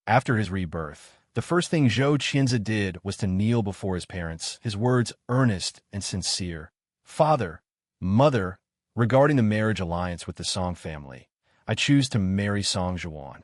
After his rebirth, the first thing Zhou Qinzi did was to kneel before his parents, his words earnest and sincere. Father, Mother, regarding the marriage alliance with the Song family, I choose to marry Song Zhuan.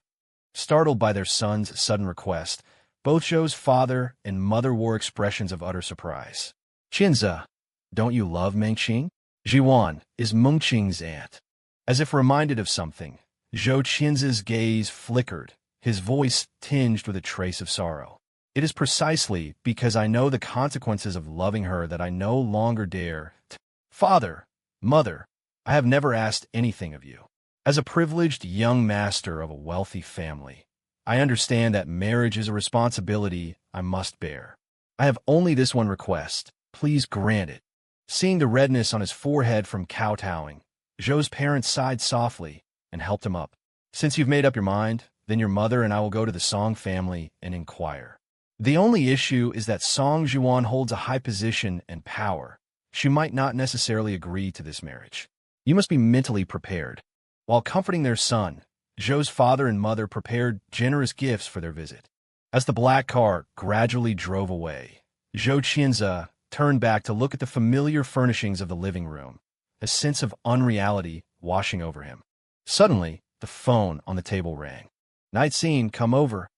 Startled by their son's sudden request, both Zhou's father and mother wore expressions of utter surprise. Qinzi, don't you love Mengqing? Zhuan is Mengqing's aunt. As if reminded of something, Zhou Qinzi's gaze flickered, his voice tinged with a trace of sorrow. It is precisely because I know the consequences of loving her that I no longer dare to. Father, Mother, I have never asked anything of you. As a privileged young master of a wealthy family, I understand that marriage is a responsibility I must bear. I have only this one request. Please grant it. Seeing the redness on his forehead from kowtowing, Zhou's parents sighed softly and helped him up. Since you've made up your mind, then your mother and I will go to the Song family and inquire. The only issue is that Song Zhuan holds a high position and power. She might not necessarily agree to this marriage. You must be mentally prepared. While comforting their son, Zhou's father and mother prepared generous gifts for their visit. As the black car gradually drove away, Zhou Qinzi turned back to look at the familiar furnishings of the living room, a sense of unreality washing over him. Suddenly, the phone on the table rang. Night scene, come over.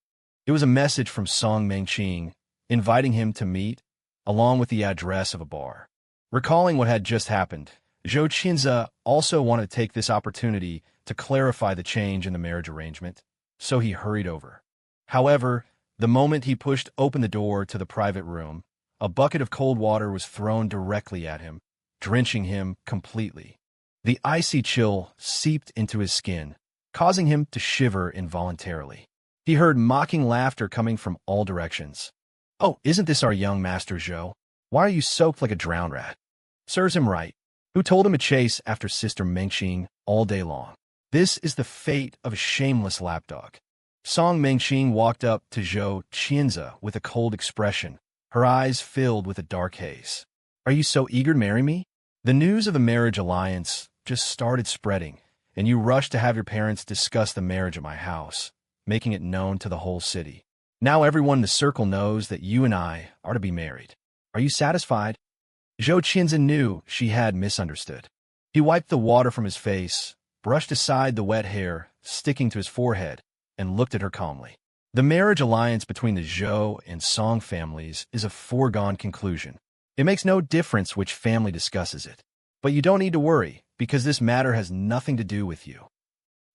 It was a message from Song Mengqing, inviting him to meet, along with the address of a bar. Recalling what had just happened, Zhou Qinzi also wanted to take this opportunity to clarify the change in the marriage arrangement, so he hurried over. However, the moment he pushed open the door to the private room, a bucket of cold water was thrown directly at him, drenching him completely. The icy chill seeped into his skin, causing him to shiver involuntarily. He heard mocking laughter coming from all directions. Oh, isn't this our young master Zhou? Why are you soaked like a drowned rat? Serves him right. Who told him to chase after Sister Mengqing all day long? This is the fate of a shameless lapdog. Song Mengqing walked up to Zhou Qinzi with a cold expression, her eyes filled with a dark haze. Are you so eager to marry me? The news of the marriage alliance just started spreading, and you rushed to have your parents discuss the marriage at my house, making it known to the whole city. Now everyone in the circle knows that you and I are to be married. Are you satisfied? Zhou Qinzi knew she had misunderstood. He wiped the water from his face, brushed aside the wet hair sticking to his forehead, and looked at her calmly. The marriage alliance between the Zhou and Song families is a foregone conclusion. It makes no difference which family discusses it. But you don't need to worry, because this matter has nothing to do with you.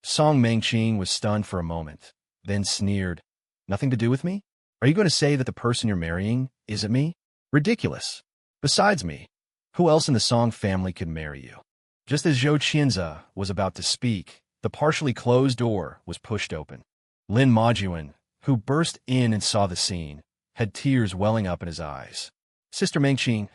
Song Mengqing was stunned for a moment, then sneered. Nothing to do with me? Are you going to say that the person you're marrying isn't me? Ridiculous. Besides me, who else in the Song family could marry you? Just as Zhou Qinzi was about to speak, the partially closed door was pushed open. Lynn Majuan, who burst in and saw the scene, had tears welling up in his eyes. Sister Mengqing,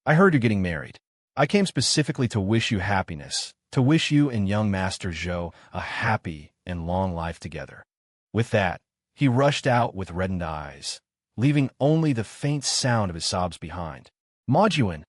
I heard you're getting married. I came specifically to wish you happiness, to wish you and young Master Zhou a happy and long life together. With that, he rushed out with reddened eyes, leaving only the faint sound of his sobs behind. Majuan!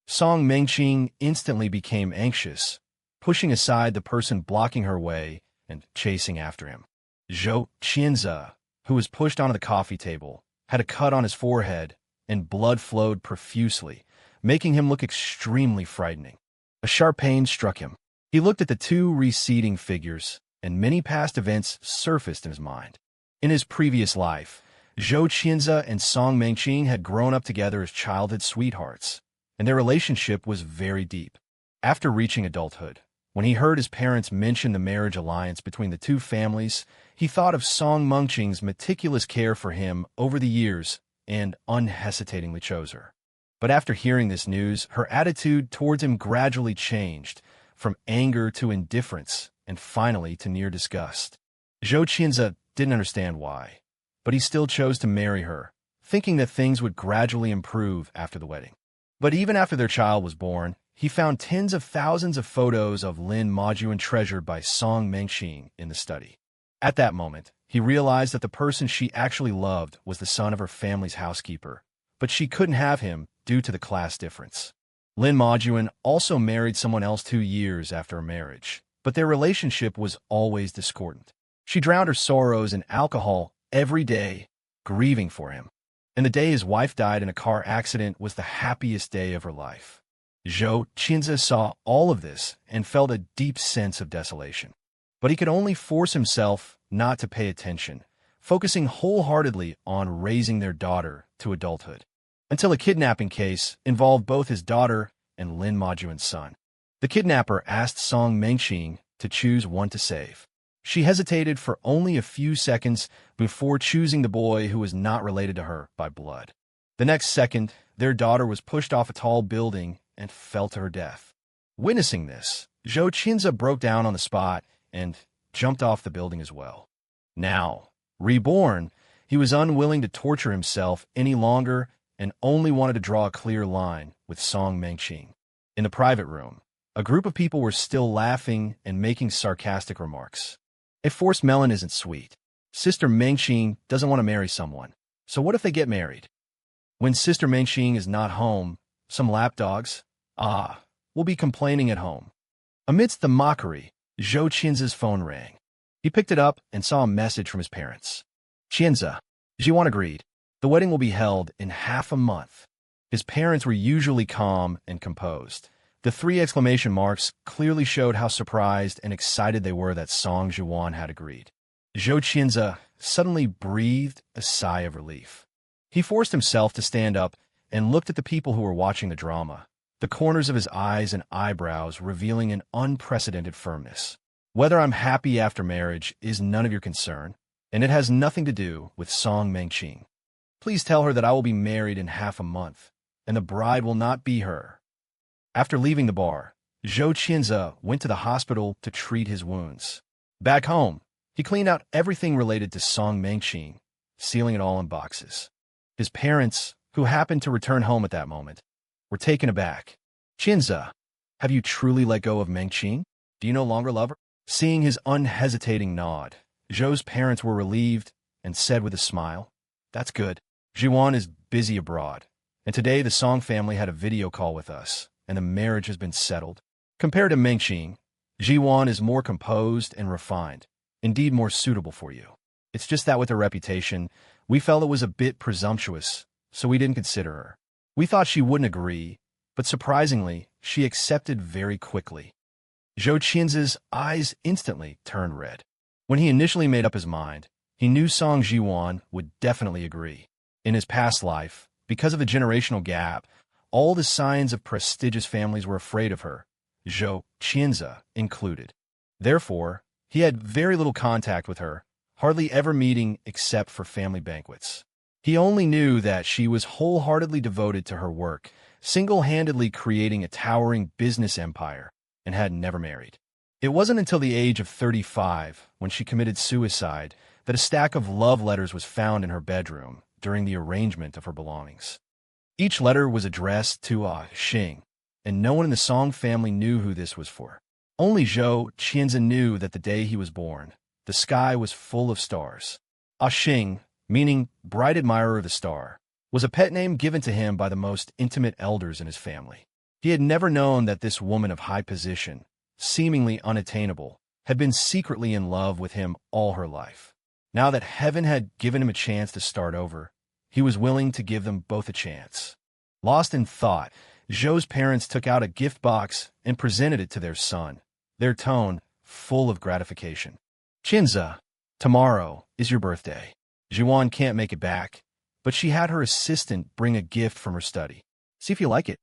Song Mengqing instantly became anxious, pushing aside the person blocking her way and chasing after him. Zhou Qinzi, who was pushed onto the coffee table, had a cut on his forehead, and blood flowed profusely, making him look extremely frightening. A sharp pain struck him. He looked at the two receding figures, and many past events surfaced in his mind. In his previous life, Zhou Qinzi and Song Mengqing had grown up together as childhood sweethearts, and their relationship was very deep. After reaching adulthood, when he heard his parents mention the marriage alliance between the two families, he thought of Song Mengqing's meticulous care for him over the years and unhesitatingly chose her. But after hearing this news, her attitude towards him gradually changed, from anger to indifference, and finally to near disgust. Zhou Qinzi didn't understand why, but he still chose to marry her, thinking that things would gradually improve after the wedding. But even after their child was born, he found tens of thousands of photos of Lynn Majuan treasured by Song Mengqing in the study. At that moment, he realized that the person she actually loved was the son of her family's housekeeper, but she couldn't have him due to the class difference. Lynn Majuan also married someone else 2 years after her marriage, but their relationship was always discordant. She drowned her sorrows in alcohol every day, grieving for him. And the day his wife died in a car accident was the happiest day of her life. Zhou Qinzi saw all of this and felt a deep sense of desolation. But he could only force himself not to pay attention, focusing wholeheartedly on raising their daughter to adulthood, until a kidnapping case involved both his daughter and Lynn Majuan's son. The kidnapper asked Song Mengqing to choose one to save. She hesitated for only a few seconds before choosing the boy who was not related to her by blood. The next second, their daughter was pushed off a tall building and fell to her death. Witnessing this, Zhou Qinzi broke down on the spot and jumped off the building as well. Now, reborn, he was unwilling to torture himself any longer and only wanted to draw a clear line with Song Mengqing. In the private room, a group of people were still laughing and making sarcastic remarks. A forced melon isn't sweet. Sister Mengqing doesn't want to marry someone. So what if they get married? When Sister Mengqing is not home, some lapdogs, will be complaining at home. Amidst the mockery, Zhou Qinzi's phone rang. He picked it up and saw a message from his parents. Qinzi, Jiwan agreed. The wedding will be held in half a month. His parents were usually calm and composed. The 3 exclamation marks clearly showed how surprised and excited they were that Song Jiwan had agreed. Zhou Qinzi suddenly breathed a sigh of relief. He forced himself to stand up and looked at the people who were watching the drama, the corners of his eyes and eyebrows revealing an unprecedented firmness. Whether I'm happy after marriage is none of your concern, and it has nothing to do with Song Mengqing. Please tell her that I will be married in half a month, and the bride will not be her. After leaving the bar, Zhou Qinzi went to the hospital to treat his wounds. Back home, he cleaned out everything related to Song Mengqing, sealing it all in boxes. His parents, who happened to return home at that moment, were taken aback. Qinzi, have you truly let go of Mengqing? Do you no longer love her? Seeing his unhesitating nod, Zhou's parents were relieved and said with a smile, That's good. Jiwan is busy abroad, and today the Song family had a video call with us, and the marriage has been settled. Compared to Mengqing, Jiwan is more composed and refined, indeed more suitable for you. It's just that with her reputation, we felt it was a bit presumptuous, so we didn't consider her. We thought she wouldn't agree, but surprisingly, she accepted very quickly. Zhou Qinzi's eyes instantly turned red. When he initially made up his mind, he knew Song Jiwan would definitely agree. In his past life, because of the generational gap, all the signs of prestigious families were afraid of her, Zhou Qinzi included. Therefore, he had very little contact with her, hardly ever meeting except for family banquets. He only knew that she was wholeheartedly devoted to her work, single-handedly creating a towering business empire, and had never married. It wasn't until the age of 35, when she committed suicide, that a stack of love letters was found in her bedroom during the arrangement of her belongings. Each letter was addressed to Xing, and no one in the Song family knew who this was for. Only Zhou Qinzi knew that the day he was born, the sky was full of stars. Xing, meaning bright admirer of the star, was a pet name given to him by the most intimate elders in his family. He had never known that this woman of high position, seemingly unattainable, had been secretly in love with him all her life. Now that heaven had given him a chance to start over, he was willing to give them both a chance. Lost in thought, Zhou's parents took out a gift box and presented it to their son, their tone full of gratification. Qinzi, tomorrow is your birthday. Jiwan can't make it back, but she had her assistant bring a gift from her study. See if you like it.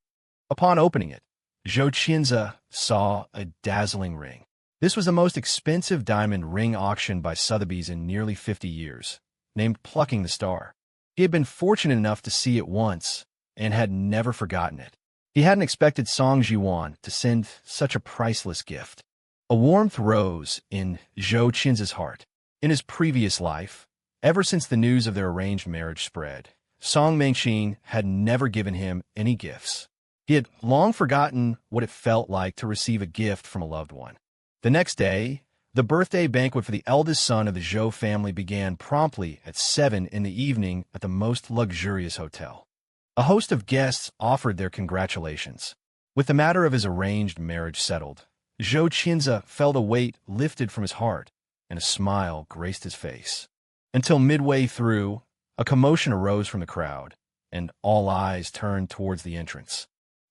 Upon opening it, Zhou Qinzi saw a dazzling ring. This was the most expensive diamond ring auctioned by Sotheby's in nearly 50 years, named Plucking the Star. He had been fortunate enough to see it once and had never forgotten it. He hadn't expected Song Jiwan to send such a priceless gift. A warmth rose in Zhou Qinzi's heart. In his previous life, ever since the news of their arranged marriage spread, Song Mengqing had never given him any gifts. He had long forgotten what it felt like to receive a gift from a loved one. The next day, the birthday banquet for the eldest son of the Zhou family began promptly at 7 in the evening at the most luxurious hotel. A host of guests offered their congratulations. With the matter of his arranged marriage settled, Zhou Qinzi felt a weight lifted from his heart, and a smile graced his face. until midway through, a commotion arose from the crowd, and all eyes turned towards the entrance.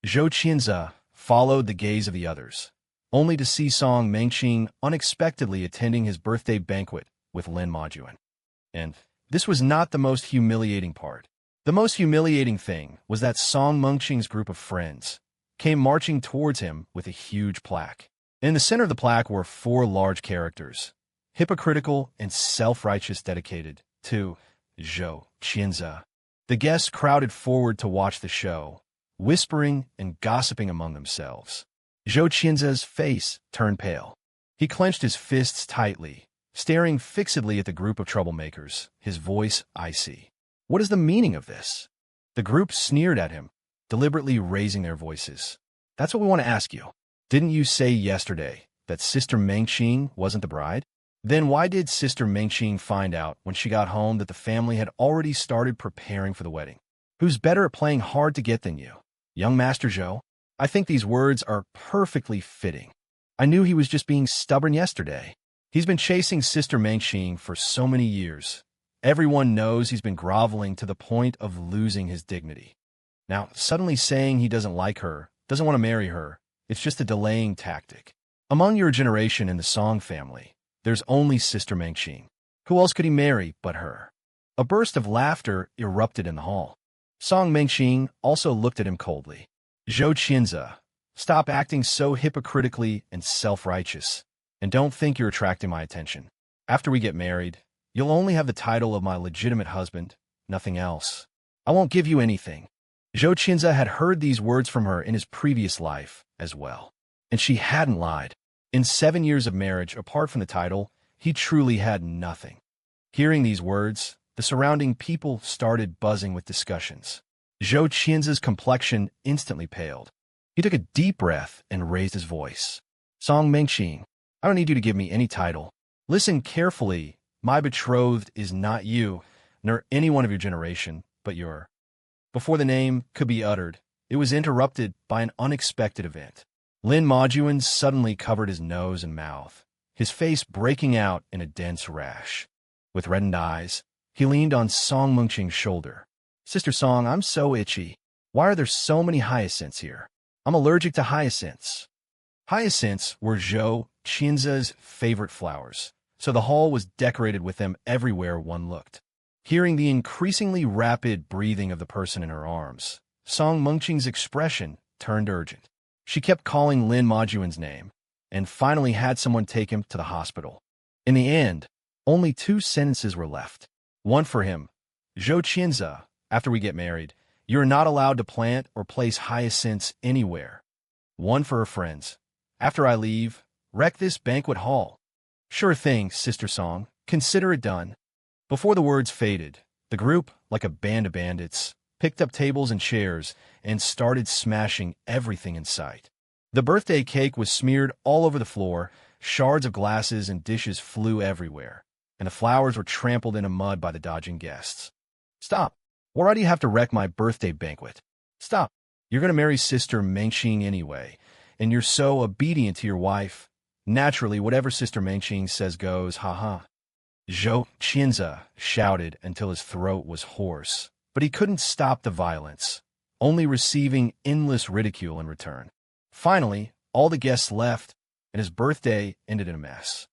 Zhou Qianze followed the gaze of the others, only to see Song Mengqing unexpectedly attending his birthday banquet with Lin Majuan. And this was not the most humiliating part. The most humiliating thing was that Song Mengqing's group of friends came marching towards him with a huge plaque. In the center of the plaque were 4 large characters, hypocritical and self-righteous, dedicated to Zhou Qianze. The guests crowded forward to watch the show, whispering and gossiping among themselves. Zhou Qianze's face turned pale. He clenched his fists tightly, staring fixedly at the group of troublemakers, his voice icy. What is the meaning of this? The group sneered at him, deliberately raising their voices. That's what we want to ask you. Didn't you say yesterday that Sister Mengqing wasn't the bride? Then why did Sister Mengqing find out when she got home that the family had already started preparing for the wedding? Who's better at playing hard to get than you? Young Master Zhou? I think these words are perfectly fitting. I knew he was just being stubborn yesterday. He's been chasing Sister Mengqing for so many years. Everyone knows he's been groveling to the point of losing his dignity. Now, suddenly saying he doesn't like her, doesn't want to marry her, it's just a delaying tactic. Among your generation in the Song family, there's only Sister Mengqing. Who else could he marry but her? A burst of laughter erupted in the hall. Song Mengqing also looked at him coldly. Zhou Qianze, stop acting so hypocritically and self-righteous, and don't think you're attracting my attention. After we get married, you'll only have the title of my legitimate husband, nothing else. I won't give you anything. Zhou Qianze had heard these words from her in his previous life as well, and she hadn't lied. In 7 years of marriage, apart from the title, he truly had nothing. Hearing these words, the surrounding people started buzzing with discussions. Zhou Qianze's complexion instantly paled. He took a deep breath and raised his voice. Song Mengqing, I don't need you to give me any title. Listen carefully. My betrothed is not you, nor anyone of your generation, but your. Before the name could be uttered, it was interrupted by an unexpected event. Lin Majuan suddenly covered his nose and mouth, his face breaking out in a dense rash. With reddened eyes, he leaned on Song Mengqing's shoulder. Sister Song, I'm so itchy. Why are there so many hyacinths here? I'm allergic to hyacinths. Hyacinths were Zhou Qianze's favorite flowers, so the hall was decorated with them everywhere one looked. Hearing the increasingly rapid breathing of the person in her arms, Song Mengqing's expression turned urgent. She kept calling Lin Majuan's name, and finally had someone take him to the hospital. In the end, only 2 sentences were left. One for him. Zhou Qianze, after we get married, you're not allowed to plant or place hyacinths anywhere. One for her friends. After I leave, wreck this banquet hall. Sure thing, Sister Song. Consider it done. Before the words faded, the group, like a band of bandits, picked up tables and chairs and started smashing everything in sight. The birthday cake was smeared all over the floor, shards of glasses and dishes flew everywhere, and the flowers were trampled into mud by the dodging guests. Stop. Why do you have to wreck my birthday banquet? Stop. You're going to marry Sister Mengqing anyway, and you're so obedient to your wife. Naturally, whatever Sister Mengqing says goes, haha. Zhou Qianze shouted until his throat was hoarse, but he couldn't stop the violence, only receiving endless ridicule in return. Finally, all the guests left, and his birthday ended in a mess.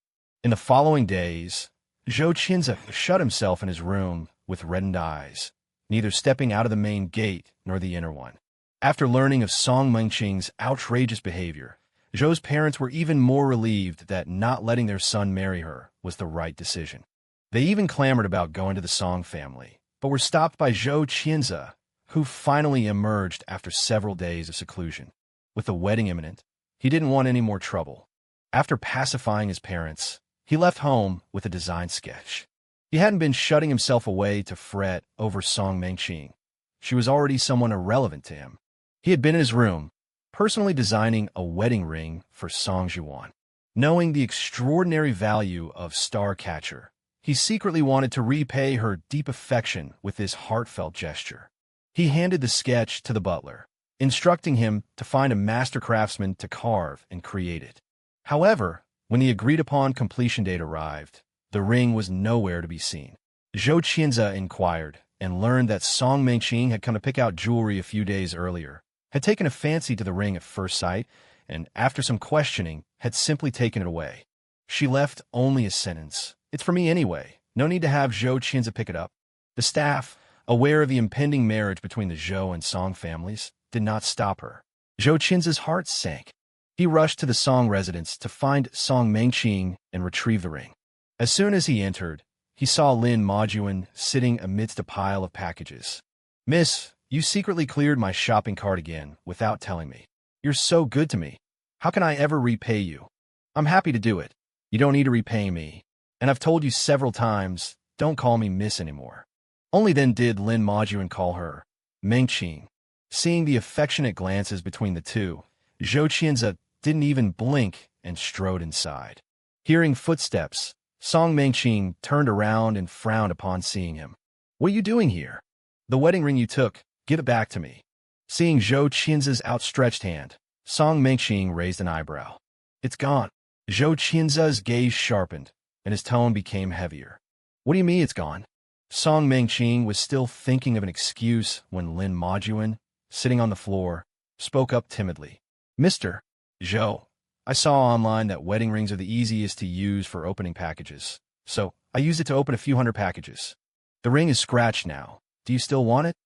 In the following days, Zhou Qianze shut himself in his room with reddened eyes, neither stepping out of the main gate nor the inner one. After learning of Song Mengqing's outrageous behavior, Zhou's parents were even more relieved that not letting their son marry her was the right decision. They even clamored about going to the Song family, but were stopped by Zhou Qianze, who finally emerged after several days of seclusion. With the wedding imminent, he didn't want any more trouble. After pacifying his parents, he left home with a design sketch. He hadn't been shutting himself away to fret over Song Mengqing. She was already someone irrelevant to him. He had been in his room, personally designing a wedding ring for Song Zhuan. Knowing the extraordinary value of Starcatcher, he secretly wanted to repay her deep affection with this heartfelt gesture. He handed the sketch to the butler, instructing him to find a master craftsman to carve and create it. However, when the agreed-upon completion date arrived, the ring was nowhere to be seen. Zhou Qianze inquired, and learned that Song Mengqing had come to pick out jewelry a few days earlier, had taken a fancy to the ring at first sight, and after some questioning, had simply taken it away. She left only a sentence. "It's for me anyway. No need to have Zhou Qianze pick it up." The staff, aware of the impending marriage between the Zhou and Song families, did not stop her. Zhou Qianze's heart sank. He rushed to the Song residence to find Song Mengqing and retrieve the ring. As soon as he entered, he saw Lin Majuan sitting amidst a pile of packages. "Miss, you secretly cleared my shopping cart again without telling me. You're so good to me. How can I ever repay you?" "I'm happy to do it. You don't need to repay me. And I've told you several times, don't call me Miss anymore." Only then did Lin Majuan call her Mengqing. Seeing the affectionate glances between the two, Zhou Qianze didn't even blink and strode inside. Hearing footsteps, Song Mengqing turned around and frowned upon seeing him. "What are you doing here?" "The wedding ring you took, give it back to me." Seeing Zhou Qianze's outstretched hand, Song Mengqing raised an eyebrow. "It's gone." Zhou Qianze's gaze sharpened, and his tone became heavier. "What do you mean it's gone?" Song Mengqing was still thinking of an excuse when Lin Majuan, sitting on the floor, spoke up timidly. "Mr. Zhou, I saw online that wedding rings are the easiest to use for opening packages, so I used it to open a few hundred packages. The ring is scratched now. Do you still want it?"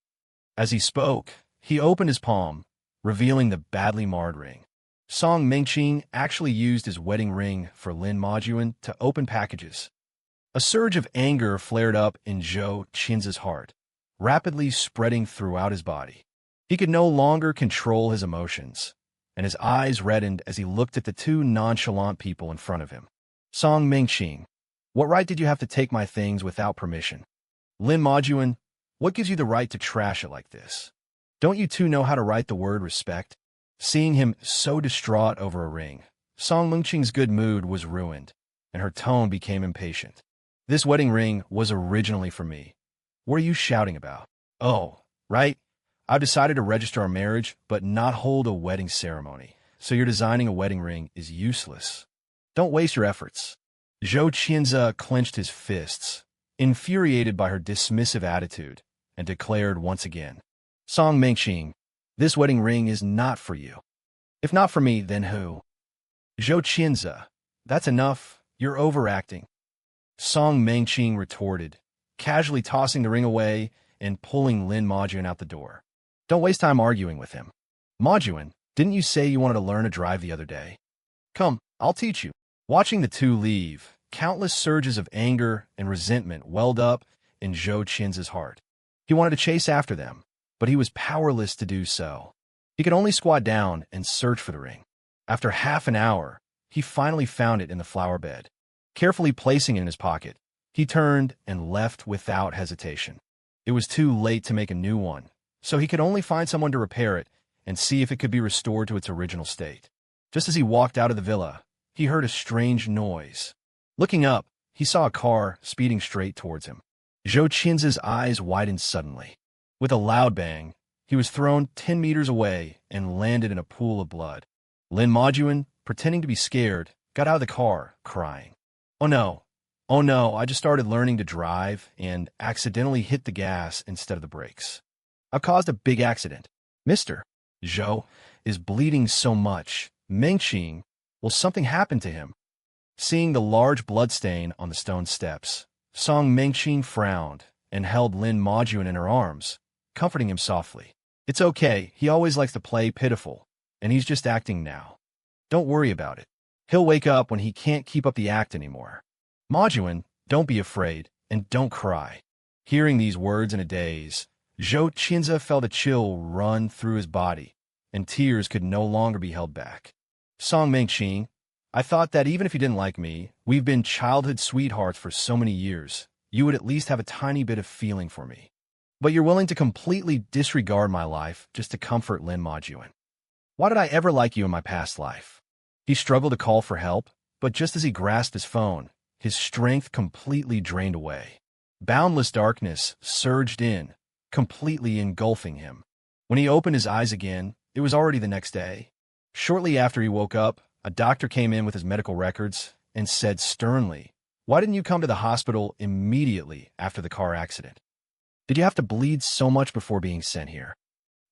As he spoke, he opened his palm, revealing the badly marred ring. Song Mengqing actually used his wedding ring for Lin Majuan to open packages. A surge of anger flared up in Zhou Qianze's heart, rapidly spreading throughout his body. He could no longer control his emotions, and his eyes reddened as he looked at the two nonchalant people in front of him. "Song Mengqing, what right did you have to take my things without permission? Lin Majuan, what gives you the right to trash it like this? Don't you two know how to write the word respect?" Seeing him so distraught over a ring, Song Mengqing's good mood was ruined, and her tone became impatient. "This wedding ring was originally for me. What are you shouting about?" "Oh, right. I've decided to register our marriage, but not hold a wedding ceremony. So you're designing a wedding ring is useless. Don't waste your efforts." Zhou Qianze clenched his fists, infuriated by her dismissive attitude, and declared once again, "Song Mengqing, this wedding ring is not for you. If not for me, then who?" "Zhou Qianze, that's enough. You're overacting." Song Mengqing retorted, casually tossing the ring away and pulling Lin Majuan out the door. "Don't waste time arguing with him. Majuan, didn't you say you wanted to learn to drive the other day? Come, I'll teach you." Watching the two leave, countless surges of anger and resentment welled up in Zhou Qianze's heart. He wanted to chase after them, but he was powerless to do so. He could only squat down and search for the ring. After half an hour, he finally found it in the flower bed. Carefully placing it in his pocket, he turned and left without hesitation. It was too late to make a new one, so he could only find someone to repair it and see if it could be restored to its original state. Just as he walked out of the villa, he heard a strange noise. Looking up, he saw a car speeding straight towards him. Zhou Qianze's eyes widened suddenly. With a loud bang, he was thrown 10 meters away and landed in a pool of blood. Lin Majuan, pretending to be scared, got out of the car, crying. Oh no, I just started learning to drive and accidentally hit the gas instead of the brakes. I've caused a big accident. Mr. Zhou is bleeding so much. Mengqing, will something happen to him?" Seeing the large bloodstain on the stone steps, Song Mengqing frowned and held Lin Majuan in her arms, comforting him softly. "It's okay, he always likes to play pitiful, and he's just acting now. Don't worry about it. He'll wake up when he can't keep up the act anymore. Majuan, don't be afraid, and don't cry." Hearing these words in a daze, Zhou Qianze felt a chill run through his body, and tears could no longer be held back. "Song Mengqing, I thought that even if you didn't like me, we've been childhood sweethearts for so many years, you would at least have a tiny bit of feeling for me. But you're willing to completely disregard my life just to comfort Lin Majuan. Why did I ever like you in my past life?" He struggled to call for help, but just as he grasped his phone, his strength completely drained away. Boundless darkness surged in, completely engulfing him. When he opened his eyes again, it was already the next day. Shortly after he woke up, a doctor came in with his medical records and said sternly, Why didn't you come to the hospital immediately after the car accident? Did you have to bleed so much before being sent here?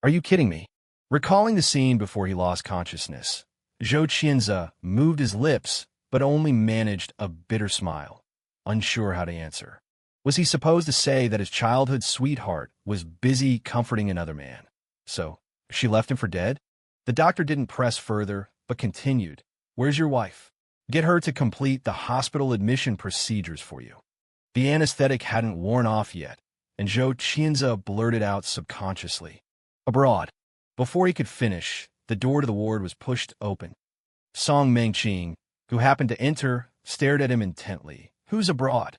Are you kidding me? Recalling the scene before he lost consciousness, Zhou Qianze moved his lips but only managed a bitter smile, unsure how to answer. Was he supposed to say that his childhood sweetheart was busy comforting another man? So, she left him for dead? The doctor didn't press further, but continued. Where's your wife? Get her to complete the hospital admission procedures for you. The anesthetic hadn't worn off yet, and Zhou Qianze blurted out subconsciously. Abroad. Before he could finish, the door to the ward was pushed open. Song Mengqing, who happened to enter, stared at him intently. Who's abroad?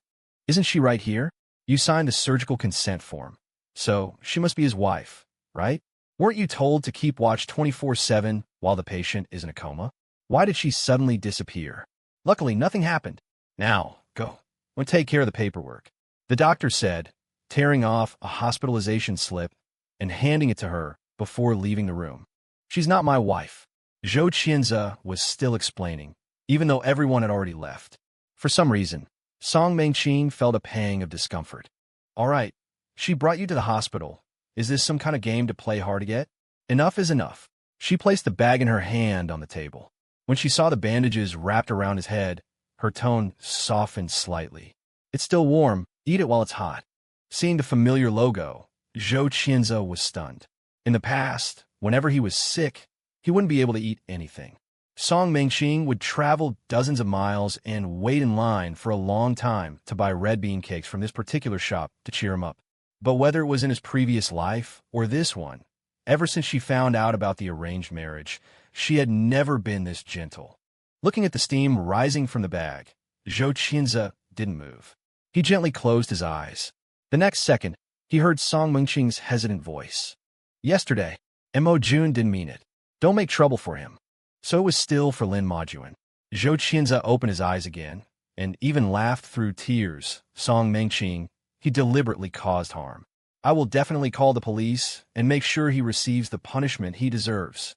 Isn't she right here? You signed the surgical consent form. So, she must be his wife, right? Weren't you told to keep watch 24/7 while the patient is in a coma? Why did she suddenly disappear? Luckily, nothing happened. Now, go. We'll take care of the paperwork. The doctor said, tearing off a hospitalization slip and handing it to her before leaving the room. She's not my wife. Zhou Qianze was still explaining, even though everyone had already left. For some reason, Song Mengqing felt a pang of discomfort. All right, she brought you to the hospital. Is this some kind of game to play hard to get? Enough is enough. She placed the bag in her hand on the table. When she saw the bandages wrapped around his head, her tone softened slightly. It's still warm. Eat it while it's hot. Seeing the familiar logo, Zhou Qianze was stunned. In the past, whenever he was sick, he wouldn't be able to eat anything. Song Mengqing would travel dozens of miles and wait in line for a long time to buy red bean cakes from this particular shop to cheer him up. But whether it was in his previous life or this one, ever since she found out about the arranged marriage, she had never been this gentle. Looking at the steam rising from the bag, Zhou Qianze didn't move. He gently closed his eyes. The next second, he heard Song Mengqing's hesitant voice. Yesterday, Mo Jun didn't mean it. Don't make trouble for him. So it was still for Lynn Majuan. Zhou Qianze opened his eyes again, and even laughed through tears. Song Mengqing, he deliberately caused harm. I will definitely call the police and make sure he receives the punishment he deserves.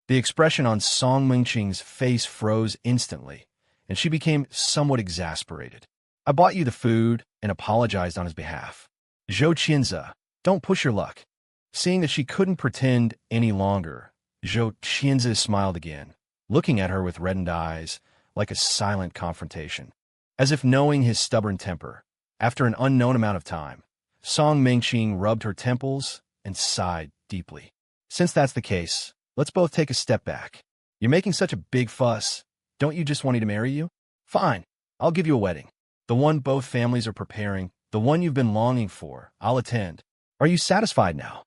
The expression on Song Mengqing's face froze instantly, and she became somewhat exasperated. I bought you the food and apologized on his behalf. Zhou Qianze, don't push your luck. Seeing that she couldn't pretend any longer, Zhou Qianze smiled again, looking at her with reddened eyes, like a silent confrontation. As if knowing his stubborn temper, after an unknown amount of time, Song Mengqing rubbed her temples and sighed deeply. Since that's the case, let's both take a step back. You're making such a big fuss. Don't you just want me to marry you? Fine, I'll give you a wedding. The one both families are preparing, the one you've been longing for. I'll attend. Are you satisfied now?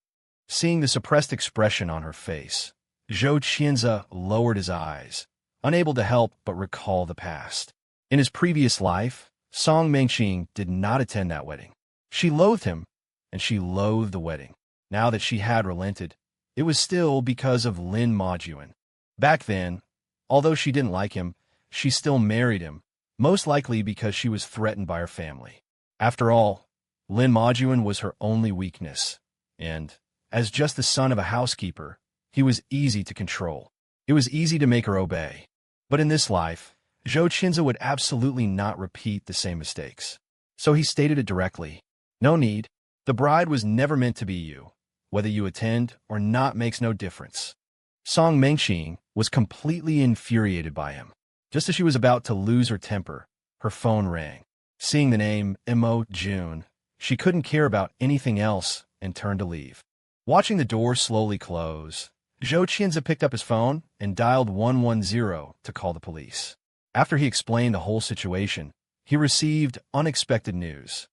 Seeing the suppressed expression on her face, Zhou Qianze lowered his eyes, unable to help but recall the past. In his previous life, Song Mengqing did not attend that wedding. She loathed him, and she loathed the wedding. Now that she had relented, it was still because of Lynn Majuan. Back then, although she didn't like him, she still married him, most likely because she was threatened by her family. After all, Lynn Majuan was her only weakness, and, as just the son of a housekeeper, he was easy to control. It was easy to make her obey. But in this life, Zhou Qianze would absolutely not repeat the same mistakes. So he stated it directly. No need. The bride was never meant to be you. Whether you attend or not makes no difference. Song Mengqing was completely infuriated by him. Just as she was about to lose her temper, her phone rang. Seeing the name Mo Jun, she couldn't care about anything else and turned to leave. Watching the door slowly close, Zhou Qianze picked up his phone and dialed 110 to call the police. After he explained the whole situation, he received unexpected news.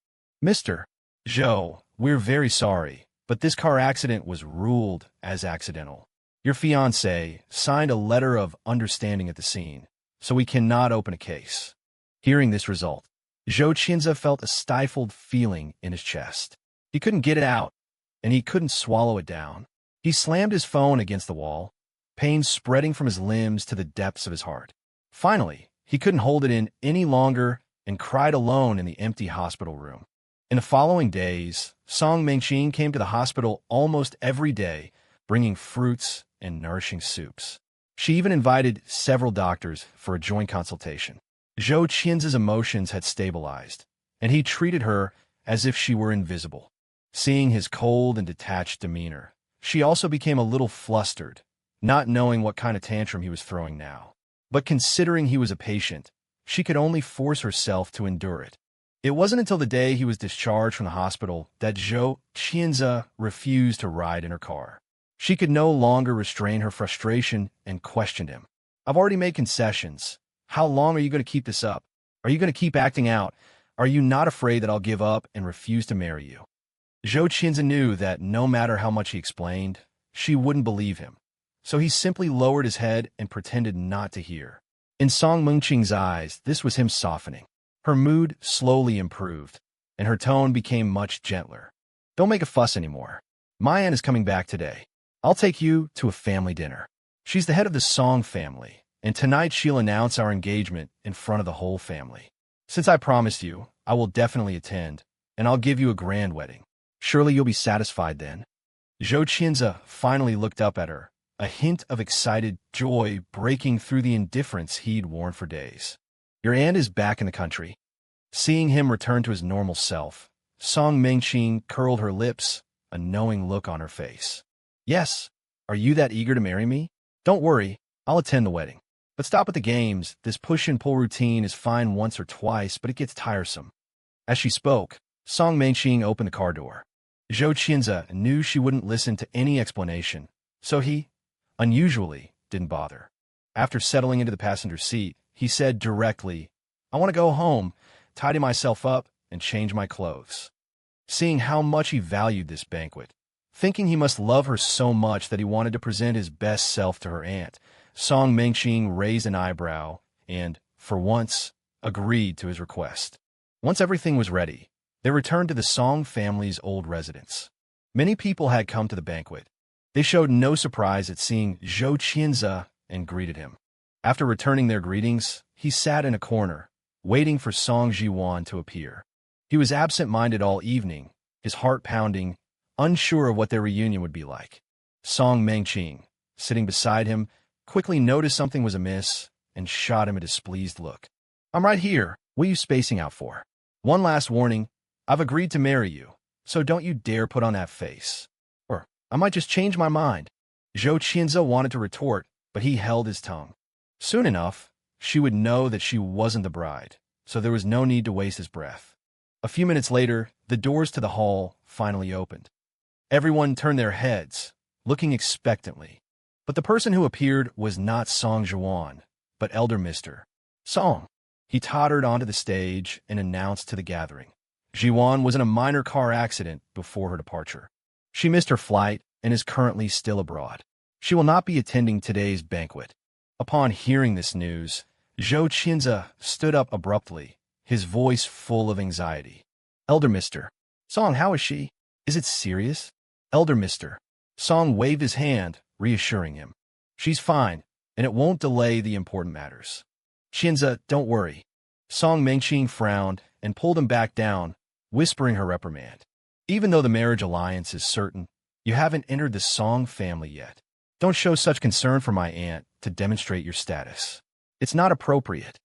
Mr. Zhou, we're very sorry, but this car accident was ruled as accidental. Your fiancé signed a letter of understanding at the scene, so we cannot open a case. Hearing this result, Zhou Qianze felt a stifled feeling in his chest. He couldn't get it out, and he couldn't swallow it down. He slammed his phone against the wall, pain spreading from his limbs to the depths of his heart. Finally, he couldn't hold it in any longer and cried alone in the empty hospital room. In the following days, Song Mengqing came to the hospital almost every day, bringing fruits and nourishing soups. She even invited several doctors for a joint consultation. Zhou Qian's emotions had stabilized, and he treated her as if she were invisible. Seeing his cold and detached demeanor, she also became a little flustered, not knowing what kind of tantrum he was throwing now. But considering he was a patient, she could only force herself to endure it. It wasn't until the day he was discharged from the hospital that Zhou Qianza refused to ride in her car. She could no longer restrain her frustration and questioned him. "I've already made concessions. How long are you going to keep this up? Are you going to keep acting out? Are you not afraid that I'll give up and refuse to marry you?" Zhou Qianza knew that no matter how much he explained, she wouldn't believe him. So he simply lowered his head and pretended not to hear. In Song Mengqing's eyes, this was him softening. Her mood slowly improved, and her tone became much gentler. "Don't make a fuss anymore. Mayan is coming back today. I'll take you to a family dinner. She's the head of the Song family, and tonight she'll announce our engagement in front of the whole family. Since I promised you, I will definitely attend, and I'll give you a grand wedding. Surely you'll be satisfied then." Zhou Qianza finally looked up at her, a hint of excited joy breaking through the indifference he'd worn for days. "Your aunt is back in the country." Seeing him return to his normal self, Song Mengqing curled her lips, a knowing look on her face. "Yes. Are you that eager to marry me? Don't worry, I'll attend the wedding. But stop with the games. This push-and-pull routine is fine once or twice, but it gets tiresome." As she spoke, Song Mengqing opened the car door. Zhou Qianza knew she wouldn't listen to any explanation, so he, unusually, didn't bother. After settling into the passenger seat, he said directly, "I want to go home, tidy myself up, and change my clothes." Seeing how much he valued this banquet, thinking he must love her so much that he wanted to present his best self to her aunt, Song Mengqing raised an eyebrow and, for once, agreed to his request. Once everything was ready, they returned to the Song family's old residence. Many people had come to the banquet. They showed no surprise at seeing Zhou Qianza and greeted him. After returning their greetings, he sat in a corner, waiting for Song Jiwan to appear. He was absent-minded all evening, his heart pounding, unsure of what their reunion would be like. Song Mengqing, sitting beside him, quickly noticed something was amiss and shot him a displeased look. "I'm right here. What are you spacing out for? One last warning. I've agreed to marry you, so don't you dare put on that face. Or I might just change my mind." Zhou Qianza wanted to retort, but he held his tongue. Soon enough, she would know that she wasn't the bride, so there was no need to waste his breath. A few minutes later, the doors to the hall finally opened. Everyone turned their heads, looking expectantly. But the person who appeared was not Song Jiwan, but Elder Mr. Song. He tottered onto the stage and announced to the gathering. Jiwan was in a minor car accident before her departure. She missed her flight and is currently still abroad. She will not be attending today's banquet. Upon hearing this news, Zhou Qianza stood up abruptly, his voice full of anxiety. "Elder Mr. Song, how is she? Is it serious?" Elder Mr. Song waved his hand, reassuring him. "She's fine, and it won't delay the important matters." "Qianza, don't worry." Song Mengqing frowned and pulled him back down, whispering her reprimand. "Even though the marriage alliance is certain, you haven't entered the Song family yet. Don't show such concern for my aunt to demonstrate your status. It's not appropriate."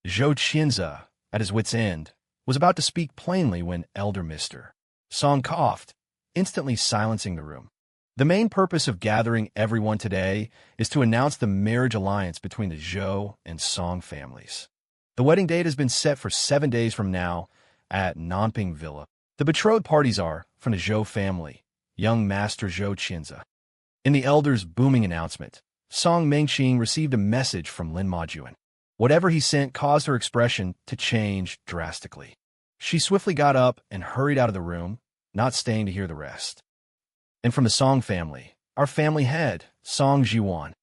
Zhou Qianza, at his wit's end, was about to speak plainly when Elder Mr. Song coughed, instantly silencing the room. The main purpose of gathering everyone today is to announce the marriage alliance between the Zhou and Song families. The wedding date has been set for 7 days from now at Nanping Villa. The betrothed parties are, from the Zhou family, young Master Zhou Qianza. In the elder's booming announcement, Song Mengqing received a message from Lynn. Whatever he sent caused her expression to change drastically. She swiftly got up and hurried out of the room, not staying to hear the rest. And from the Song family, our family head, Song Jiwan.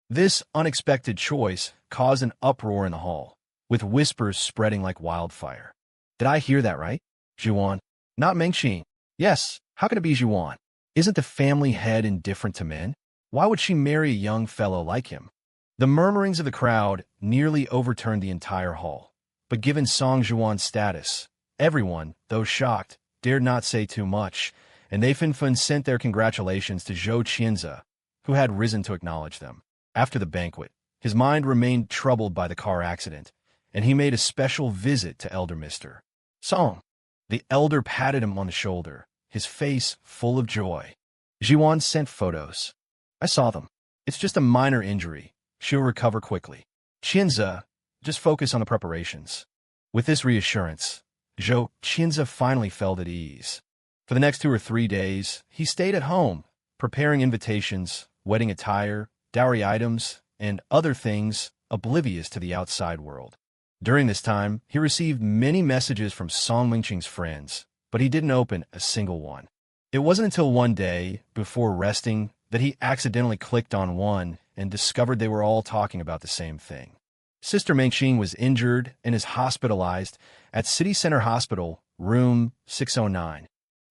This unexpected choice caused an uproar in the hall, with whispers spreading like wildfire. "Did I hear that right? Jiwan? Not Mengqing." "Yes, how can it be Jiwan? Isn't the family head indifferent to men? Why would she marry a young fellow like him?" The murmurings of the crowd nearly overturned the entire hall. But given Song Jiwan's status, everyone, though shocked, dared not say too much, and they Finfun sent their congratulations to Zhou Qianza, who had risen to acknowledge them. After the banquet, his mind remained troubled by the car accident, and he made a special visit to Elder Mr. Song. The elder patted him on the shoulder, his face full of joy. Jiwan sent photos. I saw them. It's just a minor injury. She'll recover quickly. Qinze, just focus on the preparations. With this reassurance, Qinze finally felt at ease. For the next 2 or 3 days, he stayed at home, preparing invitations, wedding attire, dowry items, and other things oblivious to the outside world. During this time, he received many messages from Song Mingqing's friends, but he didn't open a single one. It wasn't until one day, before resting, that he accidentally clicked on one and discovered they were all talking about the same thing. Sister Mengqing was injured and is hospitalized at City Center Hospital, room 609.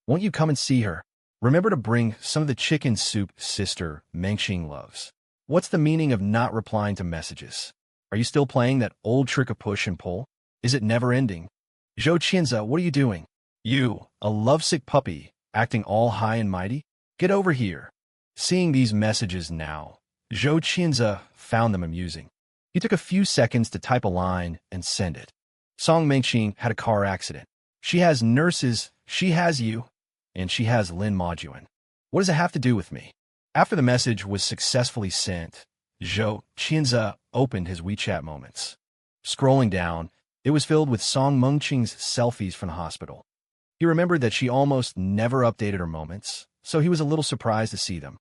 Won't you come and see her? Remember to bring some of the chicken soup Sister Mengqing loves. What's the meaning of not replying to messages? Are you still playing that old trick of push and pull? Is it never ending? Qinze, what are you doing? You, a lovesick puppy, acting all high and mighty? Get over here. Seeing these messages now, Qinze found them amusing. He took a few seconds to type a line and send it. Song Mengqing had a car accident. She has nurses, she has you, and she has Lynn Majuan. What does it have to do with me? After the message was successfully sent, Qinze opened his WeChat moments. Scrolling down, it was filled with Song Mengqing's selfies from the hospital. He remembered that she almost never updated her moments, so he was a little surprised to see them.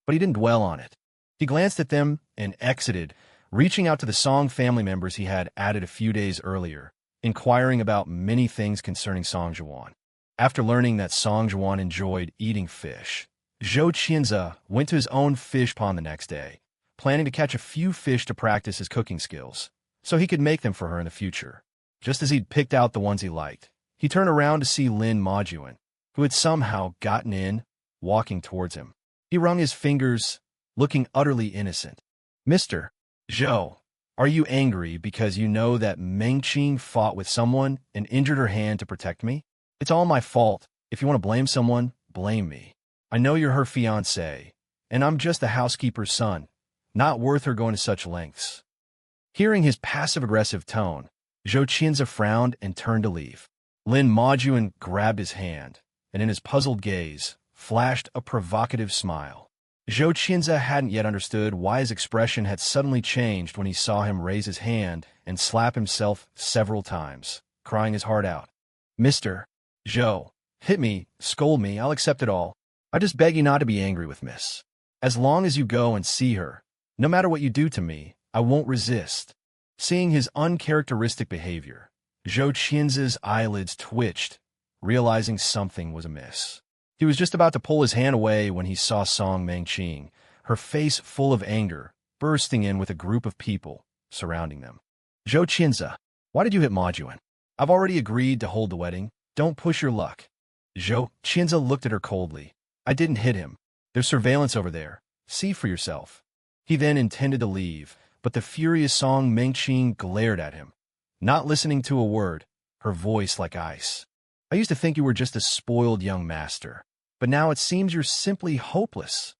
But he didn't dwell on it. He glanced at them and exited, reaching out to the Song family members he had added a few days earlier, inquiring about many things concerning Song Zhuan. After learning that Song Zhuan enjoyed eating fish, Qinze went to his own fish pond the next day, planning to catch a few fish to practice his cooking skills, so he could make them for her in the future. Just as he'd picked out the ones he liked, he turned around to see Lynn Majuan, who had somehow gotten in, walking towards him. He wrung his fingers, looking utterly innocent. Mr. Zhou, are you angry because you know that Mengqing fought with someone and injured her hand to protect me? It's all my fault. If you want to blame someone, blame me. I know you're her fiancé, and I'm just the housekeeper's son, not worth her going to such lengths. Hearing his passive-aggressive tone, Qinze frowned and turned to leave. Lynn Majuan grabbed his hand, and in his puzzled gaze, flashed a provocative smile. Qinze hadn't yet understood why his expression had suddenly changed when he saw him raise his hand and slap himself several times, crying his heart out. Mr. Zhou, hit me, scold me, I'll accept it all. I just beg you not to be angry with Miss. As long as you go and see her, no matter what you do to me, I won't resist. Seeing his uncharacteristic behavior, Qinze's eyelids twitched, realizing something was amiss. He was just about to pull his hand away when he saw Song Mengqing, her face full of anger, bursting in with a group of people surrounding them. Qinze, why did you hit Majuan? I've already agreed to hold the wedding. Don't push your luck. Qinze looked at her coldly. I didn't hit him. There's surveillance over there. See for yourself. He then intended to leave, but the furious Song Mengqing glared at him, not listening to a word, her voice like ice. I used to think you were just a spoiled young master, but now it seems you're simply hopeless.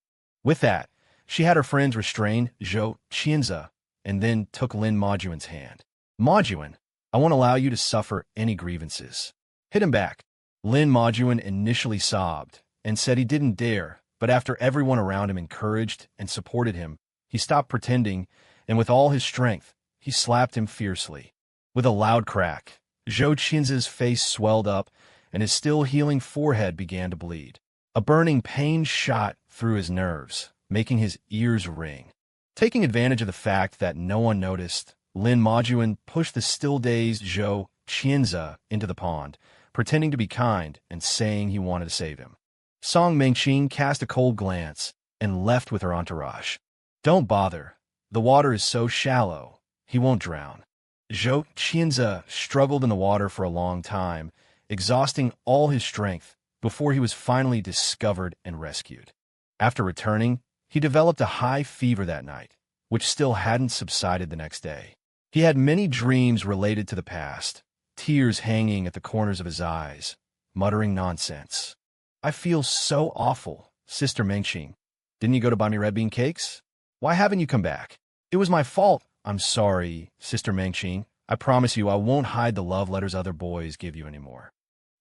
With that, she had her friends restrain Qinze and then took Lynn Majuan's hand. Majuan, I won't allow you to suffer any grievances. Hit him back. Lynn Majuan initially sobbed and said he didn't dare, but after everyone around him encouraged and supported him, he stopped pretending, and with all his strength, he slapped him fiercely. With a loud crack, Qinze's face swelled up, and his still healing forehead began to bleed. A burning pain shot through his nerves, making his ears ring. Taking advantage of the fact that no one noticed, Lynn Majuan pushed the still-dazed Qinze into the pond, pretending to be kind and saying he wanted to save him. Song Mengqing cast a cold glance and left with her entourage. Don't bother. The water is so shallow, he won't drown. Qinze struggled in the water for a long time, exhausting all his strength before he was finally discovered and rescued. After returning, he developed a high fever that night, which still hadn't subsided the next day. He had many dreams related to the past, tears hanging at the corners of his eyes, muttering nonsense. I feel so awful, Sister Mengqing. Didn't you go to buy me red bean cakes? Why haven't you come back? It was my fault. I'm sorry, Sister Mengqing. I promise you I won't hide the love letters other boys give you anymore.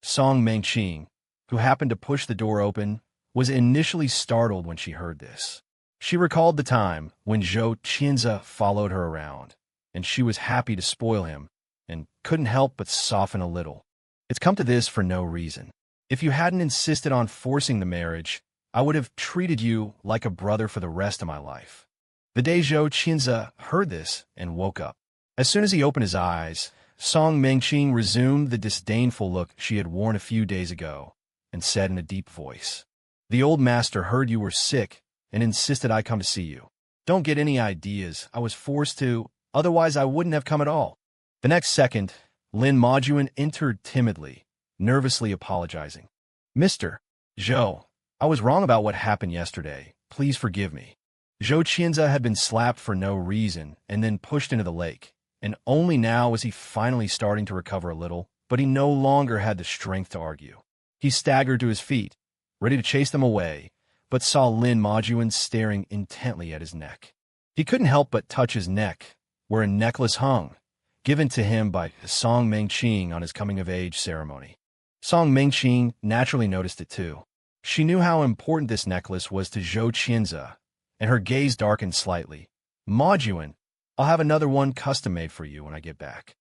Song Mengqing, who happened to push the door open, was initially startled when she heard this. She recalled the time when Zhou Qianze followed her around, and she was happy to spoil him, and couldn't help but soften a little. It's come to this for no reason. If you hadn't insisted on forcing the marriage, I would have treated you like a brother for the rest of my life. The day Zhou Qianze heard this and woke up. As soon as he opened his eyes, Song Mengqing resumed the disdainful look she had worn a few days ago, and said in a deep voice, "The old master heard you were sick and insisted I come to see you. Don't get any ideas. I was forced to, otherwise I wouldn't have come at all." The next second, Lynn Majuan entered timidly, nervously apologizing. "Mr. Zhou, I was wrong about what happened yesterday. Please forgive me." Zhou Qianze had been slapped for no reason and then pushed into the lake, and only now was he finally starting to recover a little, but he no longer had the strength to argue. He staggered to his feet, ready to chase them away, but saw Lynn Majuan staring intently at his neck. He couldn't help but touch his neck, where a necklace hung, given to him by Song Mengqing on his coming-of-age ceremony. Song Mengqing naturally noticed it too. She knew how important this necklace was to Zhou Qianze, and her gaze darkened slightly. "Majuan, I'll have another one custom-made for you when I get back."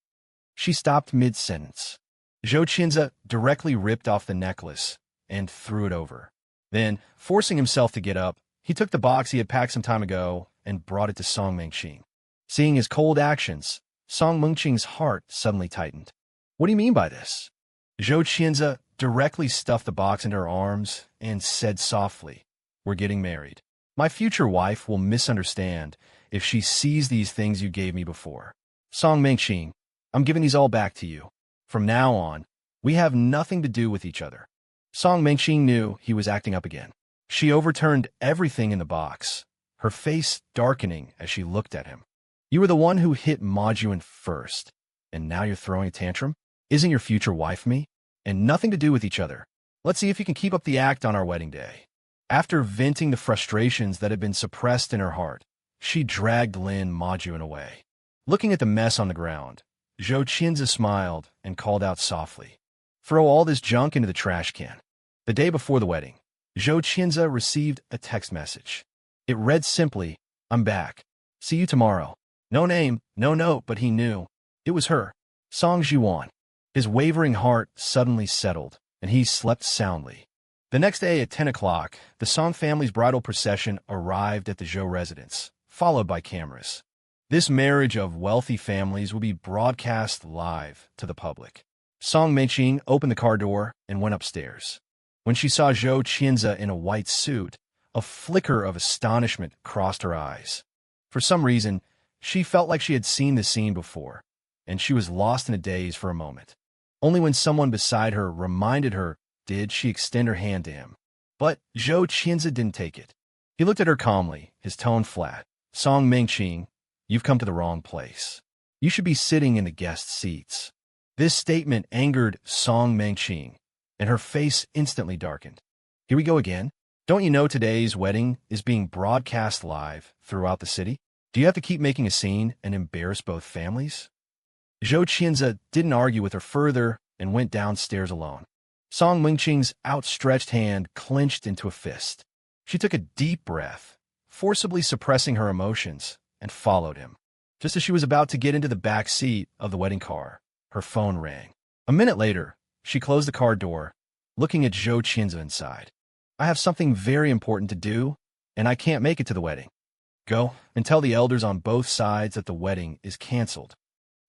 She stopped mid-sentence. Zhou Qianze directly ripped off the necklace and threw it over. Then, forcing himself to get up, he took the box he had packed some time ago and brought it to Song Mengqing. Seeing his cold actions, Song Mengqing's heart suddenly tightened. "What do you mean by this?" Zhou Qianze directly stuffed the box into her arms and said softly, "We're getting married. My future wife will misunderstand if she sees these things you gave me before. Song Mengqing, I'm giving these all back to you. From now on, we have nothing to do with each other." Song Mengqing knew he was acting up again. She overturned everything in the box, her face darkening as she looked at him. "You were the one who hit Majuan first, and now you're throwing a tantrum? Isn't your future wife me? And nothing to do with each other. Let's see if you can keep up the act on our wedding day." After venting the frustrations that had been suppressed in her heart, she dragged Lynn Majuan away. Looking at the mess on the ground, Zhou Qianze smiled and called out softly, "Throw all this junk into the trash can." The day before the wedding, Zhou Qianze received a text message. It read simply, "I'm back. See you tomorrow." No name, no note, but he knew. It was her, Song Zhiwan. His wavering heart suddenly settled, and he slept soundly. The next day at 10 o'clock, the Song family's bridal procession arrived at the Zhou residence, followed by cameras. This marriage of wealthy families would be broadcast live to the public. Song Mengqing opened the car door and went upstairs. When she saw Zhou Qianze in a white suit, a flicker of astonishment crossed her eyes. For some reason, she felt like she had seen the scene before, and she was lost in a daze for a moment. Only when someone beside her reminded her did she extend her hand to him. But Zhou Qianze didn't take it. He looked at her calmly, his tone flat. "Song Mengqing, you've come to the wrong place. You should be sitting in the guest seats." This statement angered Song Mengqing, and her face instantly darkened. "Here we go again? Don't you know today's wedding is being broadcast live throughout the city? Do you have to keep making a scene and embarrass both families?" Zhou Qianze didn't argue with her further and went downstairs alone. Song Mengqing's outstretched hand clenched into a fist. She took a deep breath, forcibly suppressing her emotions, and followed him. Just as she was about to get into the back seat of the wedding car, her phone rang. A minute later, she closed the car door, looking at Zhou Qianze inside. "I have something very important to do, and I can't make it to the wedding. Go and tell the elders on both sides that the wedding is canceled."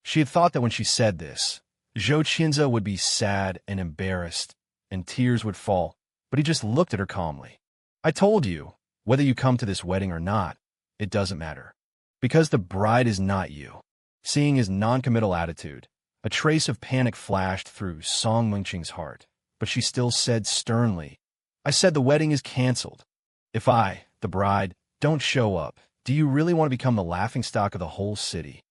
She had thought that when she said this, Zhou Qianze would be sad and embarrassed, and tears would fall, but he just looked at her calmly. "I told you, whether you come to this wedding or not, it doesn't matter. Because the bride is not you." Seeing his non-committal attitude, a trace of panic flashed through Song Mengqing's heart, but she still said sternly, "I said the wedding is canceled. If I, the bride, don't show up, do you really want to become the laughingstock of the whole city?"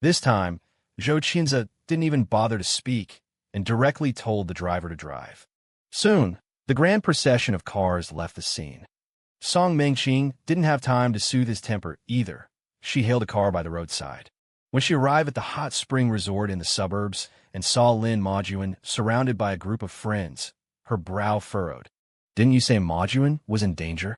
This time, Zhou Qianze didn't even bother to speak and directly told the driver to drive. Soon, the grand procession of cars left the scene. Song Mengqing didn't have time to soothe his temper either. She hailed a car by the roadside. When she arrived at the hot spring resort in the suburbs and saw Lynn Majuan surrounded by a group of friends, her brow furrowed. Didn't you say Majuan was in danger?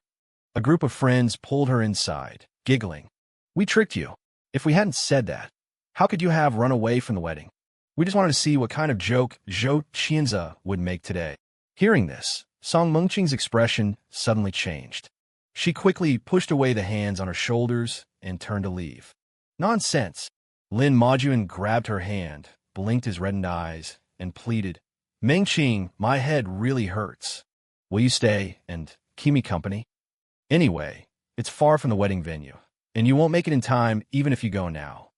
A group of friends pulled her inside, giggling. We tricked you. If we hadn't said that, how could you have run away from the wedding? We just wanted to see what kind of joke Zhou Qianze would make today. Hearing this, Song Mengqing's expression suddenly changed. She quickly pushed away the hands on her shoulders and turned to leave. Nonsense! Lin Majuan grabbed her hand, blinked his reddened eyes, and pleaded, Mengqing, my head really hurts. Will you stay and keep me company? Anyway, it's far from the wedding venue, and you won't make it in time even if you go now.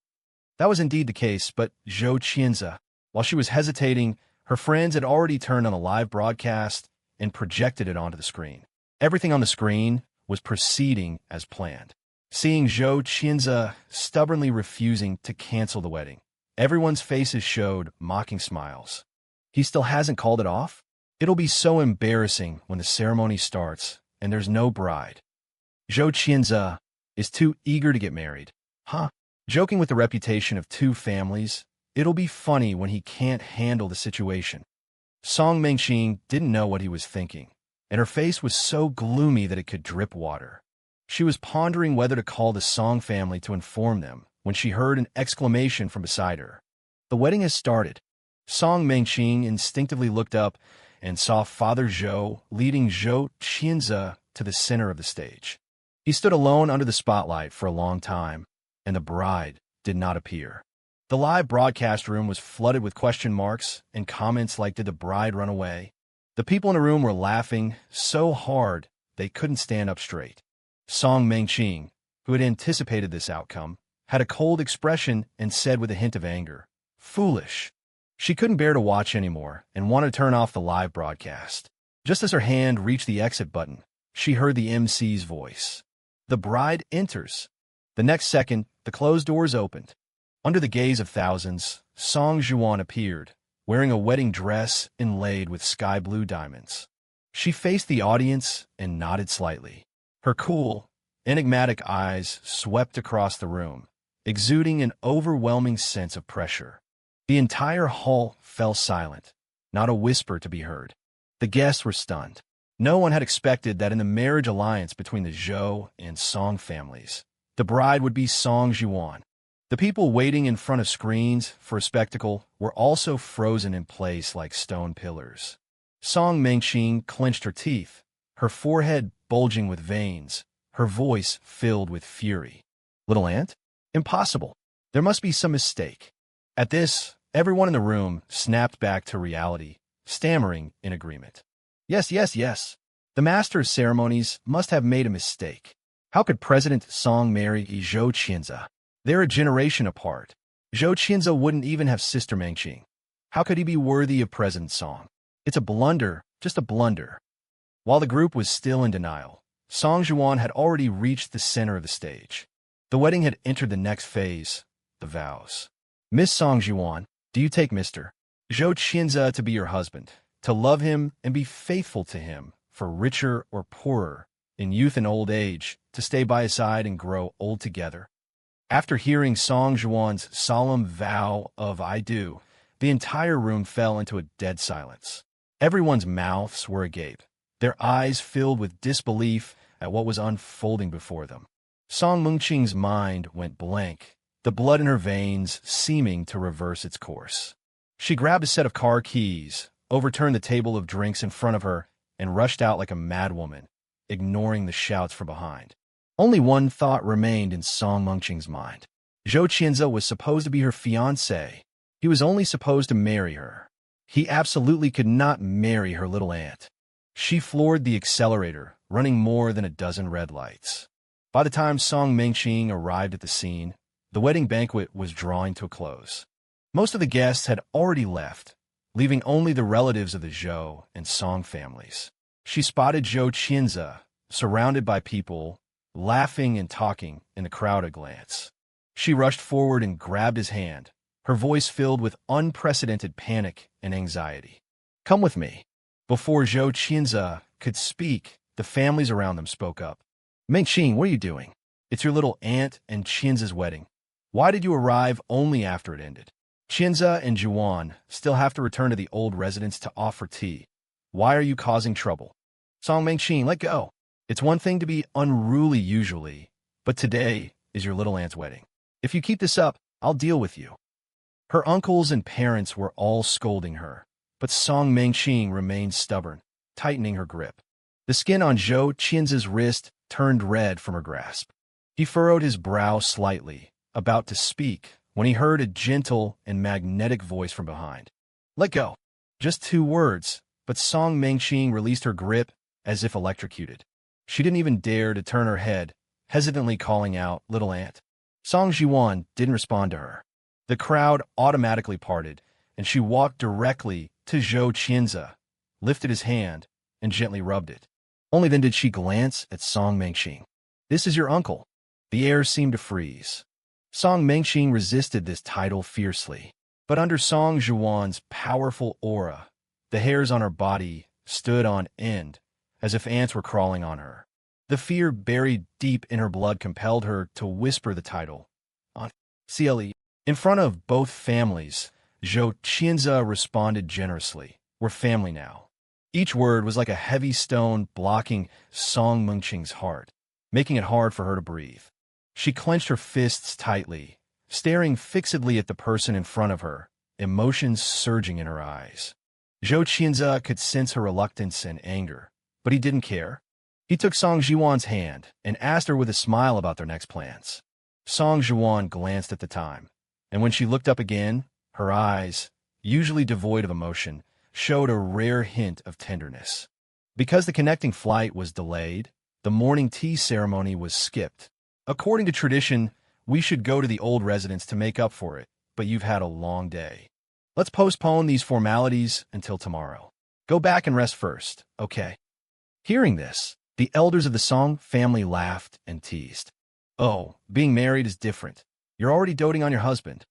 That was indeed the case, but Zhou Qianze, while she was hesitating, her friends had already turned on the live broadcast and projected it onto the screen. Everything on the screen was proceeding as planned. Seeing Zhou Qianze stubbornly refusing to cancel the wedding, everyone's faces showed mocking smiles. He still hasn't called it off? It'll be so embarrassing when the ceremony starts and there's no bride. Zhou Qianze is too eager to get married. Huh? Joking with the reputation of two families, it'll be funny when he can't handle the situation. Song Mengqing didn't know what he was thinking, and her face was so gloomy that it could drip water. She was pondering whether to call the Song family to inform them when she heard an exclamation from beside her. The wedding has started. Song Mengqing instinctively looked up and saw Father Zhou leading Zhou Qianze to the center of the stage. He stood alone under the spotlight for a long time, and the bride did not appear. The live broadcast room was flooded with question marks and comments like, did the bride run away? The people in the room were laughing so hard they couldn't stand up straight. Song Mengqing, who had anticipated this outcome, had a cold expression and said with a hint of anger, foolish. She couldn't bear to watch anymore and wanted to turn off the live broadcast. Just as her hand reached the exit button, she heard the MC's voice. The bride enters. The next second, the closed doors opened. Under the gaze of thousands, Song Zhuan appeared, wearing a wedding dress inlaid with sky blue diamonds. She faced the audience and nodded slightly. Her cool, enigmatic eyes swept across the room, exuding an overwhelming sense of pressure. The entire hall fell silent, not a whisper to be heard. The guests were stunned. No one had expected that in the marriage alliance between the Zhou and Song families, the bride would be Song Zhuan. The people waiting in front of screens for a spectacle were also frozen in place like stone pillars. Song Mengqing clenched her teeth, her forehead bulging with veins, her voice filled with fury. Little aunt? Impossible. There must be some mistake. At this, everyone in the room snapped back to reality, stammering in agreement. Yes, yes, yes. The master of ceremonies must have made a mistake. How could President Song marry Zhou Qianze? They're a generation apart. Zhou Qianze wouldn't even have sister Mengqing. How could he be worthy of President Song? It's a blunder, just a blunder. While the group was still in denial, Song Zhuan had already reached the center of the stage. The wedding had entered the next phase, the vows. Miss Song Zhuan, do you take Mr. Zhou Qianze to be your husband, to love him and be faithful to him, for richer or poorer, in youth and old age, to stay by his side and grow old together? After hearing Song Zhuan's solemn vow of I do, the entire room fell into a dead silence. Everyone's mouths were agape, their eyes filled with disbelief at what was unfolding before them. Song Mengqing's mind went blank, the blood in her veins seeming to reverse its course. She grabbed a set of car keys, overturned the table of drinks in front of her, and rushed out like a madwoman, ignoring the shouts from behind. Only one thought remained in Song Mengqing's mind. Zhou Qianze was supposed to be her fiancé. He was only supposed to marry her. He absolutely could not marry her little aunt. She floored the accelerator, running more than a dozen red lights. By the time Song Mengqing arrived at the scene, the wedding banquet was drawing to a close. Most of the guests had already left, leaving only the relatives of the Zhou and Song families. She spotted Zhou Qianze, surrounded by people, laughing and talking in the crowd at a glance. She rushed forward and grabbed his hand, her voice filled with unprecedented panic and anxiety. Come with me. Before Zhou Qianze could speak, the families around them spoke up. Mengqing, what are you doing? It's your little aunt and Qianze's wedding. Why did you arrive only after it ended? Chinza and Juan still have to return to the old residence to offer tea. Why are you causing trouble? Song Mengxing, let go. It's one thing to be unruly usually, but today is your little aunt's wedding. If you keep this up, I'll deal with you. Her uncles and parents were all scolding her, but Song Mengxing remained stubborn, tightening her grip. The skin on Zhou Qian's wrist turned red from her grasp. He furrowed his brow slightly, about to speak, when he heard a gentle and magnetic voice from behind. Let go. Just 2 words, but Song Mengxing released her grip as if electrocuted. She didn't even dare to turn her head, hesitantly calling out, "Little aunt." Song Jiwan didn't respond to her. The crowd automatically parted, and she walked directly to Zhou Qianza, lifted his hand, and gently rubbed it. Only then did she glance at Song Mengxing. "This is your uncle." The air seemed to freeze. Song Mengxing resisted this title fiercely, but under Song Zhuan's powerful aura, the hairs on her body stood on end, as if ants were crawling on her. The fear buried deep in her blood compelled her to whisper the title. On CLE. In front of both families, Zhou Qianza responded generously. "We're family now." Each word was like a heavy stone blocking Song Mengxing's heart, making it hard for her to breathe. She clenched her fists tightly, staring fixedly at the person in front of her, emotions surging in her eyes. Zhou Qianza could sense her reluctance and anger, but he didn't care. He took Song Jiwan's hand and asked her with a smile about their next plans. Song Jiwan glanced at the time, and when she looked up again, her eyes, usually devoid of emotion, showed a rare hint of tenderness. Because the connecting flight was delayed, the morning tea ceremony was skipped. According to tradition, we should go to the old residence to make up for it, but you've had a long day. Let's postpone these formalities until tomorrow. Go back and rest first, okay? Hearing this, the elders of the Song family laughed and teased. "Oh, being married is different. You're already doting on your husband."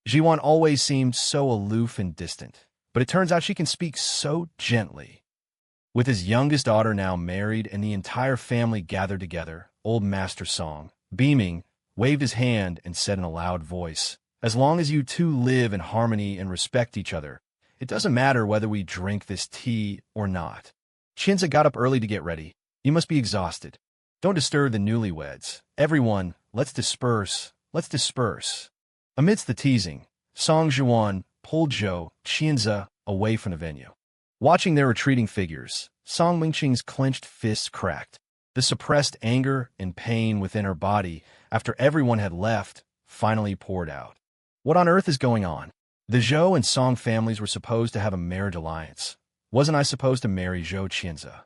Jiwan always seemed so aloof and distant, but it turns out she can speak so gently. With his youngest daughter now married and the entire family gathered together, old Master Song, beaming, waved his hand and said in a loud voice, "As long as you two live in harmony and respect each other, it doesn't matter whether we drink this tea or not." Chinza got up early to get ready. "You must be exhausted. Don't disturb the newlyweds. Everyone, let's disperse, let's disperse." Amidst the teasing, Song Zhuan pulled Zhou Qianza away from the venue. Watching their retreating figures, Song Mengxing's clenched fists cracked. The suppressed anger and pain within her body after everyone had left finally poured out. What on earth is going on? The Zhou and Song families were supposed to have a marriage alliance. Wasn't I supposed to marry Zhou Qianza?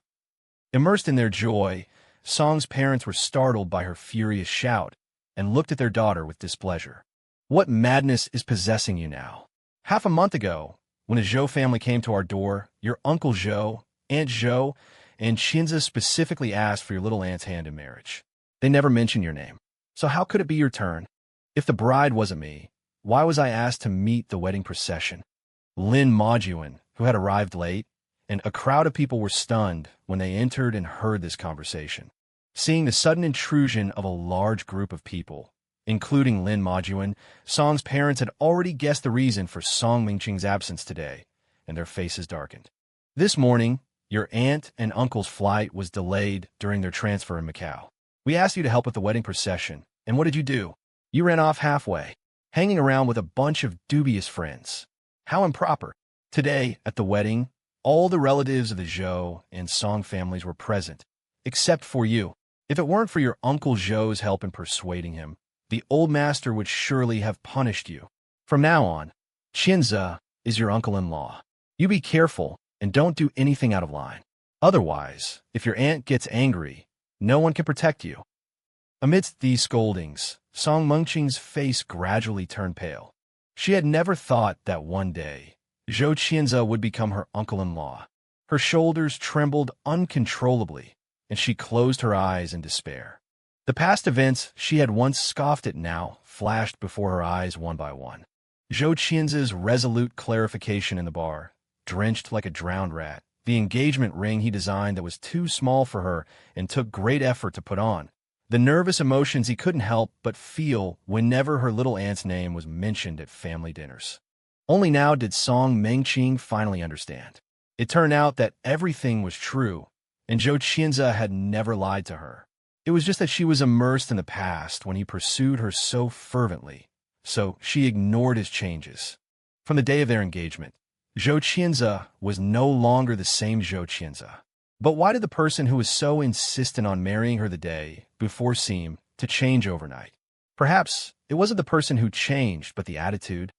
Immersed in their joy, Song's parents were startled by her furious shout and looked at their daughter with displeasure. "What madness is possessing you now? Half a month ago, when a Zhou family came to our door, your Uncle Zhou, Aunt Zhou, and Qianza specifically asked for your little aunt's hand in marriage. They never mentioned your name. So how could it be your turn? If the bride wasn't me, why was I asked to meet the wedding procession?" Lynn Majuan, who had arrived late, and a crowd of people were stunned when they entered and heard this conversation. Seeing the sudden intrusion of a large group of people, including Lynn Majuan, Song's parents had already guessed the reason for Song Mengxing's absence today, and their faces darkened. "This morning, your aunt and uncle's flight was delayed during their transfer in Macau. We asked you to help with the wedding procession, and what did you do? You ran off halfway, hanging around with a bunch of dubious friends. How improper. Today, at the wedding, all the relatives of the Zhou and Song families were present, except for you. If it weren't for your Uncle Zhou's help in persuading him, the old master would surely have punished you. From now on, Qianza is your uncle-in-law. You be careful and don't do anything out of line. Otherwise, if your aunt gets angry, no one can protect you." Amidst these scoldings, Song Mengxing's face gradually turned pale. She had never thought that one day, Zhou Qianza would become her uncle-in-law. Her shoulders trembled uncontrollably, and she closed her eyes in despair. The past events she had once scoffed at now flashed before her eyes one by one. Zhou Qianza's resolute clarification in the bar, drenched like a drowned rat, the engagement ring he designed that was too small for her and took great effort to put on, the nervous emotions he couldn't help but feel whenever her little aunt's name was mentioned at family dinners. Only now did Song Mengqing finally understand. It turned out that everything was true, and Zhou Qianze had never lied to her. It was just that she was immersed in the past when he pursued her so fervently, so she ignored his changes. From the day of their engagement, Zhou Qianze was no longer the same Zhou Qianze. But why did the person who was so insistent on marrying her the day before seem to change overnight? Perhaps it wasn't the person who changed, but the attitude.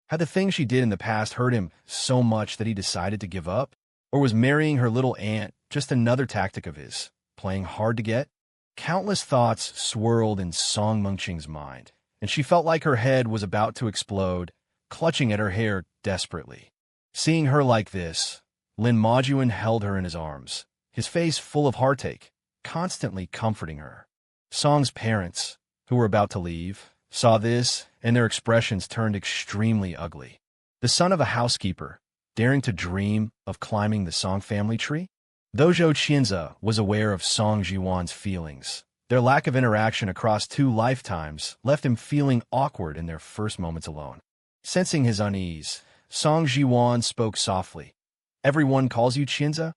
Had the things she did in the past hurt him so much that he decided to give up? Or was marrying her little aunt just another tactic of his, playing hard to get? Countless thoughts swirled in Song Mengqing's mind, and she felt like her head was about to explode, clutching at her hair desperately. Seeing her like this, Lin Majuan held her in his arms, his face full of heartache, constantly comforting her. Song's parents, who were about to leave, saw this, and their expressions turned extremely ugly. The son of a housekeeper, daring to dream of climbing the Song family tree? Though Zhou Qianze was aware of Song Jiwan's feelings, their lack of interaction across 2 lifetimes left him feeling awkward in their first moments alone. Sensing his unease, Song Jiwan spoke softly. "Everyone calls you Qianze?"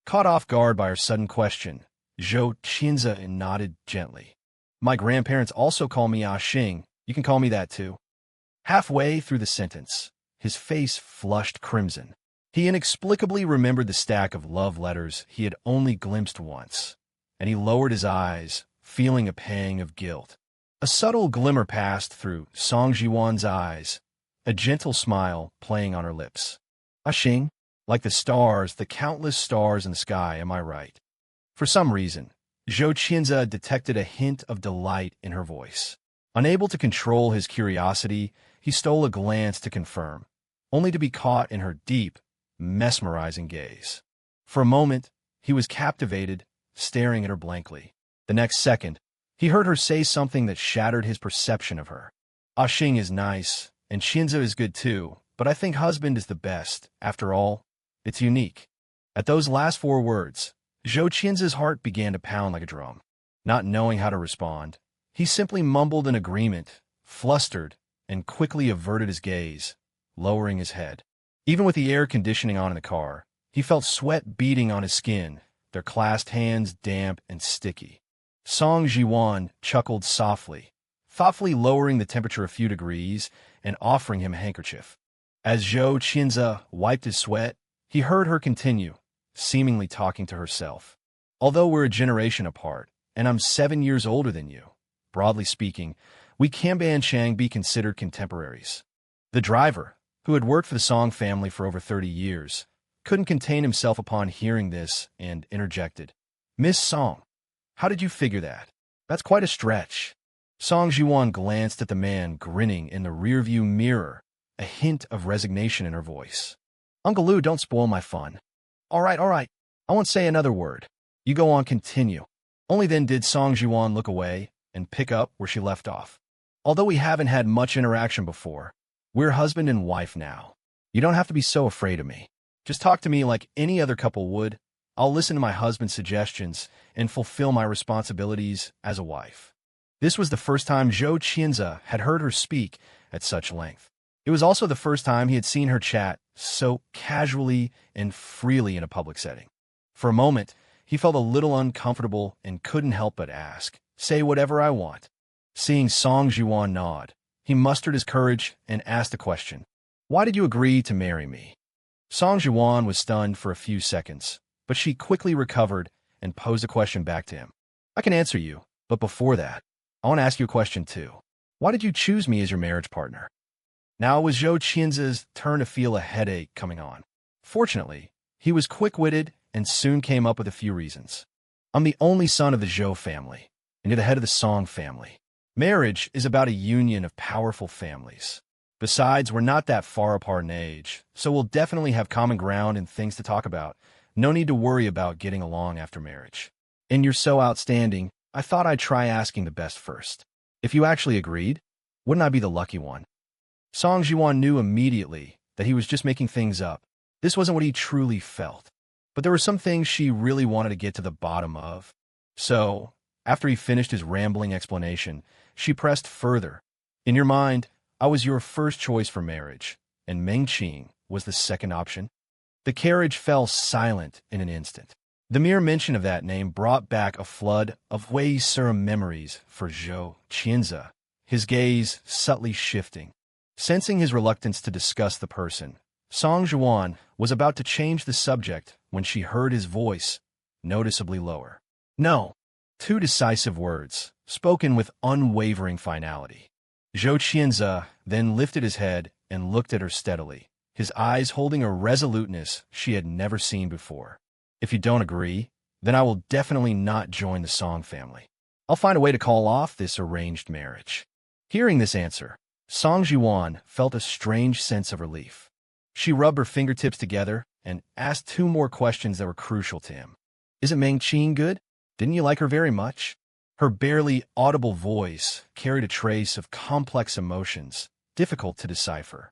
Caught off guard by her sudden question, Zhou Qianze nodded gently. "My grandparents also call me Xing. You can call me that too." Halfway through the sentence, his face flushed crimson. He inexplicably remembered the stack of love letters he had only glimpsed once, and he lowered his eyes, feeling a pang of guilt. A subtle glimmer passed through Song Jiwan's eyes, a gentle smile playing on her lips. "Xing, like the stars, the countless stars in the sky, am I right?" For some reason, Zhou Qianze detected a hint of delight in her voice. Unable to control his curiosity, he stole a glance to confirm, only to be caught in her deep, mesmerizing gaze. For a moment, he was captivated, staring at her blankly. The next second, he heard her say something that shattered his perception of her. "Xing is nice, and Qianze is good too, but I think husband is the best. After all, it's unique." At those last 4 words, Zhou Qianze's heart began to pound like a drum. Not knowing how to respond, he simply mumbled an agreement, flustered, and quickly averted his gaze, lowering his head. Even with the air conditioning on in the car, he felt sweat beading on his skin, their clasped hands damp and sticky. Song Jiwan chuckled softly, thoughtfully lowering the temperature a few degrees and offering him a handkerchief. As Zhou Qianze wiped his sweat, he heard her continue, seemingly talking to herself. "Although we're a generation apart, and I'm 7 years older than you, broadly speaking, we can be considered contemporaries." The driver, who had worked for the Song family for over 30 years, couldn't contain himself upon hearing this and interjected, "Miss Song, how did you figure that? That's quite a stretch." Song Jiwan glanced at the man grinning in the rearview mirror, a hint of resignation in her voice. "Uncle Lou, don't spoil my fun." All right, I won't say another word. You go on, continue." Only then did Song Jiwan look away and pick up where she left off. "Although we haven't had much interaction before, we're husband and wife now. You don't have to be so afraid of me. Just talk to me like any other couple would. I'll listen to my husband's suggestions and fulfill my responsibilities as a wife." This was the first time Zhou Qianze had heard her speak at such length. It was also the first time he had seen her chat so casually and freely in a public setting. For a moment, he felt a little uncomfortable and couldn't help but ask, "Say whatever I want." Seeing Song Jiwan nod, he mustered his courage and asked a question. "Why did you agree to marry me?" Song Jiwan was stunned for a few seconds, but she quickly recovered and posed a question back to him. "I can answer you, but before that, I want to ask you a question too. Why did you choose me as your marriage partner?" Now it was Zhou Qianze's turn to feel a headache coming on. Fortunately, he was quick-witted and soon came up with a few reasons. "I'm the only son of the Zhou family, and you're the head of the Song family. Marriage is about a union of powerful families. Besides, we're not that far apart in age, so we'll definitely have common ground and things to talk about. No need to worry about getting along after marriage. And you're so outstanding, I thought I'd try asking the best first. If you actually agreed, wouldn't I be the lucky one?" Song Jiwan knew immediately that he was just making things up. This wasn't what he truly felt. But there were some things she really wanted to get to the bottom of. So, After he finished his rambling explanation, she pressed further. In your mind, I was your first choice for marriage, and Mengqing was the second option. The carriage fell silent in an instant. The mere mention of that name brought back a flood of Wei Sura memories for Zhou Qianze, his gaze subtly shifting. Sensing his reluctance to discuss the person, Song Zhuan was about to change the subject when she heard his voice, noticeably lower. No. Two decisive words, spoken with unwavering finality. Zhou Qianze then lifted his head and looked at her steadily, his eyes holding a resoluteness she had never seen before. If you don't agree, then I will definitely not join the Song family. I'll find a way to call off this arranged marriage. Hearing this answer, Song Zhuan felt a strange sense of relief. She rubbed her fingertips together and asked two more questions that were crucial to him. Isn't Mengqing good? Didn't you like her very much? Her barely audible voice carried a trace of complex emotions, difficult to decipher.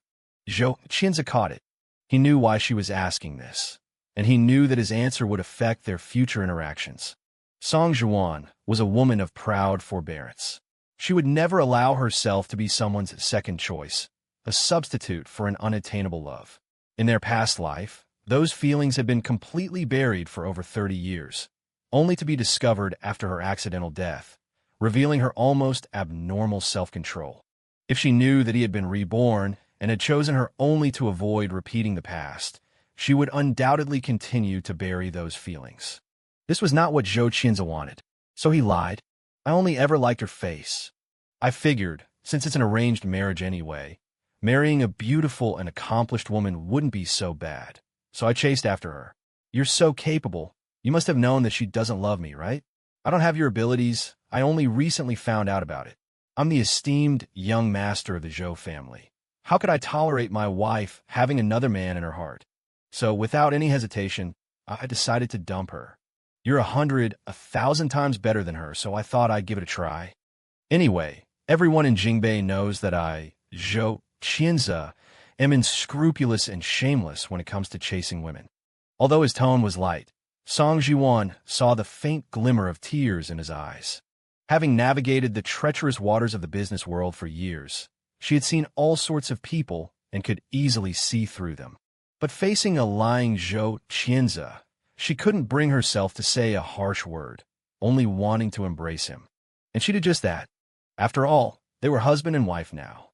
Zhou Qianze caught it. He knew why she was asking this, and he knew that his answer would affect their future interactions. Song Zhuan was a woman of proud forbearance. She would never allow herself to be someone's second choice, a substitute for an unattainable love. In their past life, those feelings had been completely buried for over 30 years, only to be discovered after her accidental death, revealing her almost abnormal self-control. If she knew that he had been reborn and had chosen her only to avoid repeating the past, she would undoubtedly continue to bury those feelings. This was not what Zhou Qianze wanted, so he lied. I only ever liked her face. I figured, since it's an arranged marriage anyway, marrying a beautiful and accomplished woman wouldn't be so bad, so I chased after her. You're so capable. You must have known that she doesn't love me, right? I don't have your abilities. I only recently found out about it. I'm the esteemed young master of the Zhou family. How could I tolerate my wife having another man in her heart? So, without any hesitation, I decided to dump her. You're 1,000 times better than her, so I thought I'd give it a try. Anyway, everyone in Jingbei knows that I, Zhou Qianze, am unscrupulous and shameless when it comes to chasing women. Although his tone was light, Song Zhuan saw the faint glimmer of tears in his eyes. Having navigated the treacherous waters of the business world for years, she had seen all sorts of people and could easily see through them. But facing a lying Zhou Qianze, she couldn't bring herself to say a harsh word, only wanting to embrace him. And she did just that. After all, they were husband and wife now.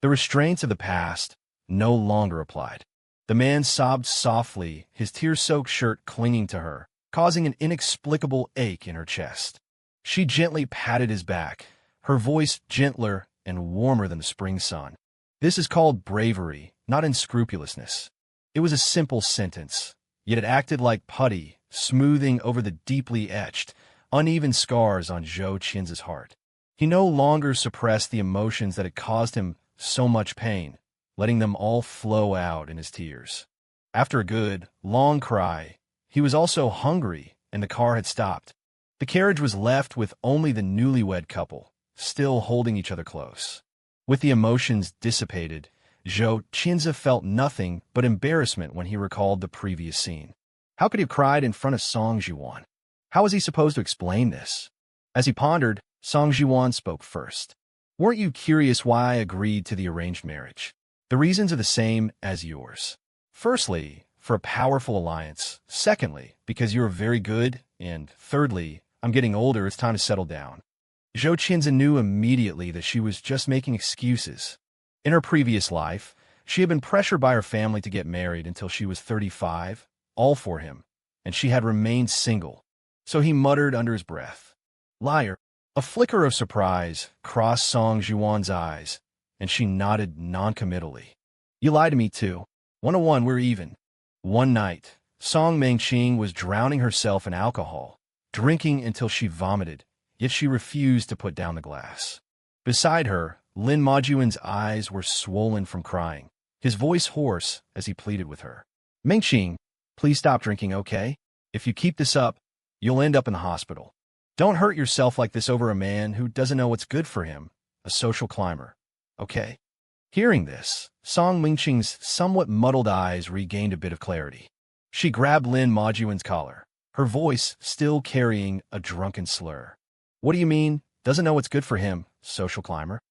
The restraints of the past no longer applied. The man sobbed softly, his tear-soaked shirt clinging to her, causing an inexplicable ache in her chest. She gently patted his back, her voice gentler and warmer than the spring sun. This is called bravery, not unscrupulousness. It was a simple sentence, yet it acted like putty, smoothing over the deeply etched, uneven scars on Zhou Qianze's heart. He no longer suppressed the emotions that had caused him so much pain, letting them all flow out in his tears. After a good, long cry, he was also hungry, and the car had stopped. The carriage was left with only the newlywed couple, still holding each other close. With the emotions dissipated, Zhou Qianze felt nothing but embarrassment when he recalled the previous scene. How could he have cried in front of Song Zhuan? How was he supposed to explain this? As he pondered, Song Zhuan spoke first. Weren't you curious why I agreed to the arranged marriage? The reasons are the same as yours. Firstly, for a powerful alliance. Secondly, because you are very good. And thirdly, I'm getting older, it's time to settle down. Zhou Qianze knew immediately that she was just making excuses. In her previous life, she had been pressured by her family to get married until she was 35, all for him, and she had remained single. So he muttered under his breath, "Liar." A flicker of surprise crossed Song Zhuan's eyes, and she nodded noncommittally. "You lied to me too. 101, we're even." One night, Song Mengqing was drowning herself in alcohol, drinking until she vomited, yet she refused to put down the glass. Beside her, Lynn Majuan's eyes were swollen from crying, his voice hoarse as he pleaded with her. "Mengqing, please stop drinking, okay? If you keep this up, you'll end up in the hospital. Don't hurt yourself like this over a man who doesn't know what's good for him, a social climber, okay?" Hearing this, Song Mengqing's somewhat muddled eyes regained a bit of clarity. She grabbed Lynn Majuan's collar, her voice still carrying a drunken slur. What do you mean? Doesn't know what's good for him, social climber.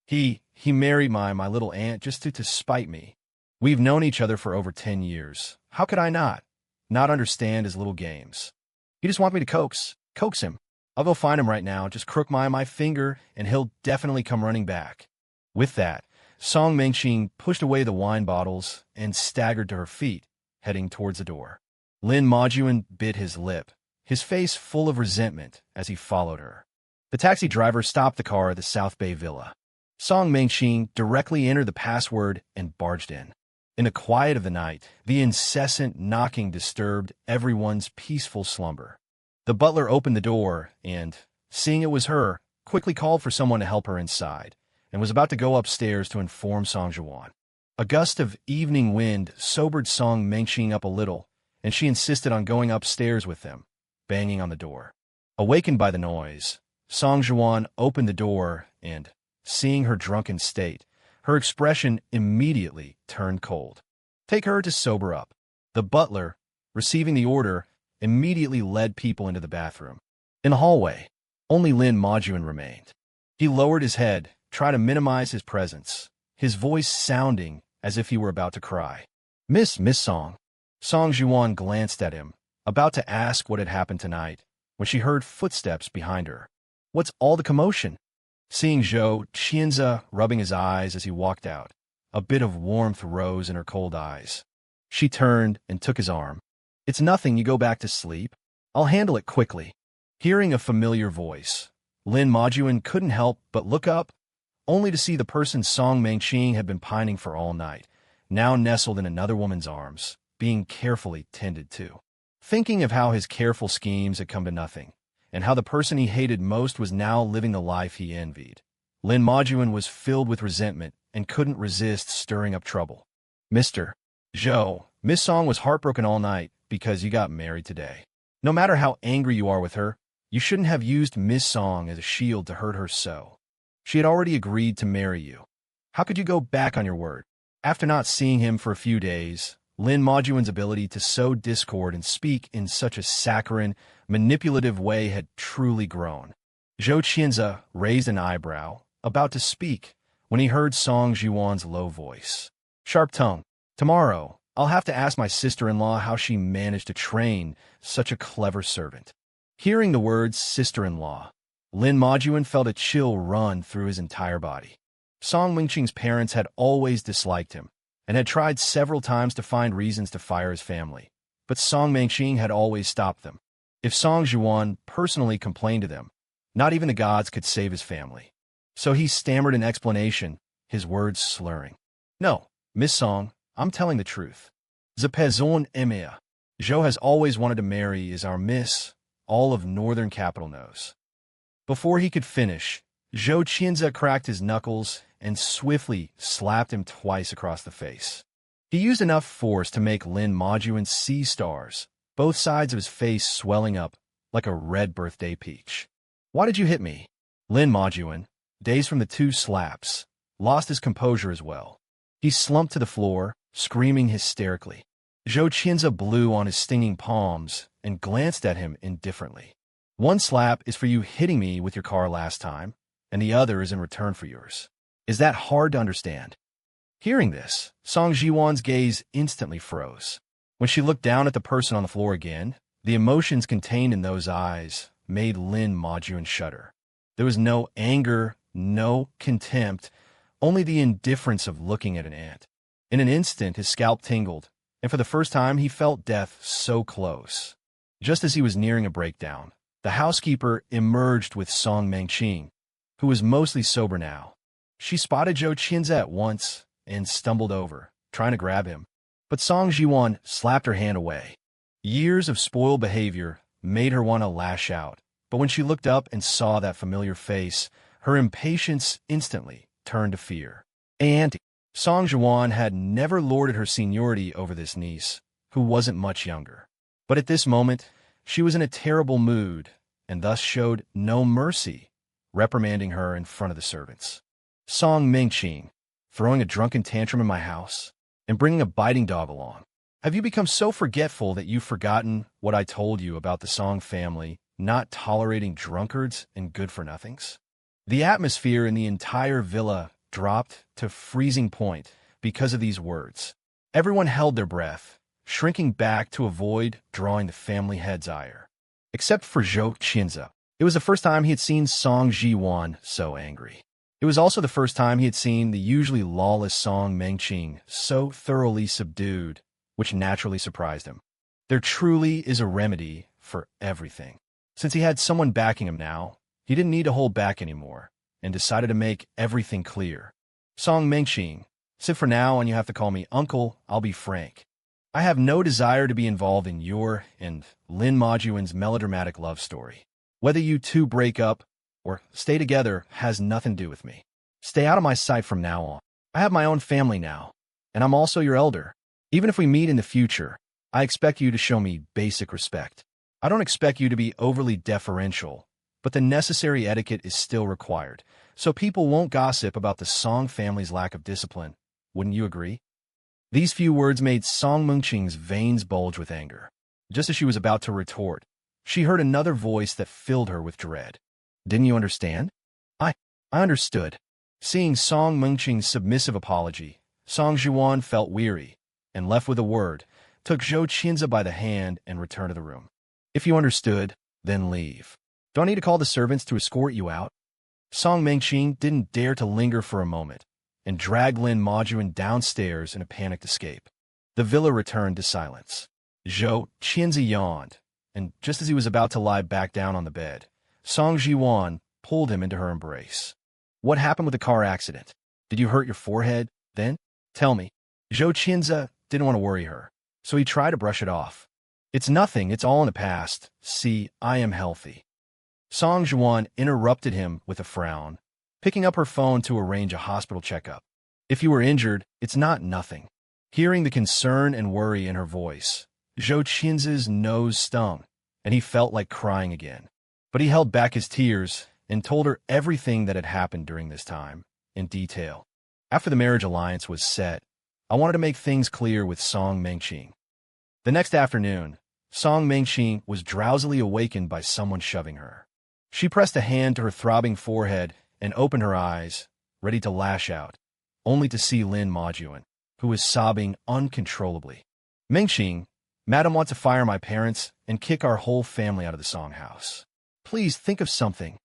He married my little aunt just to spite me. We've known each other for over 10 years. How could I not understand his little games? He just wants me to coax him. I'll go find him right now, just crook my finger, and he'll definitely come running back. With that, Song Mengxing pushed away the wine bottles and staggered to her feet, heading towards the door. Lin Majuan bit his lip, his face full of resentment as he followed her. The taxi driver stopped the car at the South Bay Villa. Song Mengxing directly entered the password and barged in. In the quiet of the night, the incessant knocking disturbed everyone's peaceful slumber. The butler opened the door and, seeing it was her, quickly called for someone to help her inside, and was about to go upstairs to inform Song Zhuan. A gust of evening wind sobered Song Mengxing up a little, and she insisted on going upstairs with them, banging on the door. Awakened by the noise, Song Zhuan opened the door and, seeing her drunken state, her expression immediately turned cold. Take her to sober up. The butler, receiving the order, immediately led people into the bathroom. In the hallway, only Lin Majuan remained. He lowered his head, trying to minimize his presence, his voice sounding as if he were about to cry. Miss Song. Song Zhuan glanced at him, about to ask what had happened tonight, when she heard footsteps behind her. What's all the commotion? Seeing Zhou Qianze rubbing his eyes as he walked out, a bit of warmth rose in her cold eyes. She turned and took his arm. It's nothing, you go back to sleep. I'll handle it quickly. Hearing a familiar voice, Lin Majuan couldn't help but look up, only to see the person Song Mengxing had been pining for all night, now nestled in another woman's arms, being carefully tended to. Thinking of how his careful schemes had come to nothing, and how the person he hated most was now living the life he envied, Lin Majuan was filled with resentment and couldn't resist stirring up trouble. Mr. Zhou, Miss Song was heartbroken all night because you got married today. No matter how angry you are with her, you shouldn't have used Miss Song as a shield to hurt her so. She had already agreed to marry you. How could you go back on your word? After not seeing him for a few days, Lin Majuan's ability to sow discord and speak in such a saccharine, manipulative way had truly grown. Zhou Qianze raised an eyebrow, about to speak, when he heard Song Zhuan's low voice. Sharp tongue. Tomorrow, I'll have to ask my sister-in-law how she managed to train such a clever servant. Hearing the words sister-in-law, Lin Majuan felt a chill run through his entire body. Song Mengxing's parents had always disliked him, and had tried several times to find reasons to fire his family, but Song Mengxing had always stopped them. If Song Zhuan personally complained to them, not even the gods could save his family. So he stammered an explanation, his words slurring. No, Miss Song, I'm telling the truth. The Pezon Emea. Zhou has always wanted to marry is our miss, all of northern capital knows. Before he could finish, Zhou Qianze cracked his knuckles and swiftly slapped him twice across the face. He used enough force to make Lin Majuan see stars, both sides of his face swelling up like a red birthday peach. Why did you hit me? Lin Majuan, dazed from the two slaps, lost his composure as well. He slumped to the floor, screaming hysterically. Zhou Qianze blew on his stinging palms and glanced at him indifferently. One slap is for you hitting me with your car last time, and the other is in return for yours. Is that hard to understand? Hearing this, Song Zhuan's gaze instantly froze. When she looked down at the person on the floor again, the emotions contained in those eyes made Lin Majuan shudder. There was no anger, no contempt, only the indifference of looking at an ant. In an instant, his scalp tingled, and for the first time he felt death so close. Just as he was nearing a breakdown, the housekeeper emerged with Song Mengxing, who was mostly sober now. She spotted Zhou Qianze at once and stumbled over, trying to grab him. But Song Zhuan slapped her hand away. Years of spoiled behavior made her want to lash out, but when she looked up and saw that familiar face, her impatience instantly turned to fear. And Song Zhuan had never lorded her seniority over this niece, who wasn't much younger. But at this moment, she was in a terrible mood, and thus showed no mercy, reprimanding her in front of the servants. Song Mengxing, throwing a drunken tantrum in my house, and bringing a biting dog along. Have you become so forgetful that you've forgotten what I told you about the Song family not tolerating drunkards and good-for-nothings. The atmosphere in the entire villa dropped to freezing point because of these words. Everyone held their breath, shrinking back to avoid drawing the family head's ire. Except for Zhou Qinze. It was the first time he had seen Song Jiwan so angry. It was also the first time he had seen the usually lawless Song Mengqing so thoroughly subdued, which naturally surprised him. There truly is a remedy for everything. Since he had someone backing him now, he didn't need to hold back anymore, and decided to make everything clear. Song Mengqing, sit for now and you have to call me uncle, I'll be frank. I have no desire to be involved in your and Lynn Majuan's melodramatic love story. Whether you two break up or stay together has nothing to do with me. Stay out of my sight from now on. I have my own family now, and I'm also your elder. Even if we meet in the future, I expect you to show me basic respect. I don't expect you to be overly deferential, but the necessary etiquette is still required, so people won't gossip about the Song family's lack of discipline. Wouldn't you agree? These few words made Song Mengqing's veins bulge with anger. Just as she was about to retort, she heard another voice that filled her with dread. Didn't you understand? I understood. Seeing Song Mengqing's submissive apology, Song Jiwan felt weary, and left with a word, took Zhou Qinze by the hand and returned to the room. If you understood, then leave. Do I need to call the servants to escort you out? Song Mengqing didn't dare to linger for a moment, and dragged Lin Majuan downstairs in a panicked escape. The villa returned to silence. Zhou Qinze yawned, and just as he was about to lie back down on the bed, Song Jiwan pulled him into her embrace. What happened with the car accident? Did you hurt your forehead, then? Tell me. Zhou Qinze didn't want to worry her, so he tried to brush it off. It's nothing, it's all in the past. See, I am healthy. Song Jiwan interrupted him with a frown, picking up her phone to arrange a hospital checkup. If you were injured, it's not nothing. Hearing the concern and worry in her voice, Zhou Qinze's nose stung, and he felt like crying again. But he held back his tears and told her everything that had happened during this time, in detail. After the marriage alliance was set, I wanted to make things clear with Song Mengqing. The next afternoon, Song Mengqing was drowsily awakened by someone shoving her. She pressed a hand to her throbbing forehead and opened her eyes, ready to lash out, only to see Lin Majuan, who was sobbing uncontrollably. Mengqing, Madam wants to fire my parents and kick our whole family out of the Song house. Please think of something.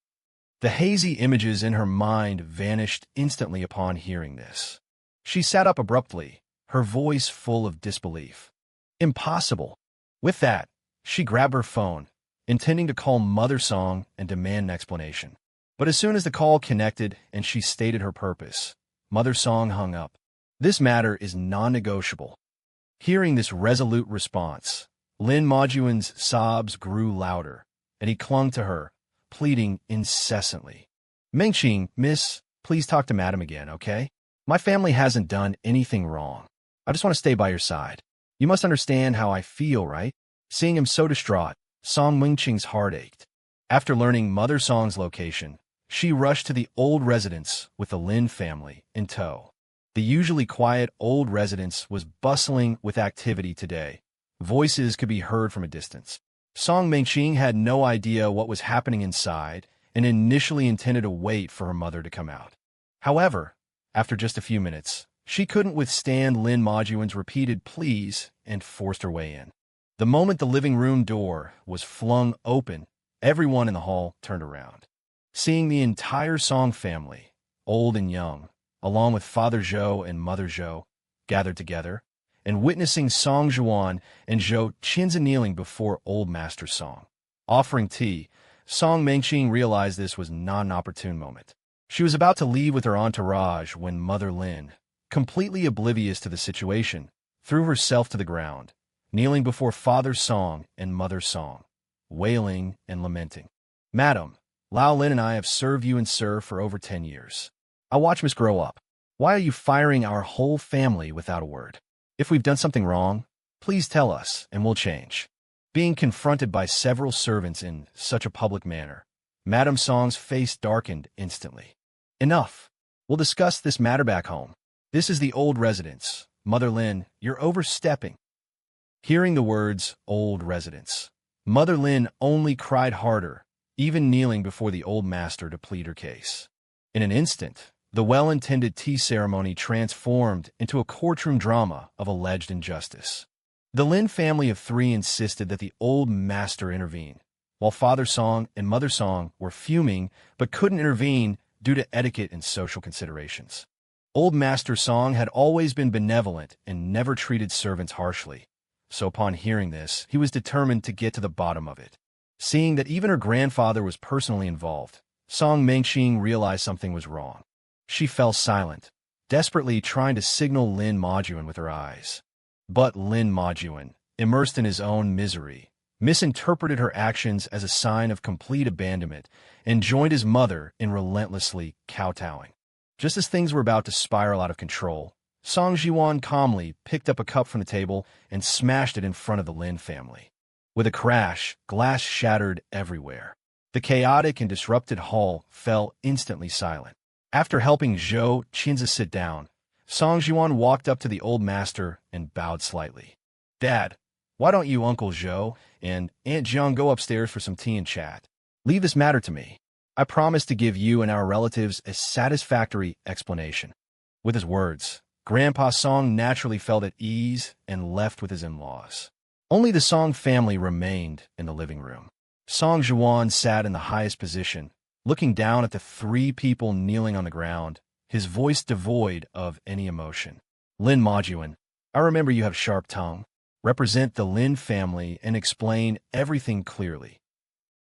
The hazy images in her mind vanished instantly upon hearing this. She sat up abruptly, her voice full of disbelief. Impossible. With that, she grabbed her phone, intending to call Mother Song and demand an explanation. But as soon as the call connected and she stated her purpose, Mother Song hung up. This matter is non-negotiable. Hearing this resolute response, Lin Majuan's sobs grew louder, and he clung to her, pleading incessantly. Mengqing, miss, please talk to Madam again, okay? My family hasn't done anything wrong. I just want to stay by your side. You must understand how I feel, right? Seeing him so distraught, Song Mengqing's heart ached. After learning Mother Song's location, she rushed to the old residence with the Lin family in tow. The usually quiet old residence was bustling with activity today. Voices could be heard from a distance. Song Mengqing had no idea what was happening inside and initially intended to wait for her mother to come out. However, after just a few minutes, she couldn't withstand Lin Majuan's repeated pleas and forced her way in. The moment the living room door was flung open, everyone in the hall turned around. Seeing the entire Song family, old and young, along with Father Zhou and Mother Zhou, gathered together, and witnessing Song Jiwan and Zhou Qinze kneeling before Old Master Song, offering tea, Song Mengqing realized this was not an opportune moment. She was about to leave with her entourage when Mother Lin, completely oblivious to the situation, threw herself to the ground, kneeling before Father Song and Mother Song, wailing and lamenting. Madam, Lao Lin and I have served you and Sir for over 10 years. I watched Miss grow up. Why are you firing our whole family without a word? If we've done something wrong, please tell us and we'll change. Being confronted by several servants in such a public manner, Madam Song's face darkened instantly. Enough. We'll discuss this matter back home. This is the old residence. Mother Lin, you're overstepping. Hearing the words, old residence, Mother Lynn only cried harder, even kneeling before the old master to plead her case. In an instant, the well-intended tea ceremony transformed into a courtroom drama of alleged injustice. The Lynn family of three insisted that the old master intervene, while Father Song and Mother Song were fuming but couldn't intervene due to etiquette and social considerations. Old Master Song had always been benevolent and never treated servants harshly, so upon hearing this, he was determined to get to the bottom of it. Seeing that even her grandfather was personally involved, Song Mengqing realized something was wrong. She fell silent, desperately trying to signal Lin Majuan with her eyes. But Lin Majuan, immersed in his own misery, misinterpreted her actions as a sign of complete abandonment and joined his mother in relentlessly kowtowing. Just as things were about to spiral out of control, Song Jiwan calmly picked up a cup from the table and smashed it in front of the Lin family. With a crash, glass shattered everywhere. The chaotic and disrupted hall fell instantly silent. After helping Zhou Qinzi sit down, Song Jiwan walked up to the old master and bowed slightly. "Dad, why don't you Uncle Zhou and Aunt Jiang go upstairs for some tea and chat? Leave this matter to me. I promise to give you and our relatives a satisfactory explanation." With his words, Grandpa Song naturally felt at ease and left with his in-laws. Only the Song family remained in the living room. Song Jiwan sat in the highest position, looking down at the three people kneeling on the ground, his voice devoid of any emotion. "Lin Majuan, I remember you have sharp tongue. Represent the Lin family and explain everything clearly."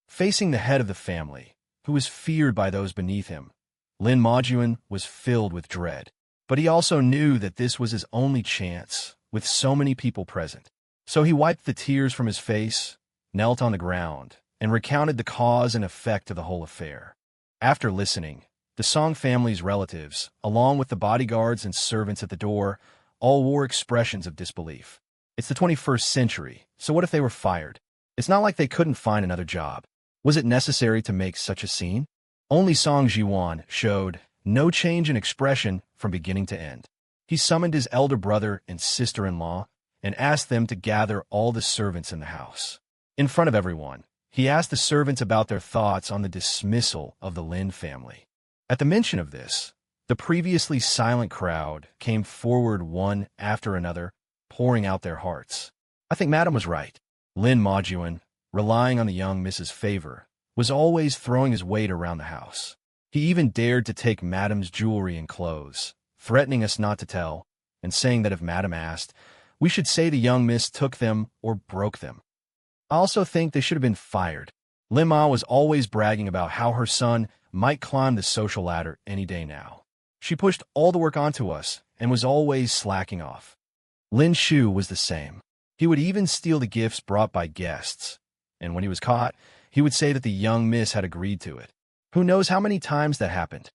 Facing the head of the family, who was feared by those beneath him, Lin Majuan was filled with dread. But he also knew that this was his only chance, with so many people present. So he wiped the tears from his face, knelt on the ground, and recounted the cause and effect of the whole affair. After listening, the Song family's relatives, along with the bodyguards and servants at the door, all wore expressions of disbelief. It's the 21st century, so what if they were fired? It's not like they couldn't find another job. Was it necessary to make such a scene? Only Song Jiwan showed no change in expression from beginning to end. He summoned his elder brother and sister-in-law and asked them to gather all the servants in the house. In front of everyone, he asked the servants about their thoughts on the dismissal of the Lin family. At the mention of this, the previously silent crowd came forward one after another, pouring out their hearts. I think Madam was right. Lin Majuan, relying on the young Mrs. Favor, was always throwing his weight around the house. He even dared to take Madam's jewelry and clothes, threatening us not to tell, and saying that if Madam asked, we should say the young miss took them or broke them. I also think they should have been fired. Lin Ma was always bragging about how her son might climb the social ladder any day now. She pushed all the work onto us and was always slacking off. Lin Shu was the same. He would even steal the gifts brought by guests, and when he was caught, he would say that the young miss had agreed to it. Who knows how many times that happened?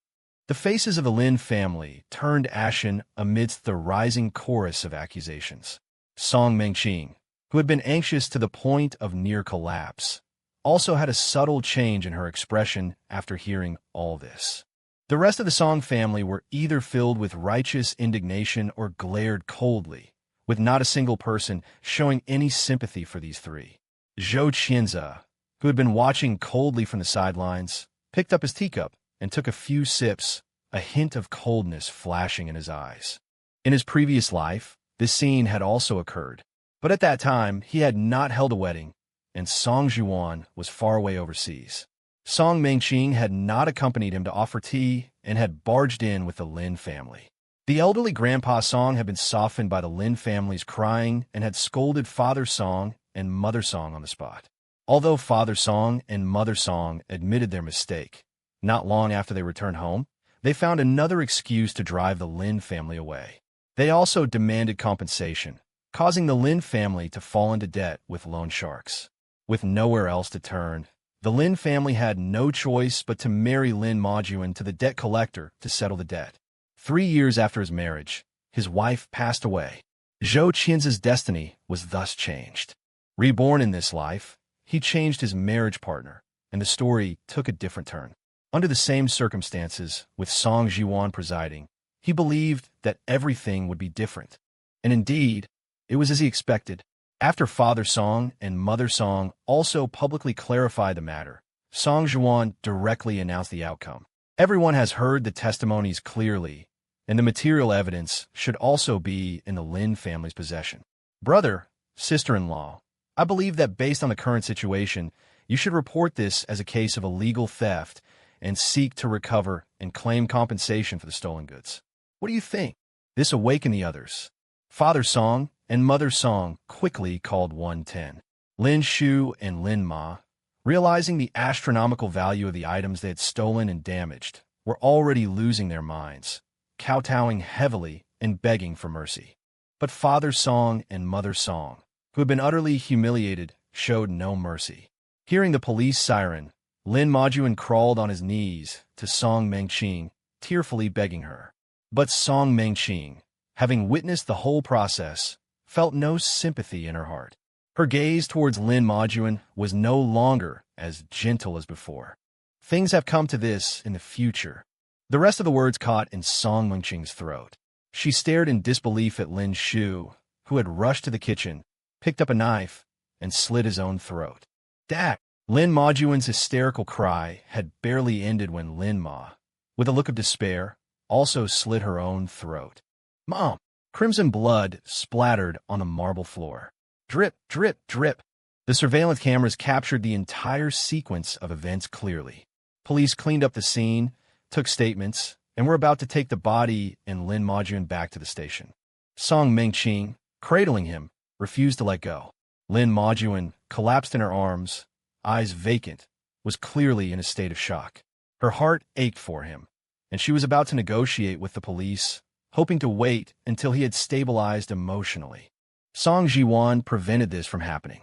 The faces of the Lin family turned ashen amidst the rising chorus of accusations. Song Mengqing, who had been anxious to the point of near collapse, also had a subtle change in her expression after hearing all this. The rest of the Song family were either filled with righteous indignation or glared coldly, with not a single person showing any sympathy for these three. Zhou Qinzi, who had been watching coldly from the sidelines, picked up his teacup and took a few sips, a hint of coldness flashing in his eyes. In his previous life, this scene had also occurred, but at that time he had not held a wedding, and Song Jiwan was far away overseas. Song Mengqing had not accompanied him to offer tea and had barged in with the Lin family. The elderly Grandpa Song had been softened by the Lin family's crying and had scolded Father Song and Mother Song on the spot. Although Father Song and Mother Song admitted their mistake, not long after they returned home, they found another excuse to drive the Lin family away. They also demanded compensation, causing the Lin family to fall into debt with loan sharks. With nowhere else to turn, the Lin family had no choice but to marry Lin Majuan to the debt collector to settle the debt. 3 years after his marriage, his wife passed away. Zhou Qinzi's destiny was thus changed. Reborn in this life, he changed his marriage partner, and the story took a different turn. Under the same circumstances, with Song Jiwan presiding, he believed that everything would be different. And indeed, it was as he expected. After Father Song and Mother Song also publicly clarified the matter, Song Jiwan directly announced the outcome. Everyone has heard the testimonies clearly, and the material evidence should also be in the Lynn family's possession. Brother, sister-in-law, I believe that based on the current situation, you should report this as a case of illegal theft and seek to recover and claim compensation for the stolen goods. What do you think? This awakened the others. Father Song and Mother Song quickly called 110. Lin Shu and Lin Ma, realizing the astronomical value of the items they had stolen and damaged, were already losing their minds, kowtowing heavily and begging for mercy. But Father Song and Mother Song, who had been utterly humiliated, showed no mercy. Hearing the police siren, Lin Majuan crawled on his knees to Song Mengqing, tearfully begging her. But Song Mengqing, having witnessed the whole process, felt no sympathy in her heart. Her gaze towards Lin Majuan was no longer as gentle as before. Things have come to this in the future. The rest of the words caught in Song Mengqing's throat. She stared in disbelief at Lin Shu, who had rushed to the kitchen, picked up a knife, and slit his own throat. Dad! Lin Majuan's hysterical cry had barely ended when Lin Ma, with a look of despair, also slit her own throat. Mom! Crimson blood splattered on the marble floor. Drip, drip, drip. The surveillance cameras captured the entire sequence of events clearly. Police cleaned up the scene, took statements, and were about to take the body and Lin Majuan back to the station. Song Mengqing, cradling him, refused to let go. Lin Majuan, collapsed in her arms, eyes vacant, was clearly in a state of shock. Her heart ached for him, and she was about to negotiate with the police, hoping to wait until he had stabilized emotionally. Song Jiwan prevented this from happening.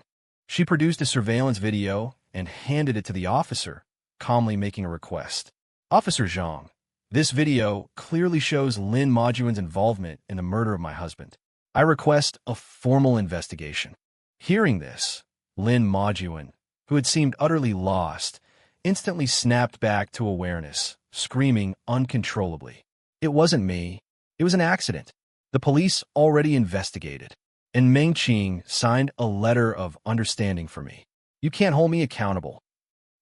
She produced a surveillance video and handed it to the officer, calmly making a request. Officer Zhang, this video clearly shows Lin Majuan's involvement in the murder of my husband. I request a formal investigation. Hearing this, Lin Majuan, who had seemed utterly lost, instantly snapped back to awareness, screaming uncontrollably. It wasn't me. It was an accident. The police already investigated, and Mengqing signed a letter of understanding for me. You can't hold me accountable.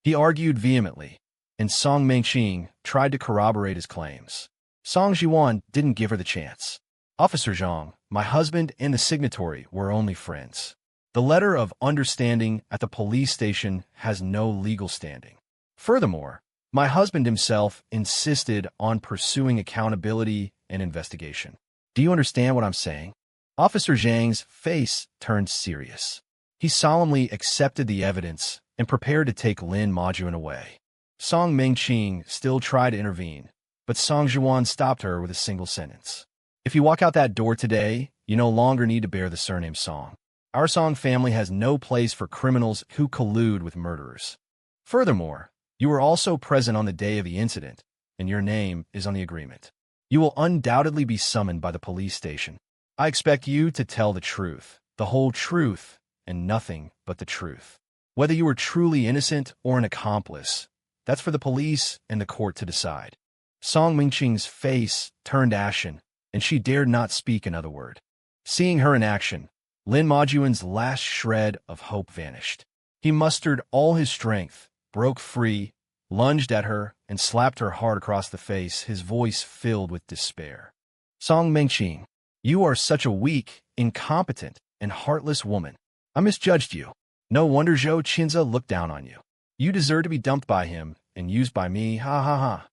He argued vehemently, and Song Mengqing tried to corroborate his claims. Song Jiwan didn't give her the chance. Officer Zhang, my husband and the signatory were only friends. The letter of understanding at the police station has no legal standing. Furthermore, my husband himself insisted on pursuing accountability and investigation. Do you understand what I'm saying? Officer Zhang's face turned serious. He solemnly accepted the evidence and prepared to take Lin Majuan away. Song Mengqing still tried to intervene, but Song Jiwan stopped her with a single sentence. If you walk out that door today, you no longer need to bear the surname Song. Our Song family has no place for criminals who collude with murderers. Furthermore, you were also present on the day of the incident, and your name is on the agreement. You will undoubtedly be summoned by the police station. I expect you to tell the truth, the whole truth, and nothing but the truth. Whether you were truly innocent or an accomplice, that's for the police and the court to decide. Song Mengqing's face turned ashen, and she dared not speak another word. Seeing her in action, Lin Majuan's last shred of hope vanished. He mustered all his strength, broke free, lunged at her, and slapped her hard across the face, his voice filled with despair. Song Mengqing, you are such a weak, incompetent, and heartless woman. I misjudged you. No wonder Zhou Qinza looked down on you. You deserve to be dumped by him and used by me, ha ha ha.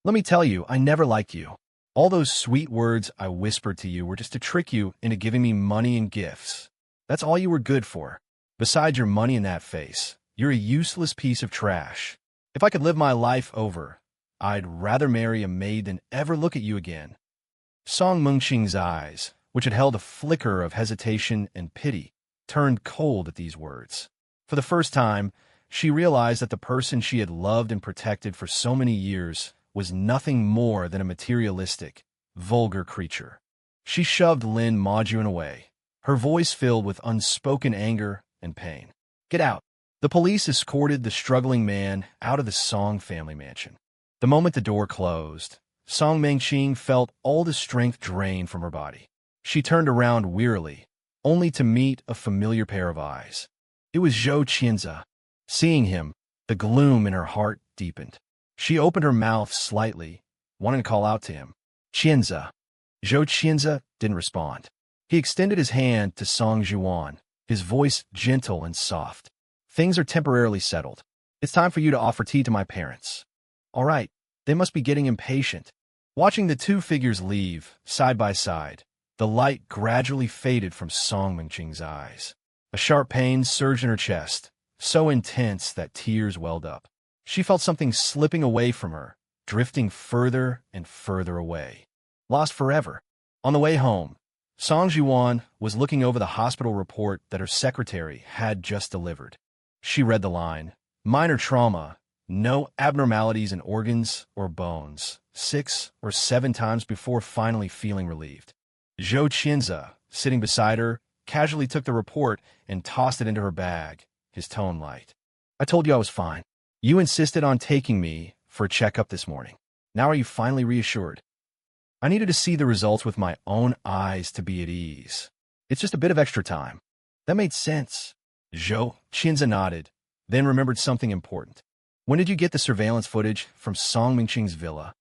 Let me tell you, I never liked you. All those sweet words I whispered to you were just to trick you into giving me money and gifts. That's all you were good for. Besides your money in that face, you're a useless piece of trash. If I could live my life over, I'd rather marry a maid than ever look at you again. Song Mengqing's eyes, which had held a flicker of hesitation and pity, turned cold at these words. For the first time, she realized that the person she had loved and protected for so many years was nothing more than a materialistic, vulgar creature. She shoved Lin Majuan away, her voice filled with unspoken anger and pain. Get out. The police escorted the struggling man out of the Song family mansion. The moment the door closed, Song Mengqing felt all the strength drain from her body. She turned around wearily, only to meet a familiar pair of eyes. It was Zhou Qianze. Seeing him, the gloom in her heart deepened. She opened her mouth slightly, wanting to call out to him. Qianze. Zhou Qianze didn't respond. He extended his hand to Song Zhuan, his voice gentle and soft. Things are temporarily settled. It's time for you to offer tea to my parents. All right, they must be getting impatient. Watching the two figures leave, side by side, the light gradually faded from Song Mingqing's eyes. A sharp pain surged in her chest, so intense that tears welled up. She felt something slipping away from her, drifting further and further away. Lost forever. On the way home, Song Zhuan was looking over the hospital report that her secretary had just delivered. She read the line, "Minor trauma, no abnormalities in organs or bones," 6 or 7 times before finally feeling relieved. Zhou Qianze, sitting beside her, casually took the report and tossed it into her bag, his tone light. "I told you I was fine. You insisted on taking me for a checkup this morning. Now are you finally reassured?" "I needed to see the results with my own eyes to be at ease. It's just a bit of extra time." That made sense. Zhou Qianze nodded, then remembered something important. "When did you get the surveillance footage from Song Mingqing's villa?"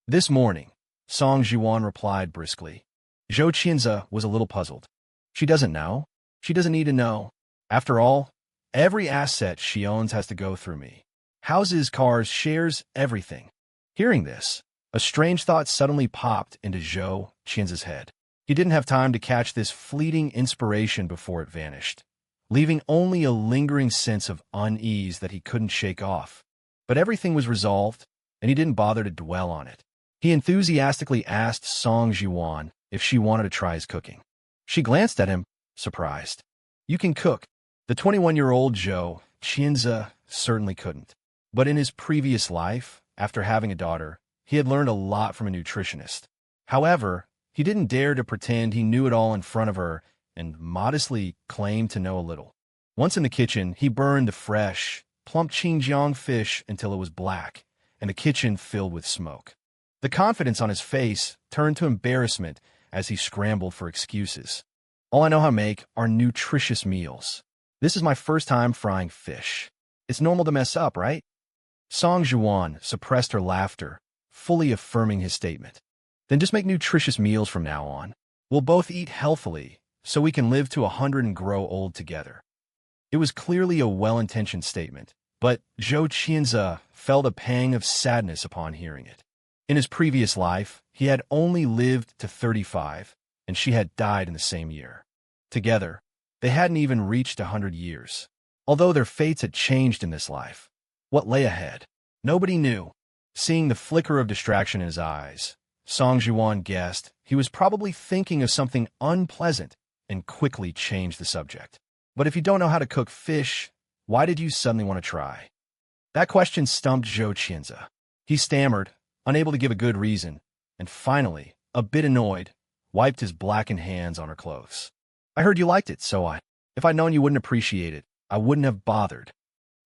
"This morning," Song Zhuan replied briskly. Zhou Qianze was a little puzzled. She doesn't know. She doesn't need to know. After all, every asset she owns has to go through me. Houses, cars, shares, everything. Hearing this, a strange thought suddenly popped into Zhou Qianze's head. He didn't have time to catch this fleeting inspiration before it vanished, leaving only a lingering sense of unease that he couldn't shake off. But everything was resolved, and he didn't bother to dwell on it. He enthusiastically asked Song Zhuan if she wanted to try his cooking. She glanced at him, surprised. "You can cook." The 21-year-old Zhou Qianze certainly couldn't. But in his previous life, after having a daughter, he had learned a lot from a nutritionist. However, he didn't dare to pretend he knew it all in front of her and modestly claimed to know a little. Once in the kitchen, he burned the fresh, plump Xinjiang fish until it was black, and the kitchen filled with smoke. The confidence on his face turned to embarrassment as he scrambled for excuses. "All I know how to make are nutritious meals. This is my first time frying fish. It's normal to mess up, right?" Song Zhuan suppressed her laughter, fully affirming his statement. "Then just make nutritious meals from now on. We'll both eat healthily, so we can live to 100 and grow old together." It was clearly a well-intentioned statement, but Zhou Qianze felt a pang of sadness upon hearing it. In his previous life, he had only lived to 35, and she had died in the same year. Together, they hadn't even reached 100 years. Although their fates had changed in this life, what lay ahead? Nobody knew. Seeing the flicker of distraction in his eyes, Song Zhuan guessed he was probably thinking of something unpleasant and quickly changed the subject. "But if you don't know how to cook fish, why did you suddenly want to try?" That question stumped Zhou Qianze. He stammered, unable to give a good reason, and finally, a bit annoyed, wiped his blackened hands on her clothes. "I heard you liked it, so if I'd known you wouldn't appreciate it, I wouldn't have bothered."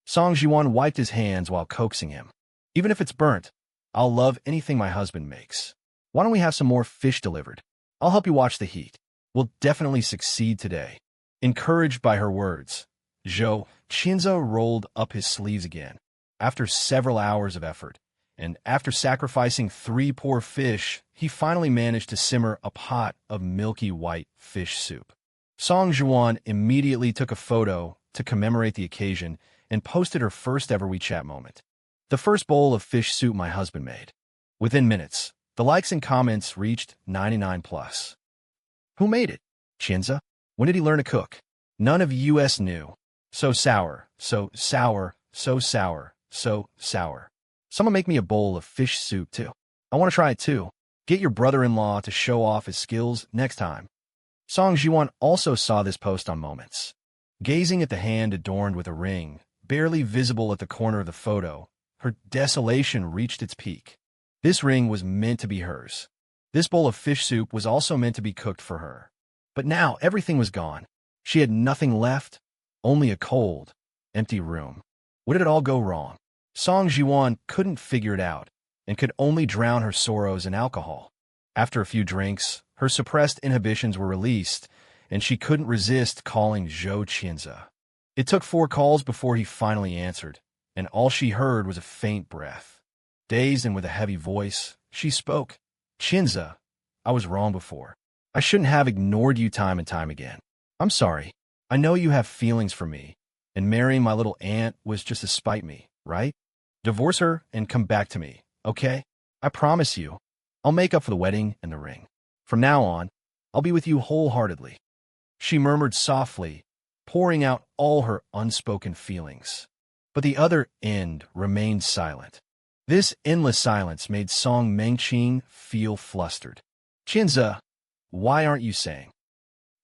Song Zhuan wiped his hands while coaxing him. "Even if it's burnt, I'll love anything my husband makes. Why don't we have some more fish delivered? I'll help you watch the heat. We'll definitely succeed today." Encouraged by her words, Zhou Qianze rolled up his sleeves again. After several hours of effort, and after sacrificing 3 poor fish, he finally managed to simmer a pot of milky white fish soup. Song Zhuan immediately took a photo to commemorate the occasion and posted her first ever WeChat moment. "The first bowl of fish soup my husband made." Within minutes, the likes and comments reached 99 plus. "Who made it? Qianze? When did he learn to cook? None of us knew. So sour, so sour, so sour, so sour. Someone make me a bowl of fish soup, too. I want to try it, too. Get your brother-in-law to show off his skills next time." Song Zhuan also saw this post on Moments. Gazing at the hand adorned with a ring, barely visible at the corner of the photo, her desolation reached its peak. This ring was meant to be hers. This bowl of fish soup was also meant to be cooked for her. But now everything was gone. She had nothing left, only a cold, empty room. Where did it all go wrong? Song Zhuan couldn't figure it out and could only drown her sorrows in alcohol. After a few drinks, her suppressed inhibitions were released, and she couldn't resist calling Zhou Qinze. It took 4 calls before he finally answered, and all she heard was a faint breath. Dazed and with a heavy voice, she spoke. "Qinze, I was wrong before. I shouldn't have ignored you time and time again. I'm sorry. I know you have feelings for me, and marrying my little aunt was just to spite me, right? Divorce her and come back to me, okay? I promise you, I'll make up for the wedding and the ring. From now on, I'll be with you wholeheartedly." She murmured softly, pouring out all her unspoken feelings. But the other end remained silent. This endless silence made Song Mengqing feel flustered. "Qinze, why aren't you saying?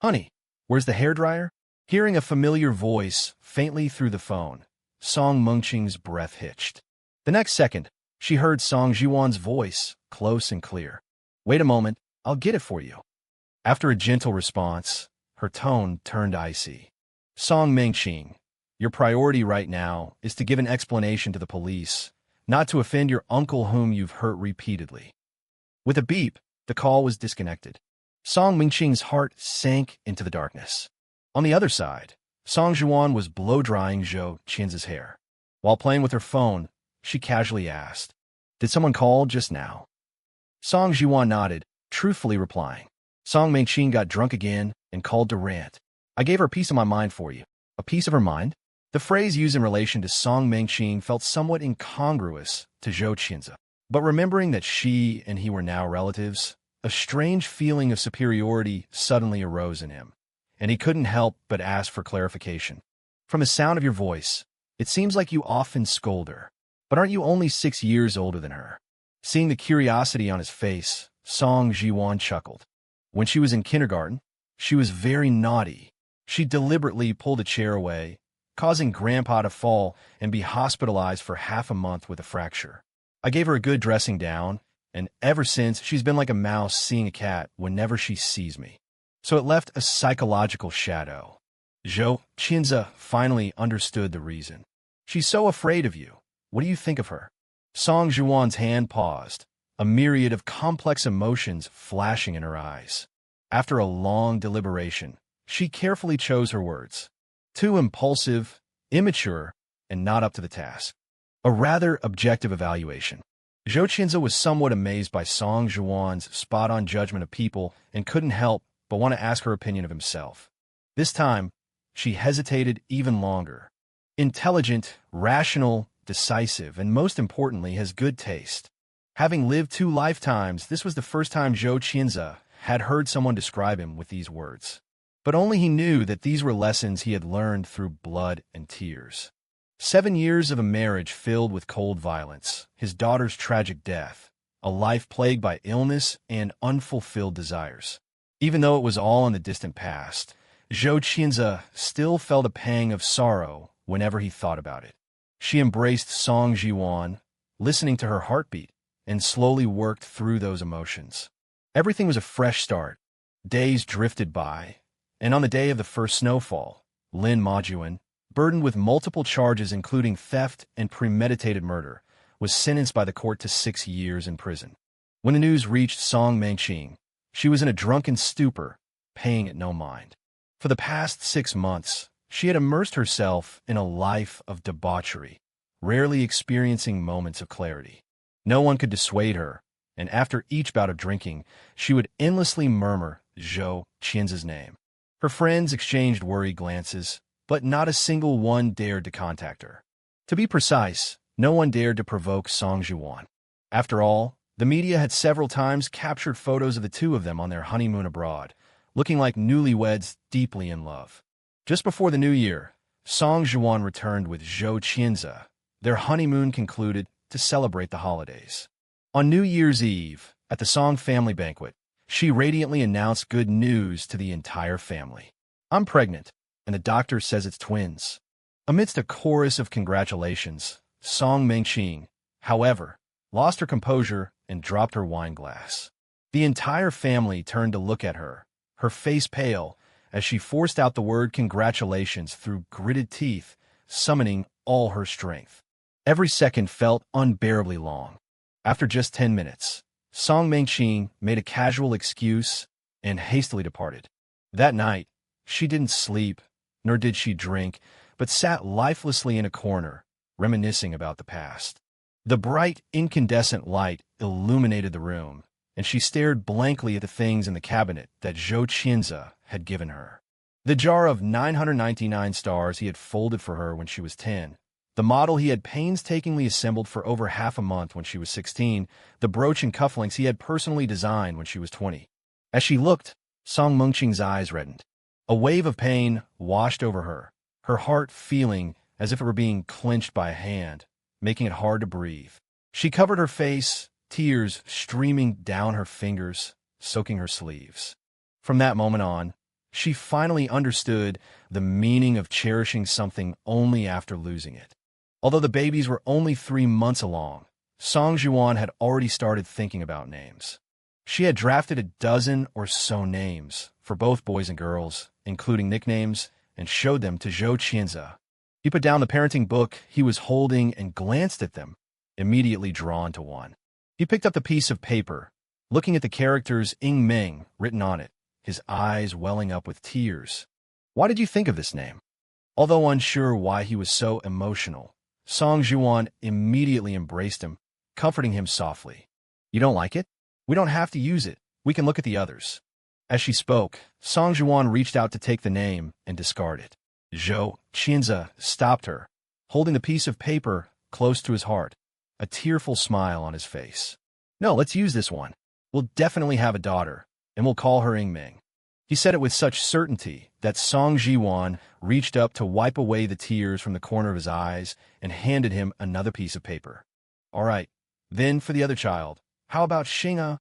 Honey, where's the hairdryer?" Hearing a familiar voice faintly through the phone, Song Mengqing's breath hitched. The next second, she heard Song Jiwan's voice, close and clear. "Wait a moment, I'll get it for you." After a gentle response, her tone turned icy. "Song Mengqing, your priority right now is to give an explanation to the police, not to offend your uncle whom you've hurt repeatedly." With a beep, the call was disconnected. Song Mengqing's heart sank into the darkness. On the other side, Song Jiwan was blow-drying Zhou Qinze's hair. While playing with her phone, she casually asked, "Did someone call just now?" Song Jiwan nodded, truthfully replying. Song Mengqing got drunk again and called to rant. "I gave her a piece of my mind for you." A piece of her mind? The phrase used in relation to Song Mengqing felt somewhat incongruous to Zhou Qinze. But remembering that she and he were now relatives, a strange feeling of superiority suddenly arose in him, and he couldn't help but ask for clarification. "From the sound of your voice, it seems like you often scold her. But aren't you only 6 years older than her?" Seeing the curiosity on his face, Song Jiwan chuckled. "When she was in kindergarten, she was very naughty. She deliberately pulled a chair away, causing Grandpa to fall and be hospitalized for half a month with a fracture. I gave her a good dressing down, and ever since, she's been like a mouse seeing a cat whenever she sees me. So it left a psychological shadow." Zhou Qinze finally understood the reason. "She's so afraid of you. What do you think of her?" Song Jiwan's hand paused, a myriad of complex emotions flashing in her eyes. After a long deliberation, she carefully chose her words. "Too impulsive, immature, and not up to the task." A rather objective evaluation. Zhou Qinze was somewhat amazed by Song Jiwan's spot-on judgment of people and couldn't help but want to ask her opinion of himself. This time, she hesitated even longer. Intelligent, rational, decisive, and most importantly, has good taste. Having lived 2 lifetimes, this was the first time Zhou Qinze had heard someone describe him with these words. But only he knew that these were lessons he had learned through blood and tears. 7 years of a marriage filled with cold violence, his daughter's tragic death, a life plagued by illness and unfulfilled desires. Even though it was all in the distant past, Zhou Qinze still felt a pang of sorrow whenever he thought about it. She embraced Song Jiwan, listening to her heartbeat, and slowly worked through those emotions. Everything was a fresh start. Days drifted by, and on the day of the first snowfall, Lynn Majuan, burdened with multiple charges including theft and premeditated murder, was sentenced by the court to 6 years in prison. When the news reached Song Mengqing, she was in a drunken stupor, paying it no mind. For the past 6 months, she had immersed herself in a life of debauchery, rarely experiencing moments of clarity. No one could dissuade her, and after each bout of drinking, she would endlessly murmur Zhou Qinze's name. Her friends exchanged worried glances, but not a single one dared to contact her. To be precise, no one dared to provoke Song Jiwan. After all, the media had several times captured photos of the two of them on their honeymoon abroad, looking like newlyweds deeply in love. Just before the new year, Song Jiwan returned with Zhou Qinze. Their honeymoon concluded to celebrate the holidays. On New Year's Eve, at the Song family banquet, she radiantly announced good news to the entire family. "I'm pregnant, and the doctor says it's twins." Amidst a chorus of congratulations, Song Mengqing, however, lost her composure and dropped her wine glass. The entire family turned to look at her, her face pale, as she forced out the word congratulations through gritted teeth, summoning all her strength. Every second felt unbearably long. After just 10 minutes, Song Mengqing made a casual excuse and hastily departed. That night, She didn't sleep, nor did she drink, but sat lifelessly in a corner, reminiscing about the past. The bright, incandescent light illuminated the room, and she stared blankly at the things in the cabinet that Zhou Qianze had given her. The jar of 999 stars he had folded for her when she was 10, the model he had painstakingly assembled for over half a month when she was 16, the brooch and cufflinks he had personally designed when she was 20. As she looked, Song Mengqing's eyes reddened. A wave of pain washed over her heart feeling as if it were being clenched by a hand, making it hard to breathe. She covered her face, tears streaming down her fingers, soaking her sleeves. From that moment on, she finally understood the meaning of cherishing something only after losing it. Although the babies were only 3 months along, Song Zhuan had already started thinking about names. She had drafted a dozen or so names for both boys and girls, including nicknames, and showed them to Zhou Qianze. He put down the parenting book he was holding and glanced at them, immediately drawn to one. He picked up the piece of paper, looking at the characters Ying Ming written on it, his eyes welling up with tears. "Why did you think of this name?" Although unsure why he was so emotional, Song Zhuan immediately embraced him, comforting him softly. "You don't like it? We don't have to use it. We can look at the others." As she spoke, Song Zhuan reached out to take the name and discard it. Zhou Qianze stopped her, holding the piece of paper close to his heart, a tearful smile on his face. "No, let's use this one. We'll definitely have a daughter, and we'll call her Ying Ming." He said it with such certainty that Song Zhiwan reached up to wipe away the tears from the corner of his eyes and handed him another piece of paper. "All right, then for the other child, how about Xing'a?"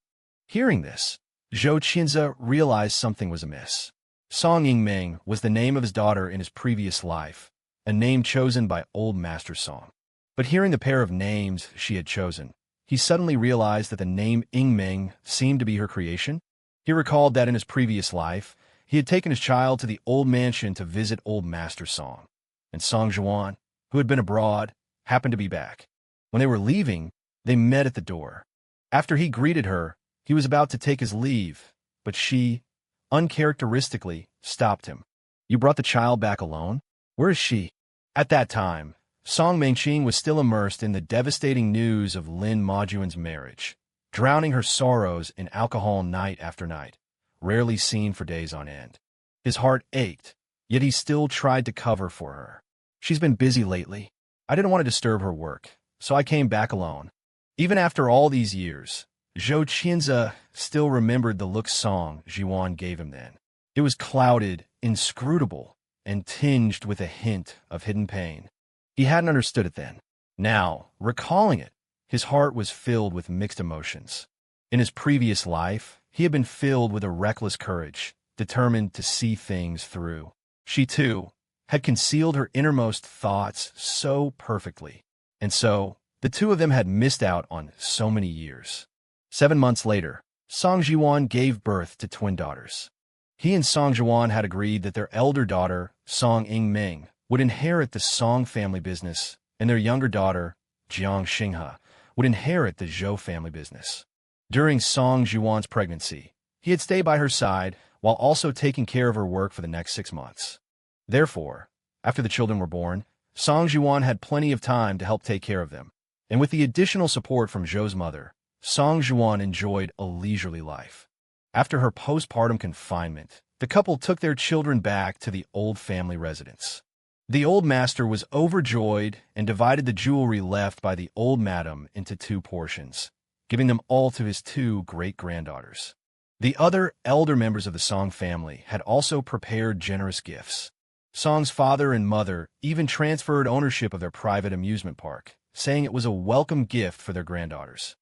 Hearing this, Zhou Qianze realized something was amiss. Song Yingming was the name of his daughter in his previous life, a name chosen by Old Master Song. But hearing the pair of names she had chosen, he suddenly realized that the name Yingming seemed to be her creation. He recalled that in his previous life, he had taken his child to the old mansion to visit Old Master Song, and Song Zhuan, who had been abroad, happened to be back. When they were leaving, they met at the door. After he greeted her, he was about to take his leave, but she, uncharacteristically, stopped him. "You brought the child back alone? Where is she?" At that time, Song Mengqing was still immersed in the devastating news of Lynn Majuan's marriage, drowning her sorrows in alcohol night after night, rarely seen for days on end. His heart ached, yet he still tried to cover for her. "She's been busy lately. I didn't want to disturb her work, so I came back alone." Even after all these years, Zhou Qianze still remembered the look Song Zhiwan gave him then. It was clouded, inscrutable, and tinged with a hint of hidden pain. He hadn't understood it then. Now, recalling it, his heart was filled with mixed emotions. In his previous life, he had been filled with a reckless courage, determined to see things through. She, too, had concealed her innermost thoughts so perfectly, and so the two of them had missed out on so many years. 7 months later, Song Zhiwan gave birth to twin daughters. He and Song Zhiwan had agreed that their elder daughter, Song Yingming, would inherit the Song family business, and their younger daughter, Jiang Xinghe, would inherit the Zhou family business. During Song Zhiwan's pregnancy, he had stayed by her side while also taking care of her work for the next 6 months. Therefore, after the children were born, Song Zhiwan had plenty of time to help take care of them, and with the additional support from Zhou's mother, Song Zhuan enjoyed a leisurely life. After her postpartum confinement, the couple took their children back to the old family residence. The old master was overjoyed and divided the jewelry left by the old madam into 2 portions, giving them all to his 2 great-granddaughters. The other elder members of the Song family had also prepared generous gifts. Song's father and mother even transferred ownership of their private amusement park, saying it was a welcome gift for their granddaughters.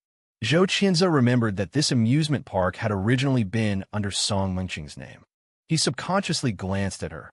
Zhou Qianze remembered that this amusement park had originally been under Song Mengqing's name. He subconsciously glanced at her,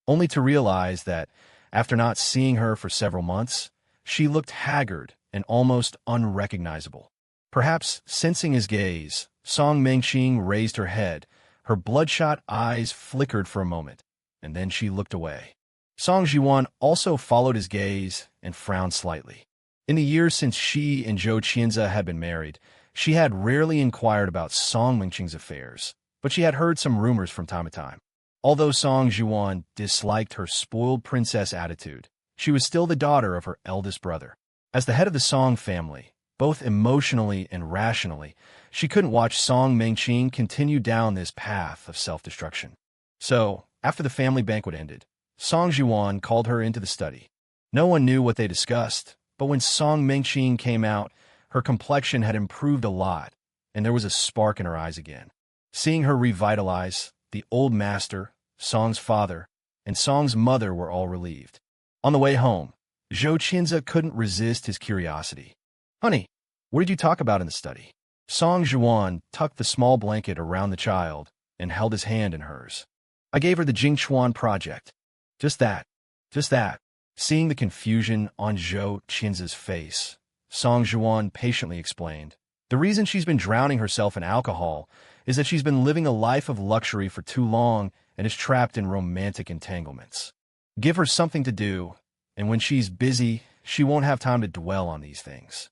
only to realize that, after not seeing her for several months, she looked haggard and almost unrecognizable. Perhaps sensing his gaze, Song Mengqing raised her head. Her bloodshot eyes flickered for a moment, and then she looked away. Song Zhiwan also followed his gaze and frowned slightly. In the years since she and Zhou Qianze had been married, she had rarely inquired about Song Mengqing's affairs, but she had heard some rumors from time to time. Although Song Jiwan disliked her spoiled princess attitude, she was still the daughter of her eldest brother. As the head of the Song family, both emotionally and rationally, she couldn't watch Song Mengqing continue down this path of self-destruction. So, after the family banquet ended, Song Jiwan called her into the study. No one knew what they discussed, but when Song Mengqing came out, her complexion had improved a lot, and there was a spark in her eyes again. Seeing her revitalize, the old master, Song's father, and Song's mother were all relieved. On the way home, Zhou Qinze couldn't resist his curiosity. "Honey, what did you talk about in the study?" Song Jiwan tucked the small blanket around the child and held his hand in hers. "I gave her the Jingchuan project. Just that. Just that." Seeing the confusion on Zhou Qinze's face, Song Jiwan patiently explained, "The reason she's been drowning herself in alcohol is that she's been living a life of luxury for too long and is trapped in romantic entanglements. Give her something to do, and when she's busy, she won't have time to dwell on these things.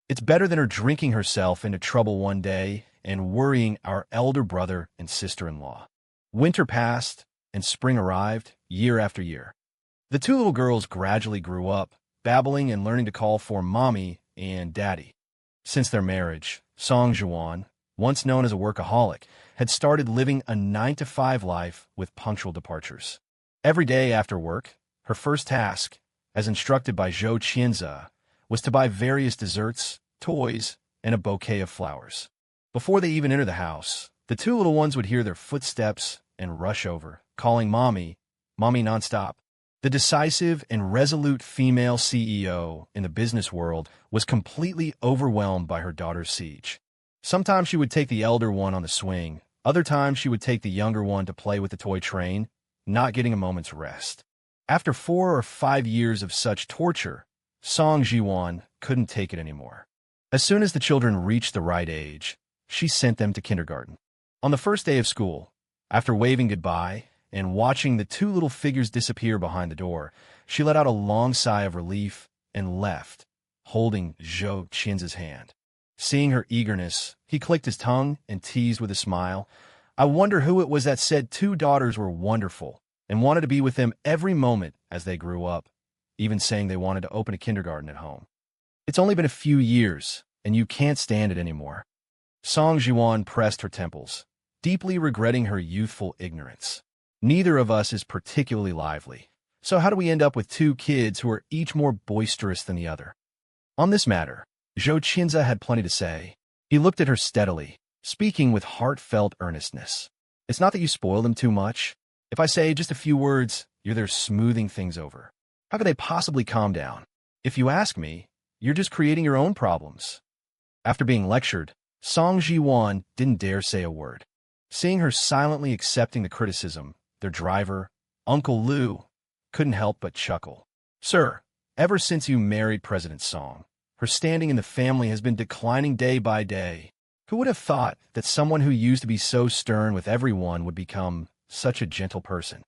It's better than her drinking herself into trouble one day and worrying our elder brother and sister-in-law." Winter passed, and spring arrived, year after year. The two little girls gradually grew up, babbling and learning to call for mommy and daddy. Since their marriage, Song Jiwan, once known as a workaholic, had started living a 9-to-5 life with punctual departures. Every day after work, her first task, as instructed by Zhou Qinze, was to buy various desserts, toys, and a bouquet of flowers. Before they even enter the house, the two little ones would hear their footsteps and rush over, calling mommy, mommy nonstop. The decisive and resolute female CEO in the business world was completely overwhelmed by her daughter's siege. Sometimes she would take the elder one on the swing, other times she would take the younger one to play with the toy train, not getting a moment's rest. After 4 or 5 years of such torture, Song Jiwan couldn't take it anymore. As soon as the children reached the right age, she sent them to kindergarten. On the first day of school, after waving goodbye and watching the two little figures disappear behind the door, she let out a long sigh of relief and left, holding Zhou Qinze's hand. Seeing her eagerness, he clicked his tongue and teased with a smile, "I wonder who it was that said 2 daughters were wonderful and wanted to be with them every moment as they grew up, even saying they wanted to open a kindergarten at home. It's only been a few years, and you can't stand it anymore." Song Jiwan pressed her temples, deeply regretting her youthful ignorance. "Neither of us is particularly lively, so how do we end up with 2 kids who are each more boisterous than the other?" On this matter, Zhou Qinze had plenty to say. He looked at her steadily, speaking with heartfelt earnestness. "It's not that you spoil them too much. If I say just a few words, you're there smoothing things over. How could they possibly calm down? If you ask me, you're just creating your own problems." After being lectured, Song Jiwan didn't dare say a word. Seeing her silently accepting the criticism, their driver, Uncle Lu, couldn't help but chuckle. "Sir, ever since you married President Song, her standing in the family has been declining day by day. Who would have thought that someone who used to be so stern with everyone would become such a gentle person?"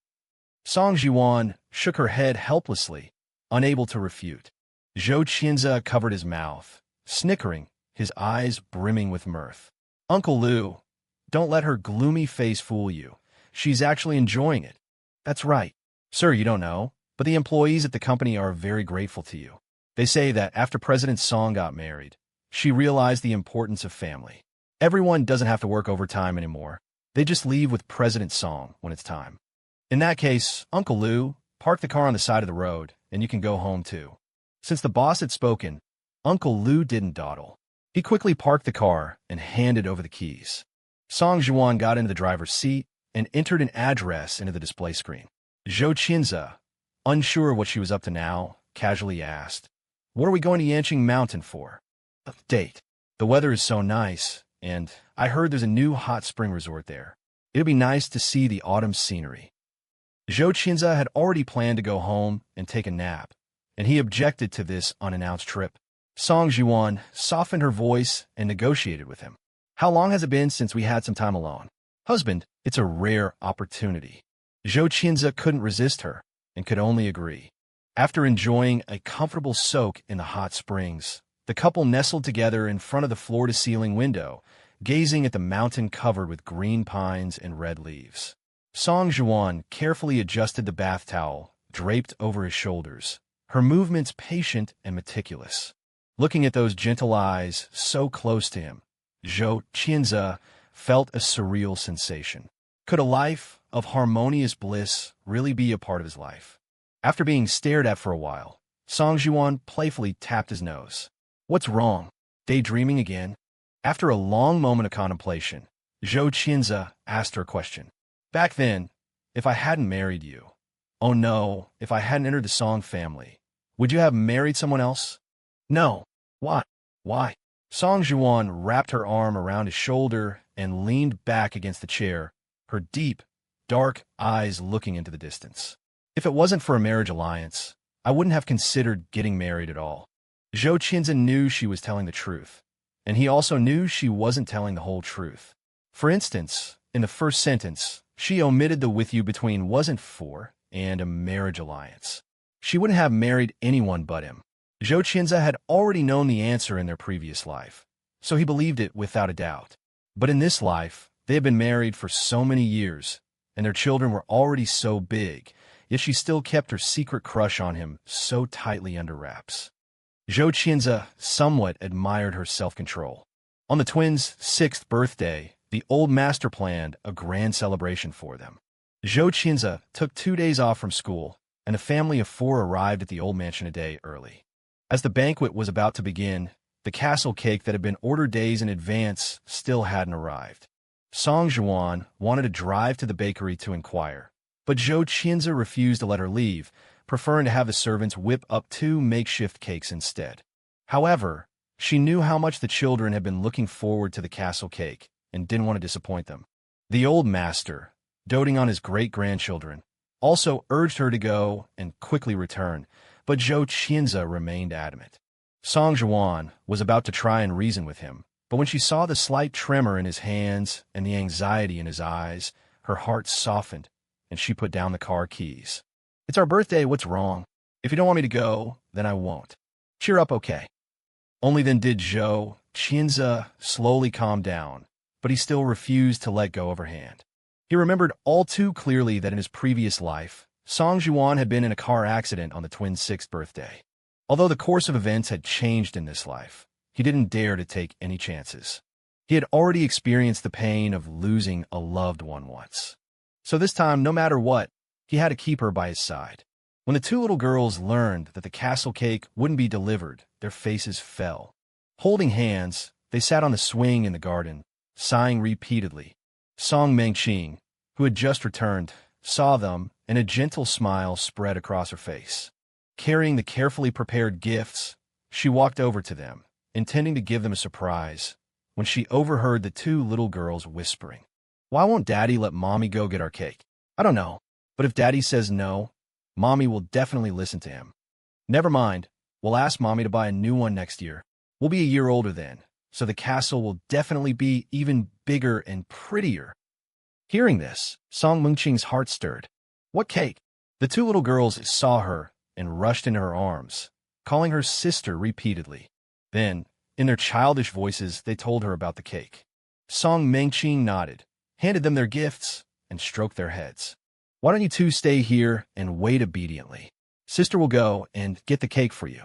Song Jiwan shook her head helplessly, unable to refute. Zhou Qinze covered his mouth, snickering, his eyes brimming with mirth. "Uncle Lu, don't let her gloomy face fool you. She's actually enjoying it." "That's right. Sir, you don't know, but the employees at the company are very grateful to you. They say that after President Song got married, she realized the importance of family. Everyone doesn't have to work overtime anymore. They just leave with President Song when it's time. In that case, Uncle Lu, park the car on the side of the road, and you can go home too." Since the boss had spoken, Uncle Lu didn't dawdle. He quickly parked the car and handed over the keys. Song Jiwan got into the driver's seat and entered an address into the display screen. Zhou Qinze, unsure what she was up to now, casually asked, "What are we going to Yanqing Mountain for?" "Date. The weather is so nice, and I heard there's a new hot spring resort there. It'd be nice to see the autumn scenery." Zhou Qinze had already planned to go home and take a nap, and he objected to this unannounced trip. Song Jiwan softened her voice and negotiated with him. "How long has it been since we had some time alone? Husband, it's a rare opportunity." Zhou Qinze couldn't resist her and could only agree. After enjoying a comfortable soak in the hot springs, the couple nestled together in front of the floor-to-ceiling window, gazing at the mountain covered with green pines and red leaves. Song Juan carefully adjusted the bath towel draped over his shoulders, her movements patient and meticulous. Looking at those gentle eyes so close to him, Zhou Qianze felt a surreal sensation. Could a life of harmonious bliss really be a part of his life? After being stared at for a while, Song Juan playfully tapped his nose. What's wrong? Daydreaming again? After a long moment of contemplation, Zhou Qianze asked her a question. Back then, if I hadn't married you, oh no, if I hadn't entered the Song family, would you have married someone else? No. Why? Why? Song Juan wrapped her arm around his shoulder and leaned back against the chair, her deep, dark eyes looking into the distance. If it wasn't for a marriage alliance, I wouldn't have considered getting married at all. Zhou Qianze knew she was telling the truth, and he also knew she wasn't telling the whole truth. For instance, in the first sentence, she omitted the with you between wasn't for and a marriage alliance. She wouldn't have married anyone but him. Zhou Qianze had already known the answer in their previous life, so he believed it without a doubt. But in this life, they had been married for so many years, and their children were already so big, yet she still kept her secret crush on him so tightly under wraps. Zhou Qianze somewhat admired her self-control. On the twins' 6th birthday, the old master planned a grand celebration for them. Zhou Qianze took 2 days off from school, and a family of 4 arrived at the old mansion a day early. As the banquet was about to begin, the castle cake that had been ordered days in advance still hadn't arrived. Song Juan wanted to drive to the bakery to inquire, but Zhou Qianze refused to let her leave, preferring to have the servants whip up 2 makeshift cakes instead. However, she knew how much the children had been looking forward to the castle cake and didn't want to disappoint them. The old master, doting on his great-grandchildren, also urged her to go and quickly return, but Zhou Qianze remained adamant. Song Juan was about to try and reason with him, but when she saw the slight tremor in his hands and the anxiety in his eyes, her heart softened, and she put down the car keys. It's our birthday, what's wrong? If you don't want me to go, then I won't. Cheer up, okay? Only then did Zhou Qianze slowly calm down, but he still refused to let go of her hand. He remembered all too clearly that in his previous life, Song Juan had been in a car accident on the twins' 6th birthday. Although the course of events had changed in this life, he didn't dare to take any chances. He had already experienced the pain of losing a loved one once. So this time, no matter what, he had to keep her by his side. When the 2 little girls learned that the castle cake wouldn't be delivered, their faces fell. Holding hands, they sat on the swing in the garden, sighing repeatedly. Song Mengqing, who had just returned, saw them, and a gentle smile spread across her face. Carrying the carefully prepared gifts, she walked over to them, intending to give them a surprise, when she overheard the 2 little girls whispering. Why won't Daddy let Mommy go get our cake? I don't know, but if Daddy says no, Mommy will definitely listen to him. Never mind, we'll ask Mommy to buy a new one next year. We'll be a year older then, so the castle will definitely be even bigger and prettier. Hearing this, Song Mengqing's heart stirred. What cake? The 2 little girls saw her and rushed into her arms, calling her sister repeatedly. Then, in their childish voices, they told her about the cake. Song Mengqing nodded, handed them their gifts, and stroked their heads. Why don't you 2 stay here and wait obediently? Sister will go and get the cake for you.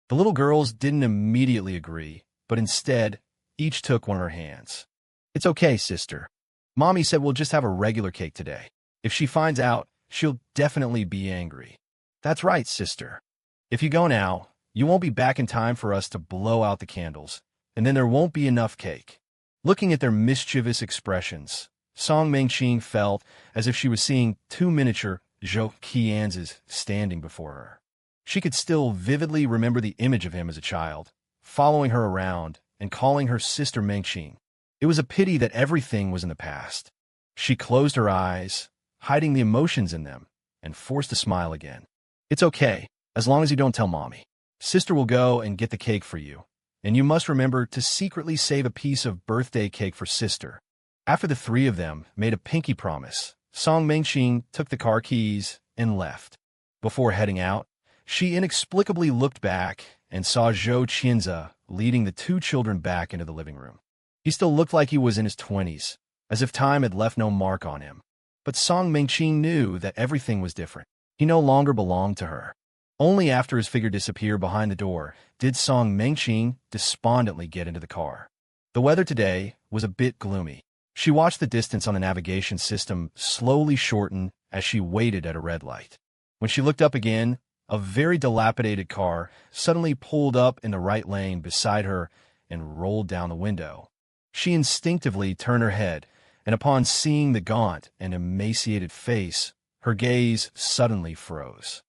The little girls didn't immediately agree, but instead, each took one of her hands. It's okay, sister. Mommy said we'll just have a regular cake today. If she finds out, she'll definitely be angry. That's right, sister. If you go now, you won't be back in time for us to blow out the candles, and then there won't be enough cake. Looking at their mischievous expressions, Song Mengqing felt as if she was seeing 2 miniature Zhou Qianzes standing before her. She could still vividly remember the image of him as a child, following her around and calling her sister Mengqing. It was a pity that everything was in the past. She closed her eyes, hiding the emotions in them, and forced a smile again. It's okay, as long as you don't tell Mommy. Sister will go and get the cake for you, and you must remember to secretly save a piece of birthday cake for Sister. After the 3 of them made a pinky promise, Song Mengqing took the car keys and left. Before heading out, she inexplicably looked back and saw Zhou Qianze leading the 2 children back into the living room. He still looked like he was in his 20s, as if time had left no mark on him. But Song Mingqing knew that everything was different. He no longer belonged to her. Only after his figure disappeared behind the door did Song Mingqing despondently get into the car. The weather today was a bit gloomy. She watched the distance on the navigation system slowly shorten as she waited at a red light. When she looked up again, a very dilapidated car suddenly pulled up in the right lane beside her and rolled down the window. She instinctively turned her head, and upon seeing the gaunt and emaciated face, her gaze suddenly froze.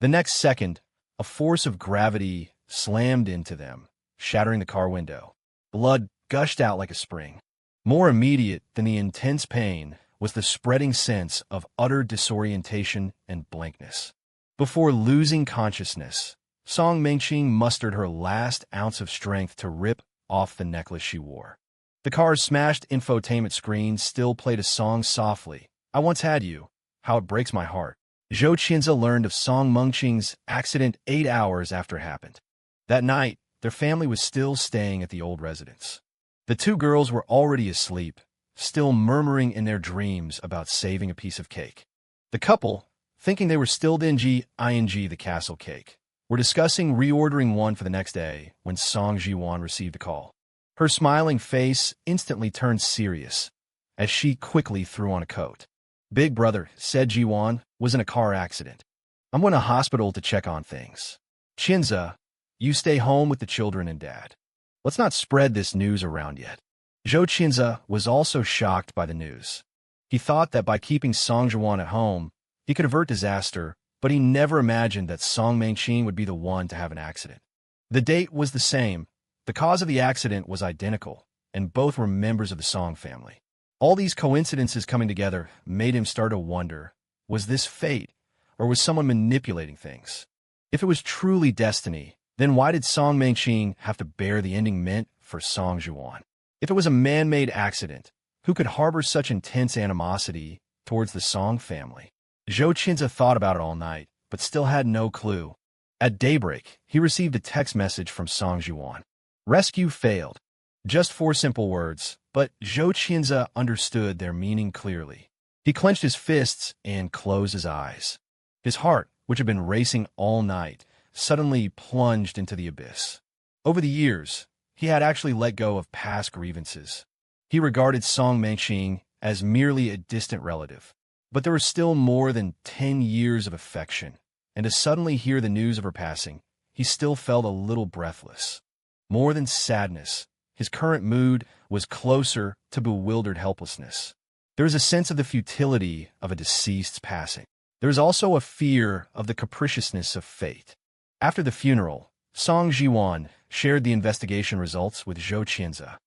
The next second, a force of gravity slammed into them, shattering the car window. Blood gushed out like a spring. More immediate than the intense pain was the spreading sense of utter disorientation and blankness. Before losing consciousness, Song Mingqing mustered her last ounce of strength to rip off the necklace she wore. The car's smashed infotainment screen still played a song softly. "I Once Had You, How It Breaks My Heart." Zhou Qinze learned of Song Mingqing's accident 8 hours after it happened. That night, their family was still staying at the old residence. The two girls were already asleep, still murmuring in their dreams about saving a piece of cake. The couple, thinking they were still dingy the castle cake, were discussing reordering one for the next day when Song Jiwan received a call. Her smiling face instantly turned serious as she quickly threw on a coat. "Big brother," said Jiwan, "was in a car accident. I'm going to hospital to check on things. Qinze, you stay home with the children and dad. Let's not spread this news around yet." Zhou Qinze was also shocked by the news. He thought that by keeping Song Jiwan at home, he could avert disaster, but he never imagined that Song Mingqing would be the one to have an accident. The date was the same, the cause of the accident was identical, and both were members of the Song family. All these coincidences coming together made him start to wonder, was this fate, or was someone manipulating things? If it was truly destiny, then why did Song Mingqing have to bear the ending meant for Song Jiwan? If it was a man-made accident, who could harbor such intense animosity towards the Song family? Zhou Qinze thought about it all night, but still had no clue. At daybreak, he received a text message from Song Jiwan. "Rescue failed." Just 4 simple words, but Zhou Qinze understood their meaning clearly. He clenched his fists and closed his eyes. His heart, which had been racing all night, suddenly plunged into the abyss. Over the years, he had actually let go of past grievances. He regarded Song Mingqing as merely a distant relative. But there was still more than 10 years of affection, and to suddenly hear the news of her passing, he still felt a little breathless. More than sadness, his current mood was closer to bewildered helplessness. There was a sense of the futility of a deceased's passing. There was also a fear of the capriciousness of fate. After the funeral, Song Jiwan shared the investigation results with Zhou Qinze.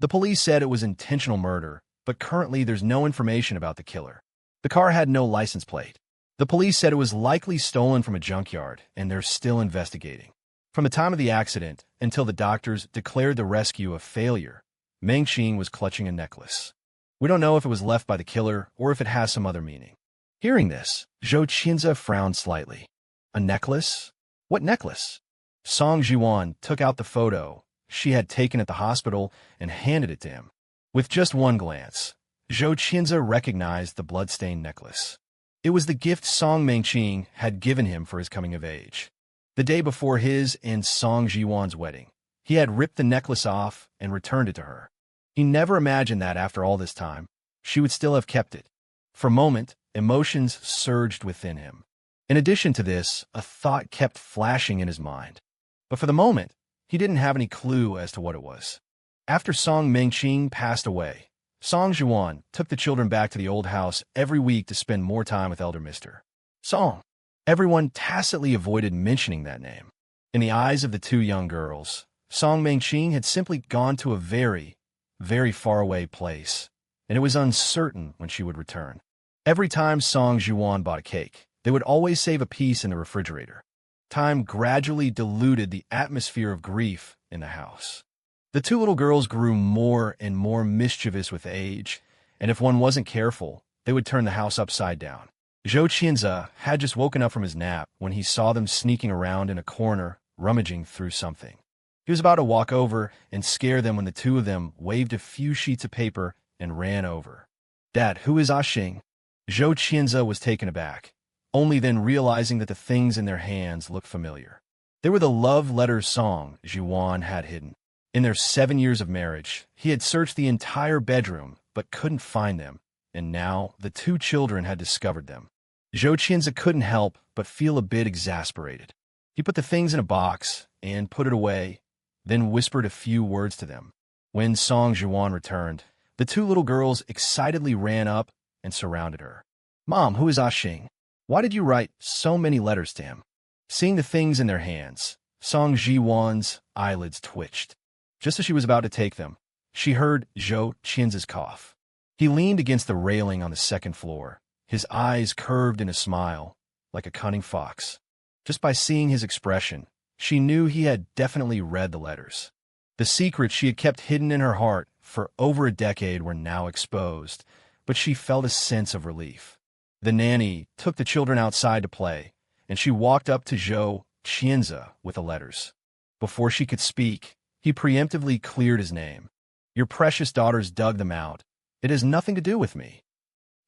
The police said it was intentional murder, but currently there's no information about the killer. The car had no license plate. The police said it was likely stolen from a junkyard, and they're still investigating. From the time of the accident until the doctors declared the rescue a failure, Mingqing was clutching a necklace. We don't know if it was left by the killer or if it has some other meaning. Hearing this, Zhou Qinze frowned slightly. A necklace? What necklace? Song Jiwan took out the photo she had taken at the hospital and handed it to him. With just one glance, Zhou Qinze recognized the bloodstained necklace. It was the gift Song Mingqing had given him for his coming of age. The day before his and Song Jiwan's wedding, he had ripped the necklace off and returned it to her. He never imagined that after all this time, she would still have kept it. For a moment, emotions surged within him. In addition to this, a thought kept flashing in his mind. But for the moment, he didn't have any clue as to what it was. After Song Mingqing passed away, Song Jiwan took the children back to the old house every week to spend more time with elder Mr. Song. Everyone tacitly avoided mentioning that name. In the eyes of the two young girls, Song Mingqing had simply gone to a very, very far-away place, and it was uncertain when she would return. Every time Song Jiwan bought a cake, they would always save a piece in the refrigerator. Time gradually diluted the atmosphere of grief in the house. The two little girls grew more and more mischievous with age, and if one wasn't careful, they would turn the house upside down. Zhou Qinze had just woken up from his nap when he saw them sneaking around in a corner, rummaging through something. He was about to walk over and scare them when the two of them waved a few sheets of paper and ran over. "Dad, who is Ah Xing?" Zhou Qianze was taken aback, only then realizing that the things in their hands looked familiar. They were the love letters Song Jiwan had hidden. In their 7 years of marriage, he had searched the entire bedroom but couldn't find them, and now the two children had discovered them. Zhou Qianze couldn't help but feel a bit exasperated. He put the things in a box and put it away, then whispered a few words to them. When Song Jiwan returned, the two little girls excitedly ran up and surrounded her. "Mom, who is Xing? Why did you write so many letters to him?" Seeing the things in their hands, Song Jiwan's eyelids twitched. Just as she was about to take them, she heard Zhou Qianze's cough. He leaned against the railing on the second floor, his eyes curved in a smile, like a cunning fox. Just by seeing his expression, she knew he had definitely read the letters. The secrets she had kept hidden in her heart for over a decade were now exposed, but she felt a sense of relief. The nanny took the children outside to play, and she walked up to Zhou Qianze with the letters. Before she could speak, he preemptively cleared his name. "Your precious daughters dug them out. It has nothing to do with me."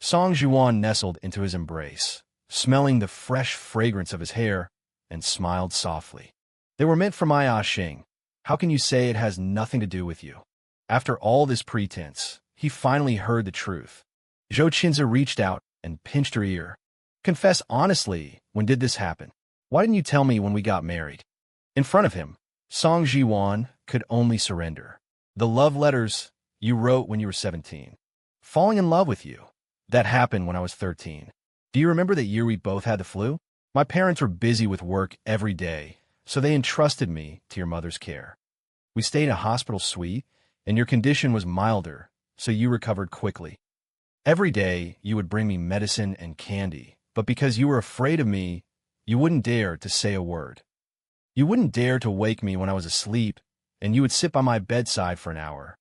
Song Jiwan nestled into his embrace, smelling the fresh fragrance of his hair, and smiled softly. "They were meant for my Xing. How can you say it has nothing to do with you?" After all this pretense, he finally heard the truth. Zhou Qianze reached out and pinched her ear. "Confess honestly, when did this happen? Why didn't you tell me when we got married?" In front of him, Song Jiwan could only surrender. "The love letters you wrote when you were 17. Falling in love with you. That happened when I was 13. Do you remember the year we both had the flu? My parents were busy with work every day, so they entrusted me to your mother's care. We stayed in a hospital suite, and your condition was milder, so you recovered quickly. Every day, you would bring me medicine and candy, but because you were afraid of me, you wouldn't dare to say a word. You wouldn't dare to wake me when I was asleep, and you would sit by my bedside for an hour.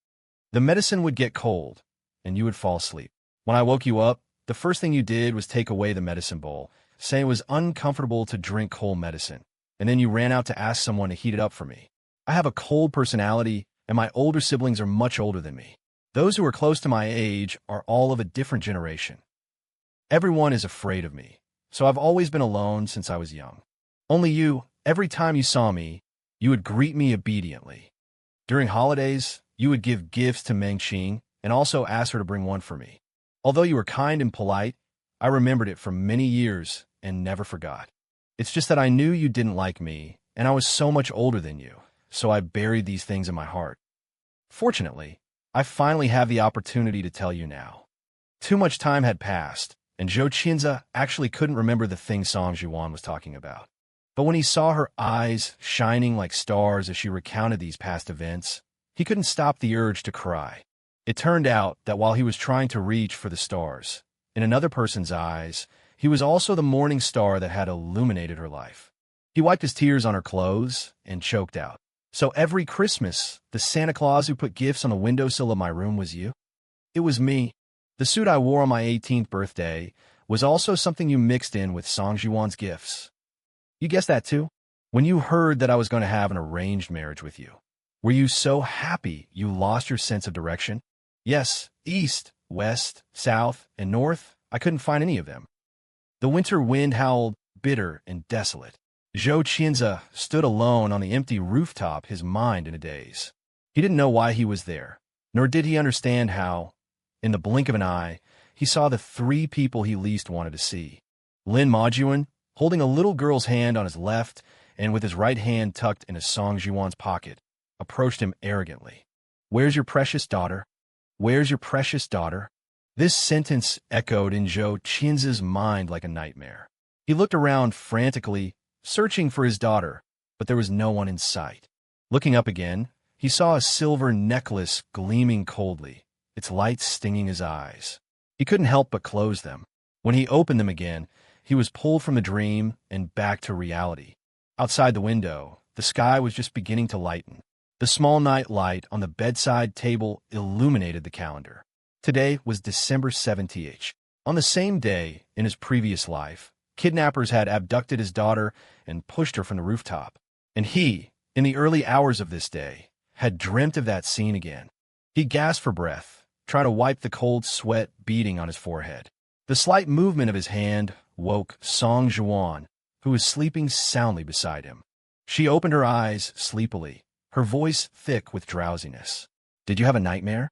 The medicine would get cold, and you would fall asleep. When I woke you up, the first thing you did was take away the medicine bowl, saying it was uncomfortable to drink cold medicine, and then you ran out to ask someone to heat it up for me. I have a cold personality, and my older siblings are much older than me. Those who are close to my age are all of a different generation. Everyone is afraid of me, so I've always been alone since I was young. Only you, every time you saw me, you would greet me obediently. During holidays, you would give gifts to Meng Qing and also ask her to bring one for me. Although you were kind and polite, I remembered it for many years and never forgot. It's just that I knew you didn't like me, and I was so much older than you, so I buried these things in my heart. Fortunately, I finally have the opportunity to tell you now." Too much time had passed, and Zhou Qianze actually couldn't remember the thing Song Jiwan was talking about. But when he saw her eyes shining like stars as she recounted these past events, he couldn't stop the urge to cry. It turned out that while he was trying to reach for the stars, in another person's eyes, he was also the morning star that had illuminated her life. He wiped his tears on her clothes and choked out. "So every Christmas, the Santa Claus who put gifts on the windowsill of my room was you?" "It was me. The suit I wore on my 18th birthday was also something you mixed in with Song Jiwan's gifts." "You guessed that too? When you heard that I was going to have an arranged marriage with you, were you so happy you lost your sense of direction?" "Yes, east, west, south, and north, I couldn't find any of them." The winter wind howled, bitter and desolate. Zhou Qianze stood alone on the empty rooftop, his mind in a daze. He didn't know why he was there, nor did he understand how, in the blink of an eye, he saw the three people he least wanted to see. Lynn Majuan, holding a little girl's hand on his left and with his right hand tucked into Song Jiwan's pocket, approached him arrogantly. "Where's your precious daughter? Where's your precious daughter?" This sentence echoed in Zhou Qianze's mind like a nightmare. He looked around frantically, searching for his daughter, but there was no one in sight. Looking up again, he saw a silver necklace gleaming coldly, its light stinging his eyes. He couldn't help but close them. When he opened them again, he was pulled from the dream and back to reality. Outside the window, the sky was just beginning to lighten. The small night light on the bedside table illuminated the calendar. Today was December 17th. On the same day, in his previous life, kidnappers had abducted his daughter and pushed her from the rooftop. And he, in the early hours of this day, had dreamt of that scene again. He gasped for breath, trying to wipe the cold sweat beading on his forehead. The The slight movement of his hand woke Song Juan, who was sleeping soundly beside him. She opened her eyes sleepily, her voice thick with drowsiness. "Did you have a nightmare?"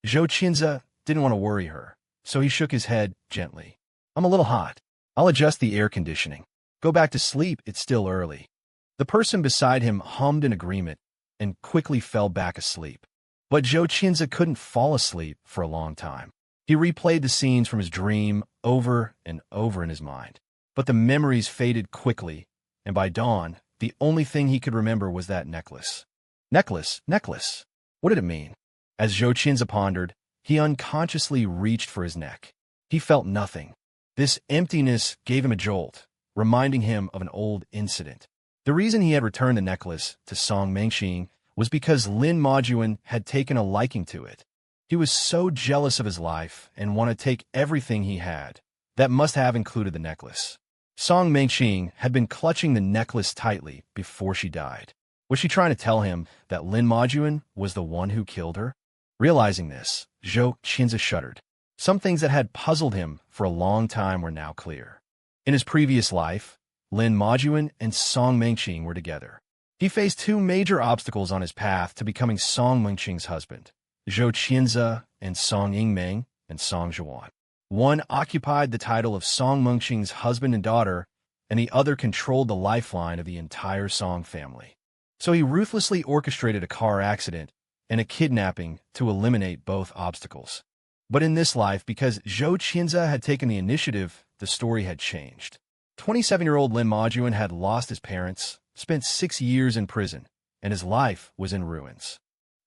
Zhou Qinze didn't want to worry her, so he shook his head gently. "I'm a little hot. I'll adjust the air conditioning. Go back to sleep, it's still early." The person beside him hummed in agreement and quickly fell back asleep. But Zhou Qinze couldn't fall asleep for a long time. He replayed the scenes from his dream over and over in his mind. But the memories faded quickly, and by dawn, the only thing he could remember was that necklace. Necklace, necklace. What did it mean? As Zhou Qinze pondered, he unconsciously reached for his neck. He felt nothing. This emptiness gave him a jolt, reminding him of an old incident. The reason he had returned the necklace to Song Mengxing was because Lin Majuan had taken a liking to it. He was so jealous of his life and wanted to take everything he had. That must have included the necklace. Song Mengxing had been clutching the necklace tightly before she died. Was she trying to tell him that Lin Majuan was the one who killed her? Realizing this, Zhou Qinze shuddered. Some things that had puzzled him for a long time were now clear. In his previous life, Lin Majuan and Song Mengxing were together. He faced two major obstacles on his path to becoming Song Mengxing's husband: Zhou Qinze and Song Yingmeng and Song Juan. One occupied the title of Song Mengxing's husband and daughter, and the other controlled the lifeline of the entire Song family. So he ruthlessly orchestrated a car accident and a kidnapping to eliminate both obstacles. But in this life, because Zhou Qinze had taken the initiative, the story had changed. 27-year-old Lin Majuan had lost his parents, spent 6 years in prison, and his life was in ruins.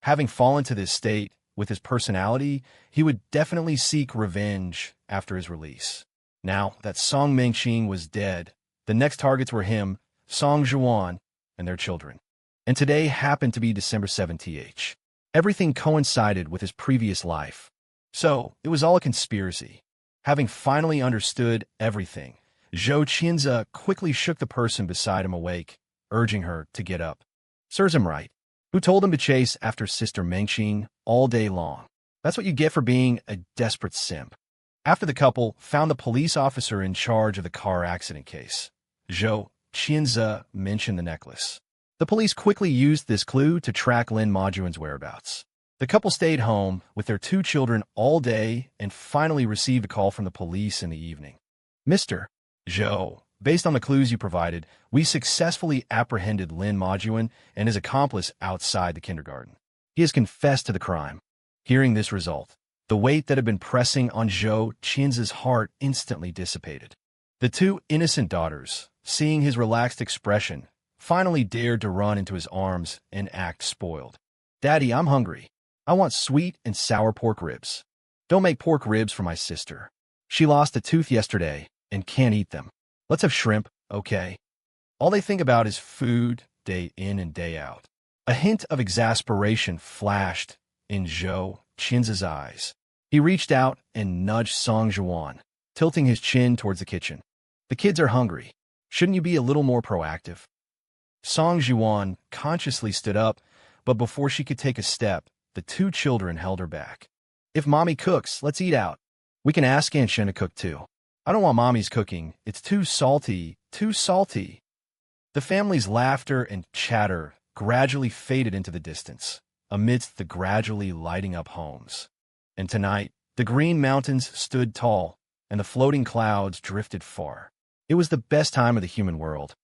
Having fallen to this state, with his personality, he would definitely seek revenge after his release. Now that Song Mengxing was dead, the next targets were him, Song Juan, and their children. And today happened to be December 17th. Everything coincided with his previous life. So, it was all a conspiracy. Having finally understood everything, Zhou Qinze quickly shook the person beside him awake, urging her to get up. Serves him right. Who told him to chase after Sister Mengxing all day long? That's what you get for being a desperate simp. After the couple found the police officer in charge of the car accident case, Zhou Qinze mentioned the necklace. The police quickly used this clue to track Lin Majuan's whereabouts. The couple stayed home with their 2 children all day and finally received a call from the police in the evening. "Mr. Zhou, based on the clues you provided, we successfully apprehended Lin Majuan and his accomplice outside the kindergarten. He has confessed to the crime." Hearing this result, the weight that had been pressing on Zhou Qinze's heart instantly dissipated. The 2 innocent daughters, seeing his relaxed expression, finally dared to run into his arms and act spoiled. "Daddy, I'm hungry. I want sweet and sour pork ribs. Don't make pork ribs for my sister. She lost a tooth yesterday and can't eat them. Let's have shrimp, okay?" All they think about is food, day in and day out. A hint of exasperation flashed in Zhou Qinze's eyes. He reached out and nudged Song Juan, tilting his chin towards the kitchen. "The kids are hungry. Shouldn't you be a little more proactive?" Song Juan consciously stood up, but before she could take a step, the 2 children held her back. "If Mommy cooks, let's eat out. We can ask Aunt Shen to cook too. I don't want Mommy's cooking. It's too salty, too salty." The family's laughter and chatter gradually faded into the distance, amidst the gradually lighting up homes. And tonight, the green mountains stood tall, and the floating clouds drifted far. It was the best time of the human world.